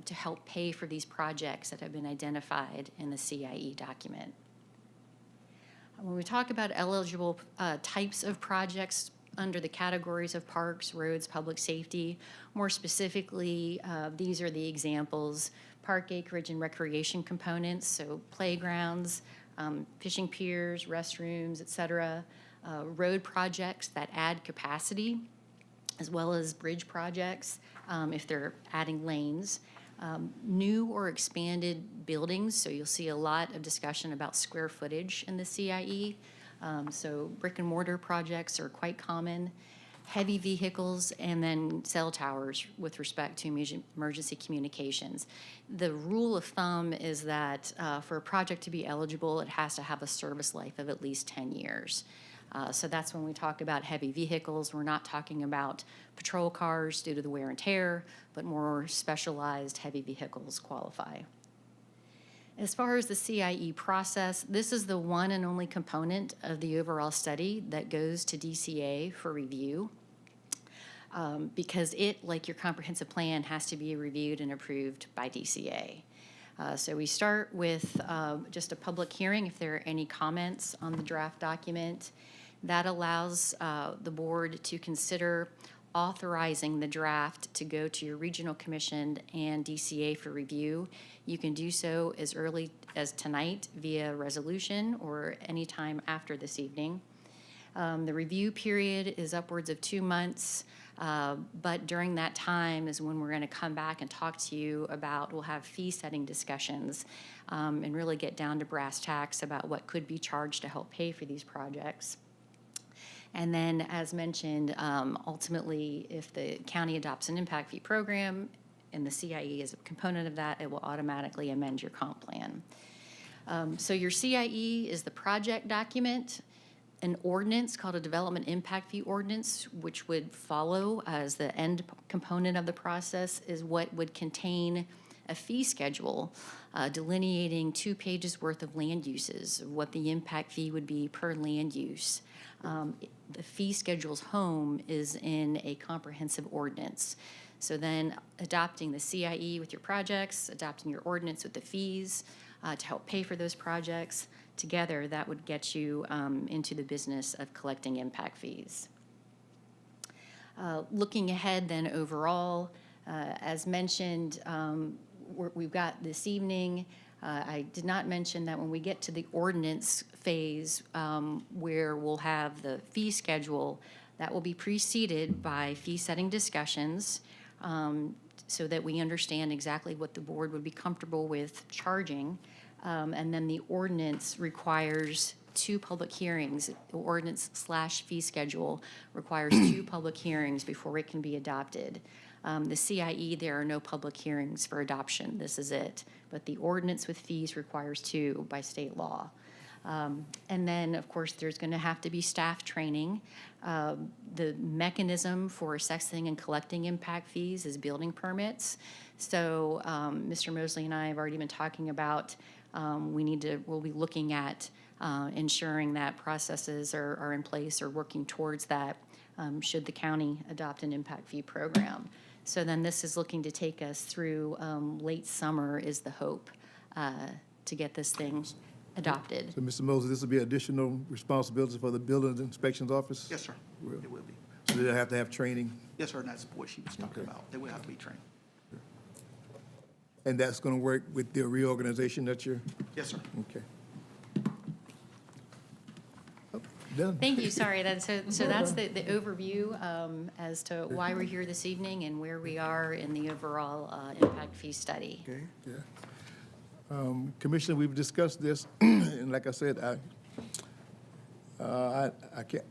Q: to help pay for these projects that have been identified in the CIE document. When we talk about eligible types of projects under the categories of parks, roads, public safety, more specifically, these are the examples: park acreage and recreation components, so playgrounds, fishing piers, restrooms, et cetera, road projects that add capacity, as well as bridge projects if they're adding lanes. New or expanded buildings, so you'll see a lot of discussion about square footage in the CIE. So brick and mortar projects are quite common. Heavy vehicles, and then cell towers with respect to emergency communications. The rule of thumb is that for a project to be eligible, it has to have a service life of at least 10 years. So that's when we talk about heavy vehicles. We're not talking about patrol cars due to the wear and tear, but more specialized heavy vehicles qualify. As far as the CIE process, this is the one and only component of the overall study that goes to DCA for review. Because it, like your comprehensive plan, has to be reviewed and approved by DCA. So we start with just a public hearing if there are any comments on the draft document. That allows the board to consider authorizing the draft to go to your regional commission and DCA for review. You can do so as early as tonight via resolution or anytime after this evening. The review period is upwards of 2 months, but during that time is when we're going to come back and talk to you about, we'll have fee setting discussions and really get down to brass tacks about what could be charged to help pay for these projects. And then, as mentioned, ultimately, if the county adopts an impact fee program and the CIE is a component of that, it will automatically amend your comp plan. So your CIE is the project document. An ordinance called a development impact fee ordinance, which would follow as the end component of the process, is what would contain a fee schedule delineating 2 pages worth of land uses, what the impact fee would be per land use. The fee schedule's home is in a comprehensive ordinance. So then adopting the CIE with your projects, adopting your ordinance with the fees to help pay for those projects, together that would get you into the business of collecting impact fees. Looking ahead then overall, as mentioned, we've got this evening, I did not mention that when we get to the ordinance phase where we'll have the fee schedule, that will be preceded by fee setting discussions so that we understand exactly what the board would be comfortable with charging. And then the ordinance requires 2 public hearings. The ordinance/fee schedule requires 2 public hearings before it can be adopted. The CIE, there are no public hearings for adoption. This is it. But the ordinance with fees requires 2 by state law. And then, of course, there's going to have to be staff training. The mechanism for assessing and collecting impact fees is building permits. So Mr. Mosley and I have already been talking about we'll be looking at ensuring that processes are in place or working towards that should the county adopt an impact fee program. So then this is looking to take us through late summer is the hope to get this thing adopted.
A: So, Mr. Moses, this will be additional responsibilities for the Building Inspections Office?
G: Yes, sir. It will be.
A: So they'll have to have training?
G: Yes, sir, and that's what she was talking about. They will have to be trained.
A: And that's going to work with the reorganization that you're?
G: Yes, sir.
A: Okay. Oh, done.
Q: Thank you, sorry. So that's the overview as to why we're here this evening and where we are in the overall impact fee study.
A: Okay, yeah. Commissioner, we've discussed this, and like I said, I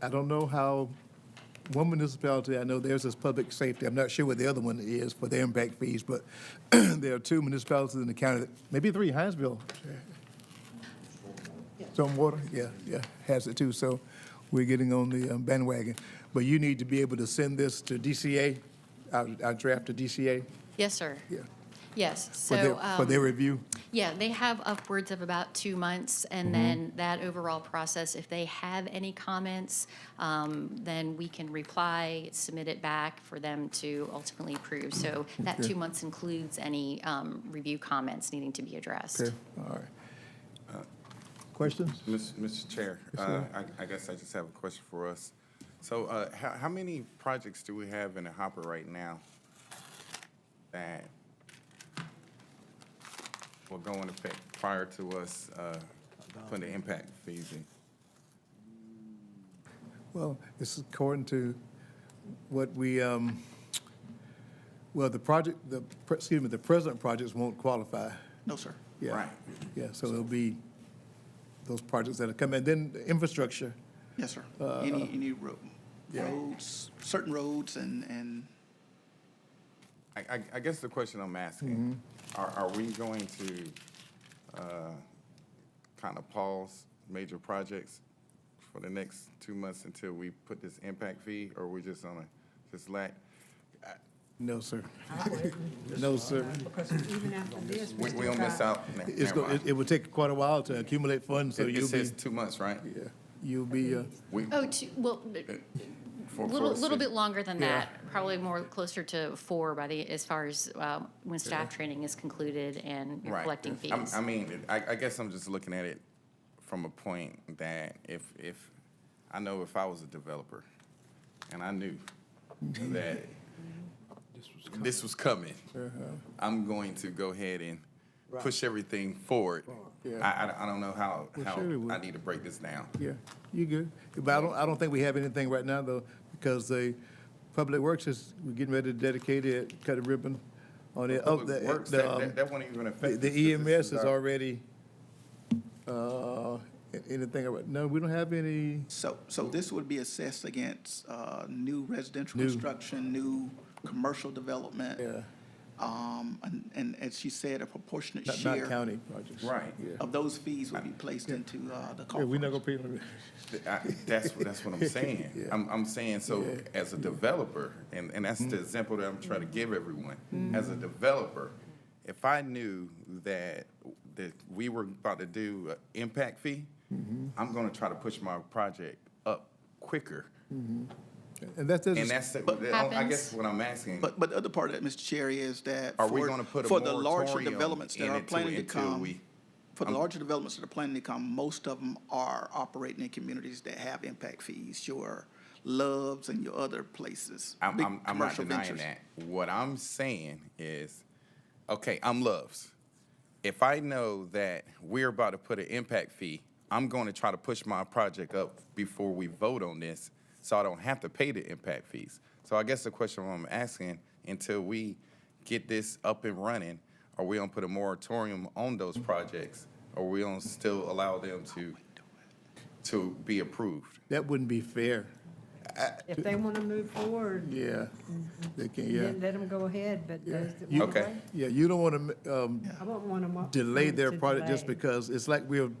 A: don't know how, one municipality, I know theirs is public safety. I'm not sure what the other one is for their impact fees, but there are 2 municipalities in the county, maybe 3, Hinesville. Stormwater, yeah, has it too. So we're getting on the bandwagon. But you need to be able to send this to DCA, our draft to DCA?
Q: Yes, sir.
A: Yeah.
Q: Yes,
A: For their review?
Q: Yeah, they have upwards of about 2 months, and then that overall process, if they have any comments, then we can reply, submit it back for them to ultimately approve. So that 2 months includes any review comments needing to be addressed.
A: Okay, all right. Questions?
N: Mr. Chair, I guess I just have a question for us. So how many projects do we have in the hopper right now that will go into effect prior to us putting the impact fees in?
A: Well, it's according to what we, well, the present projects won't qualify.
G: No, sir.
A: Yeah.
N: Right.
A: Yeah, so it'll be those projects that are coming, and then the infrastructure.
G: Yes, sir. Any roads, certain roads and
N: I guess the question I'm asking, are we going to kind of pause major projects for the next 2 months until we put this impact fee, or we just gonna just let?
A: No, sir. No, sir.
E: Because even after this,
N: We
E: still
N: don't miss
E: got-
N: out.
A: It's
N: Never
A: go,
N: mind.
A: it will take quite a while to accumulate funds, so
N: It
A: you'll be,
N: says 2 months, right?
A: yeah, you'll be,
N: We,
Q: Well,
N: for
Q: a
N: the
Q: little
N: city.
Q: bit longer than
A: Yeah.
Q: that, probably more closer to 4 by the, as far as when staff training is concluded and you're
N: Right.
Q: collecting fees.
N: I mean, I guess I'm just looking at it from a point that if I know if I was a developer and I knew that this was coming, I'm going to go ahead and push everything forward.
A: Yeah.
N: I don't know how
A: sure we will.
N: I need to break this down.
A: yeah, you good. But I don't think we have anything right now, though, because the Public Works is, we're getting ready to dedicate it, cut a ribbon on it.
N: Public Works, that won't even affect.
A: The
N: this, 'cause this
A: EMS is
N: our-
A: already, anything, no, we don't have any,
G: So this would be assessed against new residential
A: New.
G: construction, new commercial development.
A: yeah,
G: And as she said, a proportionate
A: not
G: share
A: county projects.
N: Right.
A: Yeah.
G: of those fees would be placed into the
A: Yeah,
G: coffers.
A: we're not gonna pay them.
N: That's what I'm saying.
A: Yeah.
N: I'm saying, so as a developer, and that's the example that I'm trying to give everyone. As a developer, if I knew that we were about to do an impact fee, I'm gonna try to push my project up quicker.
A: And that's,
N: And that's, I
Q: Happens.
N: guess what I'm asking.
G: But the other part of that, Mr. Cherry, is that
N: Are we gonna put a
G: for the larger
N: moratorium
G: developments that
N: in
G: are
N: it
G: planning to
N: until
G: come,
N: we-
G: for the larger developments that are planning to come, most of them are operating in communities that have impact fees, your Loves and your other places. big
N: I'm not
G: commercial
N: denying
G: ventures.
N: that. What I'm saying is, okay, I'm Loves. If I know that we're about to put an impact fee, I'm going to try to push my project up before we vote on this, so I don't have to pay the impact fees. So I guess the question I'm asking, until we get this up and running, are we gonna put a moratorium on those projects? Or are we gonna still allow them to be approved?
A: that wouldn't be fair.
E: If they want to move forward,
A: Yeah, they can, yeah.
E: then let them go ahead, but those that
A: You-
E: want to
N: Okay.
E: wait,
A: Yeah, you don't wanna,
E: I won't want them.
A: delay their project just because it's like we're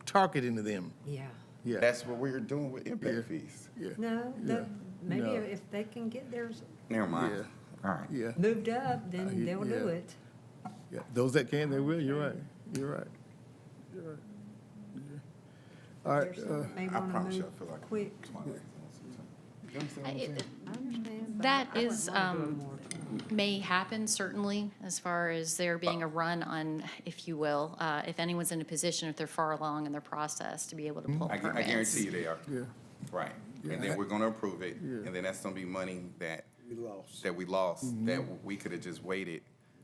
A: targeting them.
E: Yeah.
A: Yeah.
N: That's what we're doing with impact
A: Yeah.
N: fees.
A: Yeah.
E: No,
A: Yeah.
E: maybe
A: No.
E: if they can get theirs
N: Never mind.
A: Yeah.
N: All right.
A: Yeah,
E: moved up, then they'll do
A: yeah.
E: it.
A: yeah. Those that can, they will. You're right. You're right. You're right. Yeah. All right,
E: There's some may
N: I
E: want to
N: promise you,
E: move
N: I feel like.
E: quick.
N: You understand what I'm saying?
E: I understand. but
Q: That
E: I wouldn't
Q: is,
E: wanna do a moratorium.
Q: may happen, certainly, as far as there being a run on, if you will, if anyone's in a position, if they're far along in their process, to be able to pull
N: I
Q: permits.
N: guarantee you they are.
A: yeah.
N: Right.
A: Yeah.
N: And then we're gonna approve it,
A: Yeah.
N: and then that's gonna be money that
C: We lost.
N: we lost, that we could have just waited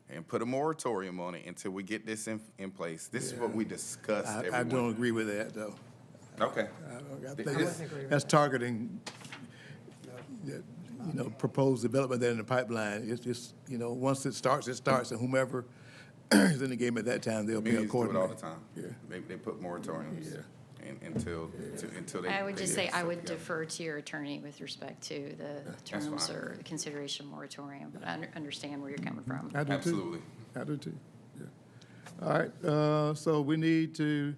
N: and put a moratorium on it until we get this in place. This is what we discussed,
A: I
N: everyone.
A: don't agree with that, though.
N: Okay.
A: I think that's targeting, proposed development that in the pipeline. It's just, once it starts, and whomever is in the game at that time, they'll pay
N: Communities do it
A: accordingly.
N: all the time.
A: Yeah.
N: They put moratoriums
A: Yeah.
N: until they.
Q: I would just say, I would
N: defer.
Q: defer to your attorney with respect to the
N: That's
Q: terms
N: fine.
Q: or the consideration moratorium, but I understand where you're coming from.
A: I do too.
N: Absolutely.
A: I do too, yeah. All right, so we need to,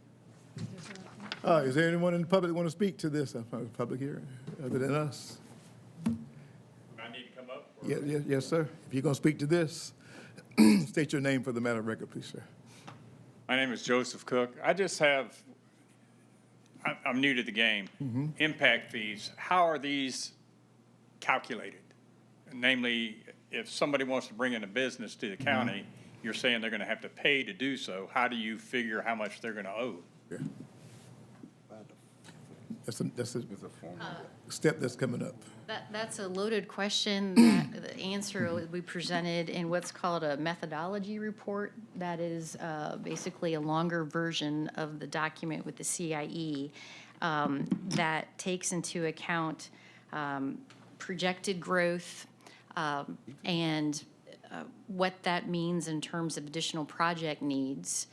A: is there anyone in the public that want to speak to this public hearing, other than us?
M: I need to come up?
A: Yes, sir. If you're going to speak to this, state your name for the matter of record, please, sir.
M: My name is Joseph Cook. I just have, I'm new to the game. Impact fees, how are these calculated? Namely, if somebody wants to bring in a business to the county, you're saying they're going to have to pay to do so. How do you figure how much they're going to owe?
A: Yeah. That's a
N: It's a form.
A: step that's coming up.
Q: That's a loaded question. That the answer will be presented in what's called a methodology report. That is basically a longer version of the document with the CIE that takes into account projected growth and what that means in terms of additional project needs.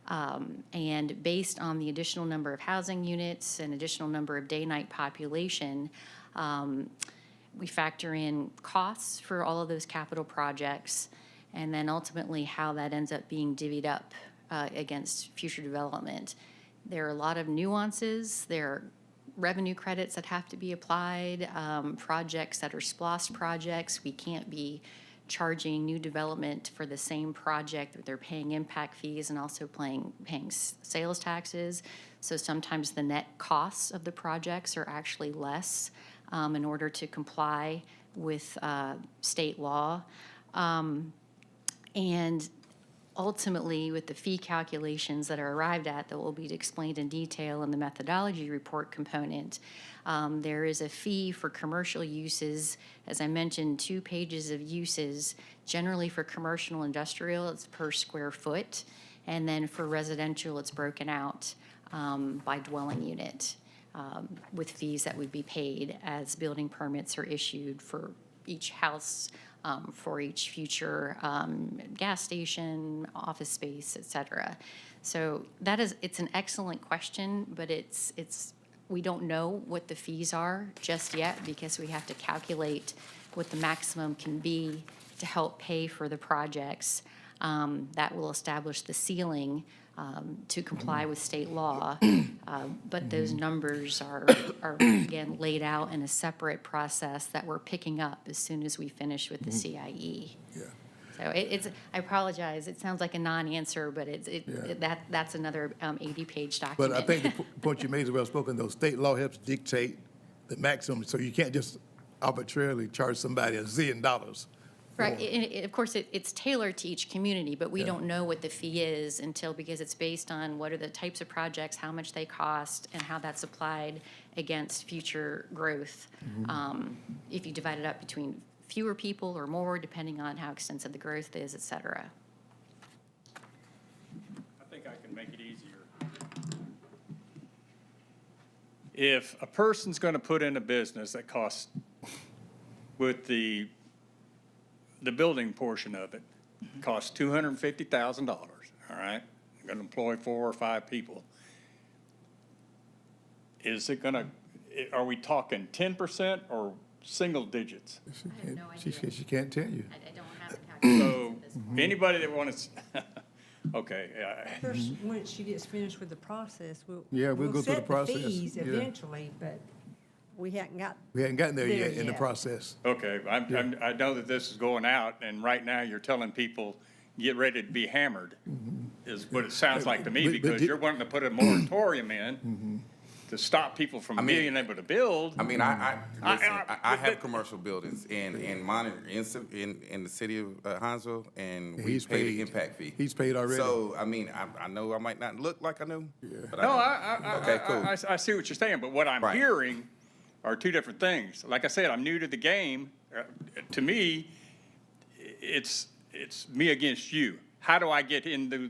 Q: And based on the additional number of housing units and additional number of day-night population, we factor in costs for all of those capital projects, and then ultimately how that ends up being divvied up against future development. There are a lot of nuances. There are revenue credits that have to be applied, projects that are SPLOST projects. We can't be charging new development for the same project. They're paying impact fees and also paying sales taxes. So sometimes the net costs of the projects are actually less in order to comply with state law. And ultimately, with the fee calculations that are arrived at that will be explained in detail in the methodology report component, there is a fee for commercial uses. As I mentioned, 2 pages of uses. Generally for commercial industrial, it's per square foot. And then for residential, it's broken out by dwelling unit with fees that would be paid as building permits are issued for each house, for each future gas station, office space, et cetera. So it's an excellent question, but we don't know what the fees are just yet because we have to calculate what the maximum can be to help pay for the projects. That will establish the ceiling to comply with state law. But those numbers are again laid out in a separate process that we're picking up as soon as we finish with the CIE.
A: Yeah.
Q: So I apologize, it sounds like a non-answer, but that's another 80-page document.
A: But I think the point you made is well spoken, though. State law helps dictate the maximum, so you can't just arbitrarily charge somebody $1 zillion.
Q: Right, and of course, it's tailored to each community, but we don't know what the fee is because it's based on what are the types of projects, how much they cost, and how that's applied against future growth. If you divide it up between fewer people or more, depending on how extensive the growth is, et cetera.
K: I think I can make it easier. If a person's going to put in a business that costs, with the building portion of it, costs $250,000, all right? You're going to employ 4 or 5 people. Is it going to, are we talking 10% or single digits?
Q: I have no idea.
A: She can't tell you.
Q: I don't have the calculation
K: So
Q: at this point.
K: anybody that wants, okay.
E: First, once she gets finished with the process, we'll
A: go through the process.
E: set the fees
A: Yeah.
E: eventually, but we hadn't
A: gotten there yet in the
E: yet.
A: process.
K: Okay, I know that this is going out, and right now you're telling people, get ready to be hammered, is what it sounds like to me, because you're wanting to put a moratorium in to stop people from being able to build.
N: I mean, I have commercial buildings in Monitor, in the city of Hinesville, and we pay the impact fee.
A: He's paid already.
N: So, I mean, I know I might not look like I know. But
K: No,
N: Okay, cool.
K: I see what you're saying, but what I'm hearing are 2 different things. Like I said, I'm new to the game. To me, it's me against you. How do I get into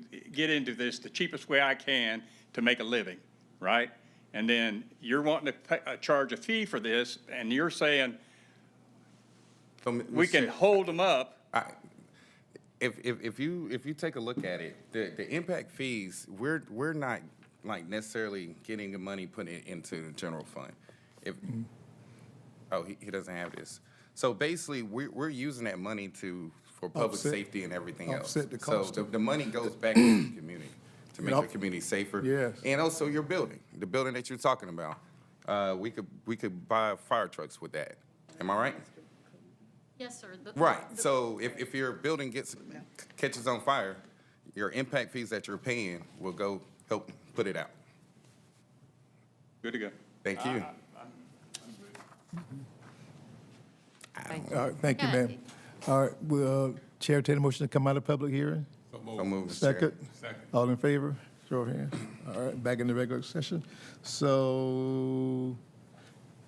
K: this the cheapest way I can to make a living, right? And then you're wanting to charge a fee for this, and you're saying we can hold them up.
N: If you take a look at it, the impact fees, we're not like necessarily getting the money put into the general fund. He doesn't have this. So basically, we're using that money for public safety and everything else.
A: Offset the cost.
N: So the money goes back to the community to make the community safer.
A: Yes.
N: And also your building, the building that you're talking about. We could buy fire trucks with that. Am I right?
Q: Yes, sir.
N: Right. So if your building catches on fire, your impact fees that you're paying will go help put it out.
K: Good to go.
N: Thank you.
A: All right, thank you, ma'am. All right, will Chair take a motion to come out of public hearing?
N: So moved, Mr.
A: Second?
M: Second.
A: All in favor? Show of hands. All right, back in the regular session. So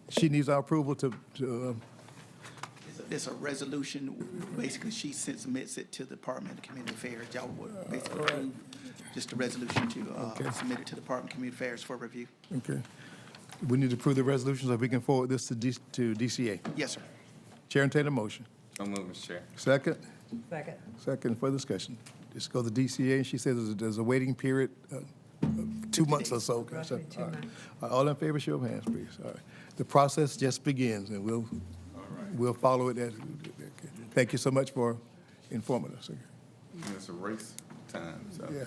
A: she needs our approval to
G: It's a resolution, basically she submits it to the Department of Community Affairs. Y'all would basically approve just a resolution to submit it to the Department of Community Affairs for review.
A: Okay. We need to approve the resolution so we can forward this to DCA.
G: Yes, sir.
A: Chair, entertain a motion.
N: So moved, Mr. Chair.
A: Second?
E: Second.
A: Second for discussion. Just go to DCA, and she says there's a waiting period, 2 months or so.
E: Roughly 2 months.
A: All in favor, show of hands, please. All right. The process just begins, and we'll follow it. Thank you so much for informing us.
N: It's a race time, so.
A: Yeah.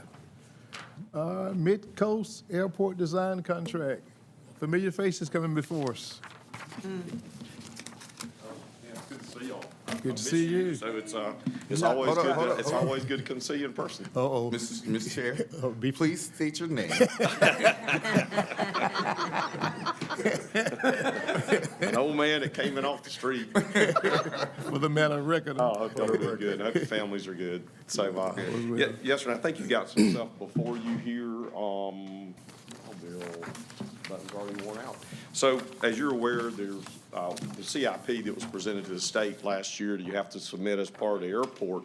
A: Midcoast Airport Design Contract, familiar faces coming before us.
R: Good to see y'all.
A: Good to see you.
R: So it's always
N: Hold on,
R: good.
N: hold on,
R: It's
N: hold on.
R: always good to come see you in person.
A: Uh-oh.
N: Mr. Chair, please state your name.
R: An old man that came in off the street.
A: For the matter of record.
R: Oh, I hope y'all are doing good. I hope your families are good. So, yes, sir. I think you got some stuff before you here. Bill, button's already worn out. So, as you're aware, there's the CIP that was presented to the state last year that you have to submit as part of the airport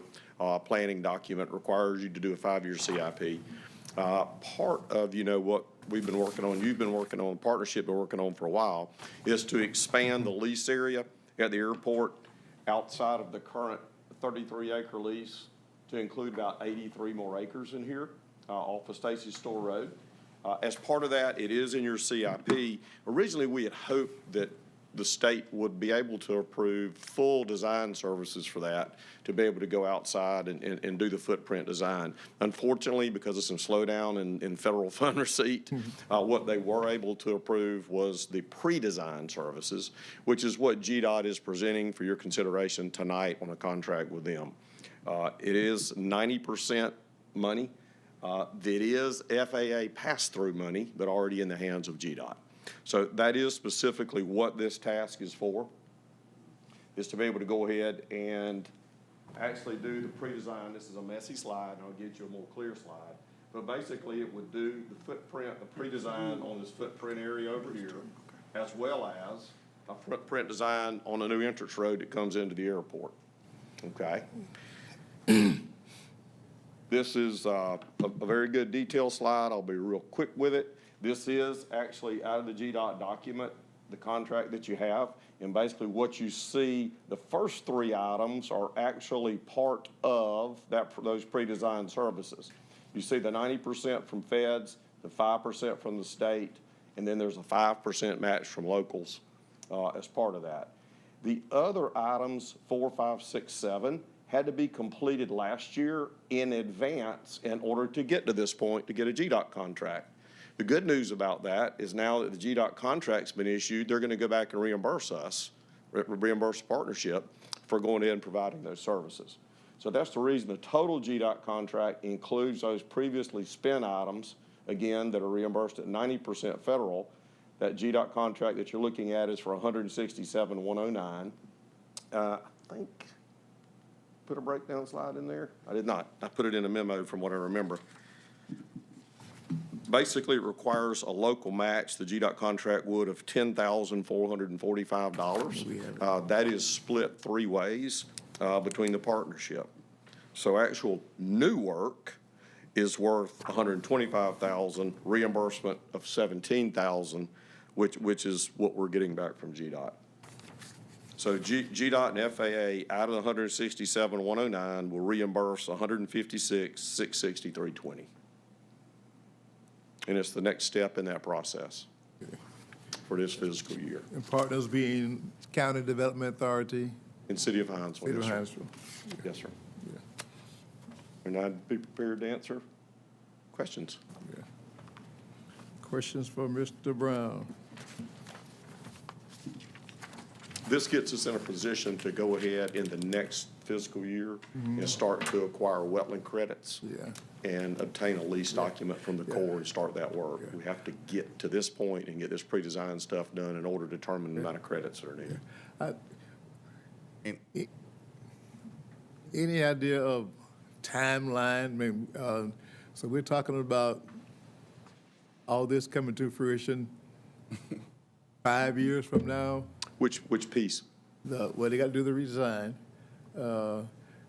R: planning document requires you to do a 5-year CIP. Part of, what we've been working on, you've been working on, partnership been working on for a while, is to expand the lease area at the airport outside of the current 33-acre lease to include about 83 more acres in here off of Stacy Store Road. As part of that, it is in your CIP. Originally, we had hoped that the state would be able to approve full design services for that, to be able to go outside and do the footprint design. Unfortunately, because of some slowdown in federal fund receipt, what they were able to approve was the pre-design services, which is what GDOT is presenting for your consideration tonight on a contract with them. It is 90% money. That is FAA pass-through money, but already in the hands of GDOT. So that is specifically what this task is for, is to be able to go ahead and actually do the pre-design. This is a messy slide, and I'll get you a more clear slide. But basically, it would do the footprint, the pre-design on this footprint area over here, as well as a footprint design on a new entrance road that comes into the airport. Okay? This is a very good detail slide. I'll be real quick with it. This is actually out of the GDOT document, the contract that you have. And basically what you see, the first 3 items are actually part of those pre-designed services. You see the 90% from feds, the 5% from the state, and then there's a 5% match from locals as part of that. The other items, 4, 5, 6, 7, had to be completed last year in advance in order to get to this point to get a GDOT contract. The good news about that is now that the GDOT contract's been issued, they're going to go back and reimburse us, reimburse the partnership for going in and providing those services. So that's the reason the total GDOT contract includes those previously spent items, again, that are reimbursed at 90% federal. That GDOT contract that you're looking at is for $167,109. I think, put a breakdown slide in there? I did not. I put it in a memo from what I remember. Basically, it requires a local match, the GDOT contract would, of $10,445. That is split 3 ways between the partnership. So actual new work is worth $125,000, reimbursement of $17,000, which is what we're getting back from GDOT. So GDOT and FAA, out of the $167,109, will reimburse $156,663.20. And it's the next step in that process for this fiscal year.
A: And partners being County Development Authority.
R: In City of Hinesville.
A: City of
R: yes, sir.
A: Hinesville.
R: Yes, sir. Yeah. And I'd be prepared to answer questions.
A: Yeah. Questions for Mr. Brown?
R: This gets us in a position to go ahead in the next fiscal year and start to acquire wetland credits.
A: Yeah.
R: And obtain a lease document from the Corps and start that work. We have to get to this point and get this pre-design stuff done in order to determine the amount of credits that are needed.
A: Any idea of timeline? I mean, so we're talking about all this coming to fruition 5 years from now?
R: Which piece?
A: Well, they got to do the redesign.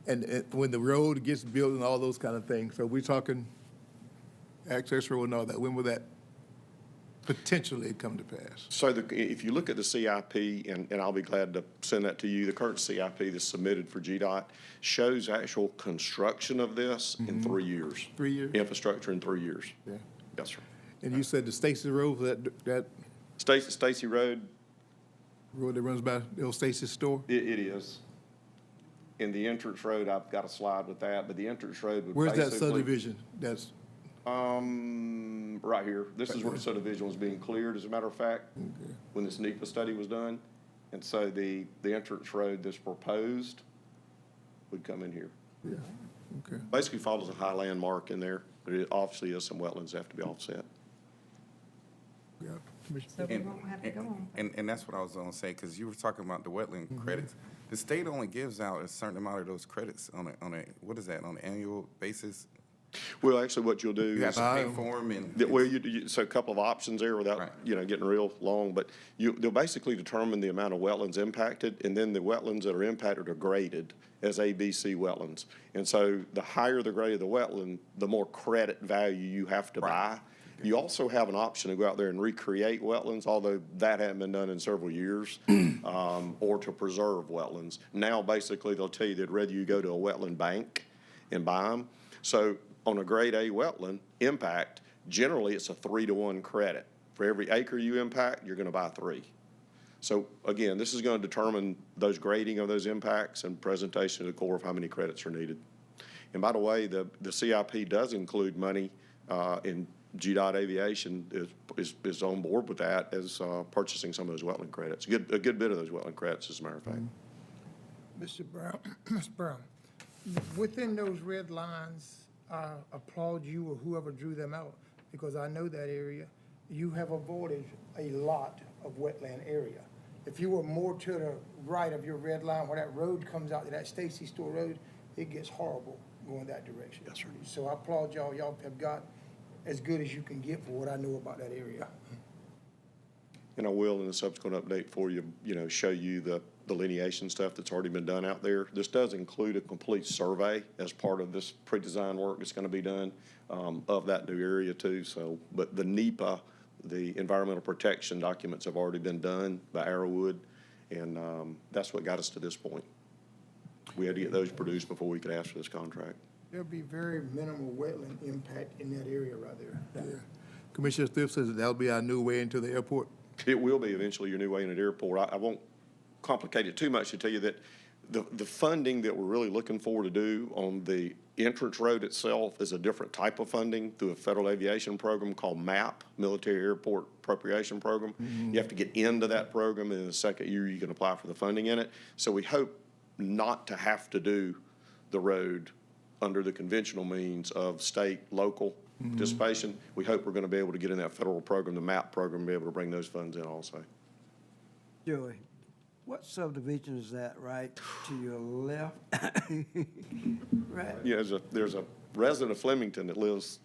A: And when the road gets built and all those kind of things. So we're talking access road and all that. When will that potentially come to pass?
R: So if you look at the CIP, and I'll be glad to send that to you, the current CIP that's submitted for GDOT shows actual construction of this in 3 years.
A: 3 years?
R: Infrastructure in 3 years.
A: Yeah.
R: Yes, sir.
A: And you said the Stacy Road, that
R: Stacy Road?
A: Road that runs by the old Stacy's store?
R: It is. In the entrance road, I've got a slide with that, but the entrance road would
A: Where's that
R: basically.
A: subdivision? That's
R: Right here. This is where the subdivision was being cleared, as a matter of fact, when this NEPA study was done. And so the entrance road that's proposed would come in here.
A: Yeah, okay.
R: Basically follows a high landmark in there, but it obviously is some wetlands that have to be offset.
A: Yeah.
E: So we won't have to go on.
N: And that's what I was gonna say, because you were talking about the wetland credits. The state only gives out a certain amount of those credits on a, what is that, on an annual basis?
R: Well, actually, what you'll do
N: You have
R: is,
N: to pay for them and.
R: well, so a couple of options there without,
N: Right.
R: getting real long, but they'll basically determine the amount of wetlands impacted, and then the wetlands that are impacted are graded as ABC wetlands. And so the higher the grade of the wetland, the more credit value you have to buy. You also have an option to go out there and recreate wetlands, although that hadn't been done in several years, or to preserve wetlands. Now, basically, they'll tell you they'd rather you go to a wetland bank and buy them. So on a grade A wetland impact, generally it's a 3-to-1 credit. For every acre you impact, you're gonna buy 3. So again, this is gonna determine those grading of those impacts and presentation to the Corps of how many credits are needed. And by the way, the CIP does include money, in GDOT Aviation is on board with that as purchasing some of those wetland credits. A good bit of those wetland credits, as a matter of fact.
H: Mr. Brown, Ms. Brown, within those red lines, I applaud you or whoever drew them out, because I know that area. You have avoided a lot of wetland area. If you were more to the right of your red line, where that road comes out to that Stacy Store Road, it gets horrible going that direction.
R: Yes, sir.
H: So I applaud y'all. Y'all have got as good as you can get for what I know about that area.
R: And I will, in a subsequent update for you, show you the delineation stuff that's already been done out there. This does include a complete survey as part of this pre-design work that's gonna be done, of that new area too. So, but the NEPA, the environmental protection documents have already been done by Arrowwood, and, that's what got us to this point. We had to get those produced before we could ask for this contract.
H: There'll be very minimal wetland impact in that area right there.
A: Yeah. Commissioner Thrift says that'll be our new way into the airport.
R: It will be eventually your new way in at the airport. I won't complicate it too much to tell you that the funding that we're really looking for to do on the entrance road itself is a different type of funding through a federal aviation program called MAP, Military Airport Appropriation Program. You have to get into that program, and in the second year you can apply for the funding in it. So we hope not to have to do the road under the conventional means of state, local participation. We hope we're going to be able to get in that federal program, the MAP program, and be able to bring those funds in also.
C: Joey, what subdivision is that right to your left? Right?
R: Yeah, there's a resident of Flemington that lives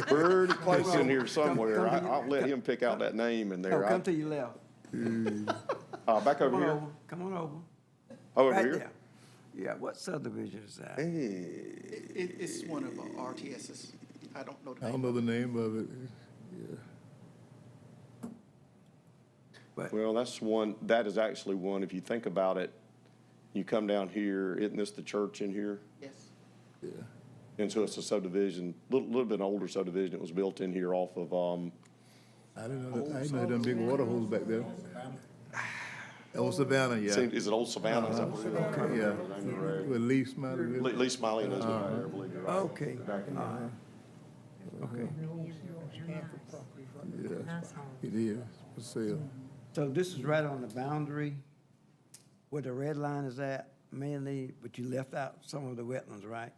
R: pretty close in here somewhere. I'll let him pick out that name in there.
C: Oh, come to your left.
R: Back over here.
C: Come on over.
R: Oh, over
C: Right
R: here?
C: there. Yeah, what subdivision is that?
G: It's one of RTS's. I don't know the
A: I
G: name.
A: don't know the name of it. Yeah.
R: Well, that is actually one, if you think about it, you come down here, isn't this the church in here?
G: Yes.
A: Yeah.
R: And so it's a subdivision, little bit older subdivision. It was built in here off of,
A: I didn't know that. I didn't know them big water holes back there. Old Savannah, yeah.
R: is it Old Savannah? Is that what it is?
A: Okay, yeah. With Lee Smiley.
R: Lee Smiley knows what there, I believe you're right.
C: Okay. Okay.
A: Yeah, it is for sale.
C: So this is right on the boundary where the red line is at mainly, but you left out some of the wetlands, right?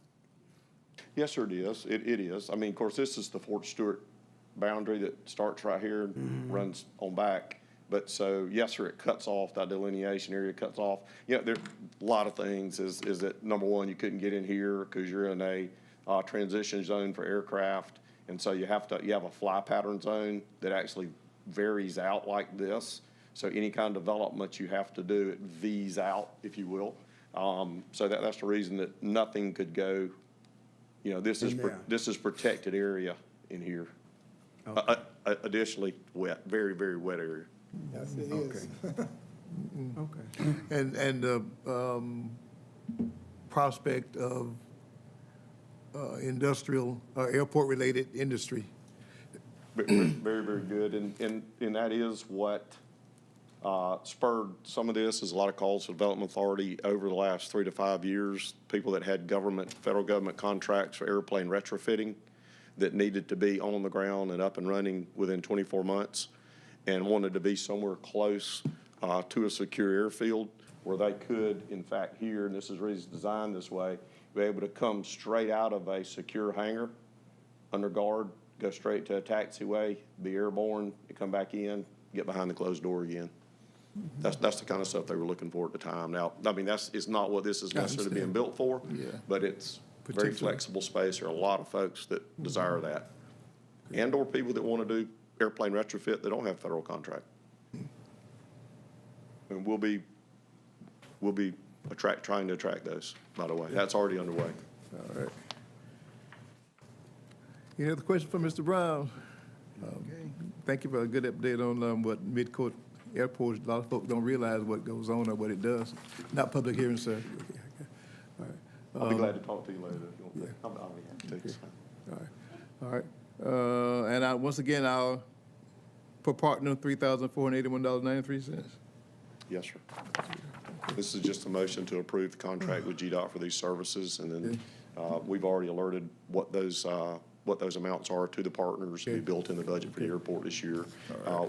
R: Yes, sir, it is. It is. I mean, of course, this is the Fort Stewart boundary that starts right here and runs on back. But so, yes, sir, it cuts off, that delineation area cuts off. Yeah, there, a lot of things is that, number one, you couldn't get in here because you're in a transition zone for aircraft. And so you have a fly pattern zone that actually varies out like this. So any kind of development you have to do, it V's out, if you will. So that's the reason that nothing could go, this is protected area in here.
C: Okay.
R: Additionally, wet, very, very wet area.
H: Yes, it is.
C: Okay.
A: And the prospect of industrial, airport-related industry.
R: Very, very good. And that is what spurred some of this is a lot of calls to Development Authority over the last 3 to 5 years, people that had federal government contracts for airplane retrofitting that needed to be on the ground and up and running within 24 months and wanted to be somewhere close to a secure airfield where they could, in fact, here, and this is really designed this way, be able to come straight out of a secure hangar under guard, go straight to a taxiway, be airborne, and come back in, get behind the closed door again. That's the kind of stuff they were looking for at the time. Now, I mean, it's not what this is necessarily being built for, but it's very flexible space. There are a lot of folks that desire that. And/or people that want to do airplane retrofit that don't have federal contract. And we'll be trying to attract those, by the way. That's already underway.
A: All right. Any other questions for Mr. Brown? Thank you for a good update on what Midcoast Airport, a lot of folks don't realize what goes on or what it does. Not public hearing, sir. All right.
R: I'll be glad to talk to you later if you want to. I'll be happy to.
A: All right. And once again, our per partner, $3,481.93.
R: Yes, sir. This is just a motion to approve the contract with GDOT for these services, and then we've already alerted what those amounts are to the partners to be built in the budget for the airport this year.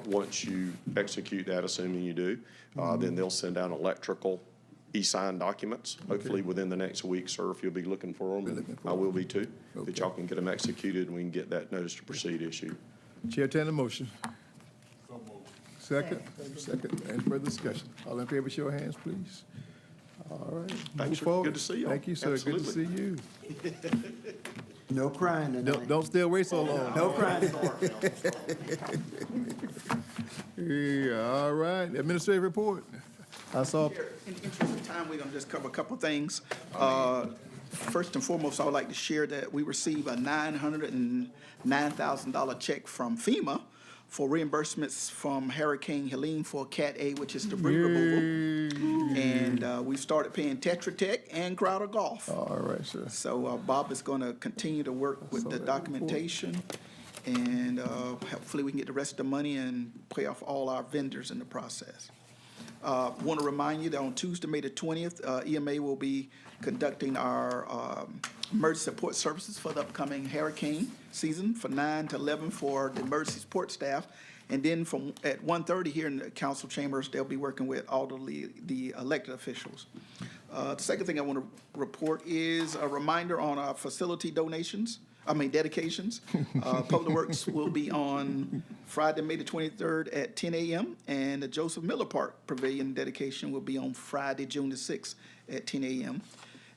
R: Once you execute that, assuming you do, then they'll send out electrical e-sign documents, hopefully within the next week, sir, if you'll be looking for them. I will be too, that y'all can get them executed and we can get that notice to proceed issued.
A: Chair, entertain a motion. Second. Any further discussion? All in favor, show of hands, please. All right.
G: Thanks,
A: Move forward.
G: good to see you.
A: Thank you, sir.
G: Absolutely.
A: Good to see you.
C: No crying tonight.
A: Don't stay away so long.
C: No crying.
A: Yeah, all right. Administrative report. I saw.
G: In the interest of time, we're going to just cover a couple things. First and foremost, I would like to share that we received a $909,000 check from FEMA for reimbursements from Hurricane Helene for Cat A, which is debris removal. And we started paying Tetra Tech and Crowder Golf.
A: All right, sir.
G: So Bob is going to continue to work with the documentation, and hopefully we can get the rest of the money and pay off all our vendors in the process. Want to remind you that on Tuesday, May the 20th, EMA will be conducting our emergency support services for the upcoming hurricane season from 9 to 11 for the emergency support staff. And then at 1:30 here in the council chambers, they'll be working with all the elected officials. The second thing I want to report is a reminder on our facility dedications. Public Works will be on Friday, May the 23rd at 10 a.m. And the Joseph Miller Park Pavilion dedication will be on Friday, June the 6th at 10 a.m.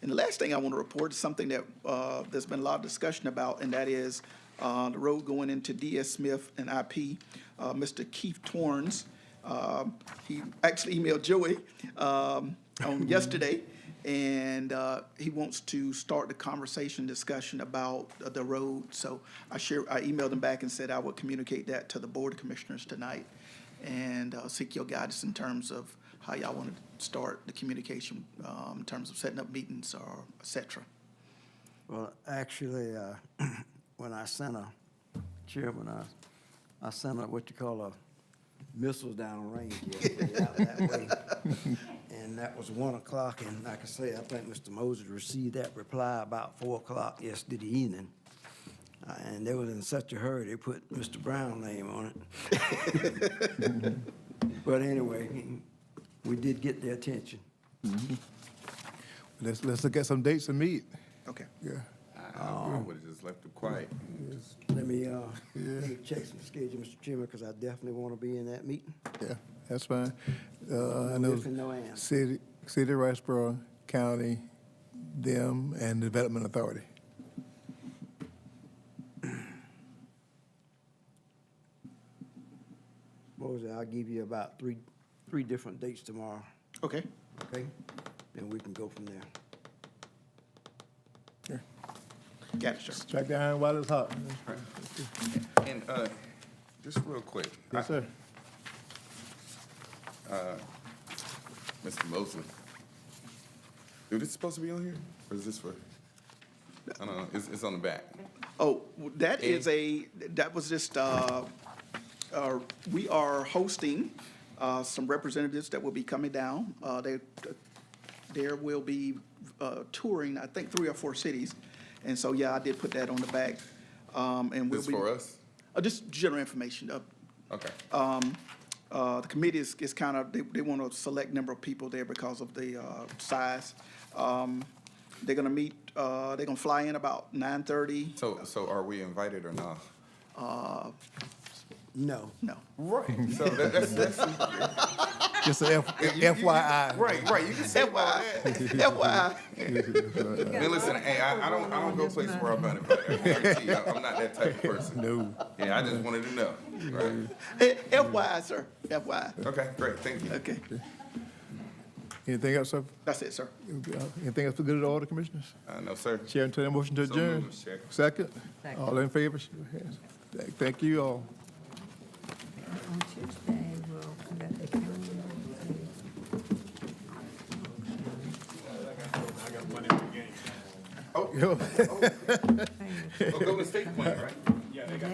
G: And the last thing I want to report is something that there's been a lot of discussion about, and that is the road going into D.S. Smith and IP. Mr. Keith Torrance, he actually emailed Joey on yesterday, and he wants to start the discussion about the road. So I emailed him back and said I would communicate that to the Board of Commissioners tonight and seek your guidance in terms of how y'all want to start the communication in terms of setting up meetings or et cetera.
C: Well, actually, when I sent I sent what you call a missiles down range yesterday out that way. And that was 1 o'clock, and like I say, I think Mr. Moses received that reply about 4 o'clock yesterday evening. And they was in such a hurry, they put Mr. Brown's name on it. But anyway, we did get their attention.
A: Let's look at some dates and meet.
G: Okay.
A: Yeah.
N: I would have just left it quiet.
C: Let me check some schedule, Mr. Chairman, because I definitely want to be in that meeting.
A: Yeah, that's fine. I
C: No
A: know
C: if and no and.
A: City, Riceboro, County, them, and Development Authority.
C: Moses, I'll give you about three different dates tomorrow.
G: Okay.
C: Okay? Then we can go from there.
G: Got it, sir.
A: Strike the iron while it's hot.
N: And just real quick.
A: Yes, sir.
N: Mr. Mosley. Is this supposed to be on here? Or is this for? I don't know. It's on the back.
G: Oh, that was just, we are hosting some representatives that will be coming down. There will be touring, I think, 3 or 4 cities. And so, yeah, I did put that on the back. And we'll
N: This
G: be.
N: for us?
G: Just general information.
N: Okay.
G: The committee is kind of, they want a select number of people there because of the size. They're gonna meet, they're gonna fly in about 9:30.
N: So are we invited or not?
C: No.
G: No.
N: Right, so that's
A: Just a FYI.
N: Right, you can say all that.
G: FYI.
N: Man, listen, hey, I don't go places where I'm not invited. I guarantee you, I'm not that type of person.
A: No.
N: Yeah, I just wanted to know, right?
G: FYI, sir, FYI.
N: Okay, great, thank you.
G: Okay,
A: Anything else, sir?
G: that's it, sir.
A: Anything else for good of the order, Commissioners?
N: No, sir.
A: Chair, entertain a motion to
N: So
A: adjourn.
N: moved, Chair.
A: Second?
E: Second.
A: All in favor? Show your hands. Thank you all.
E: On Tuesday, we'll conduct the county.
N: Oh, Golden State playing, right?
E: Yeah, they got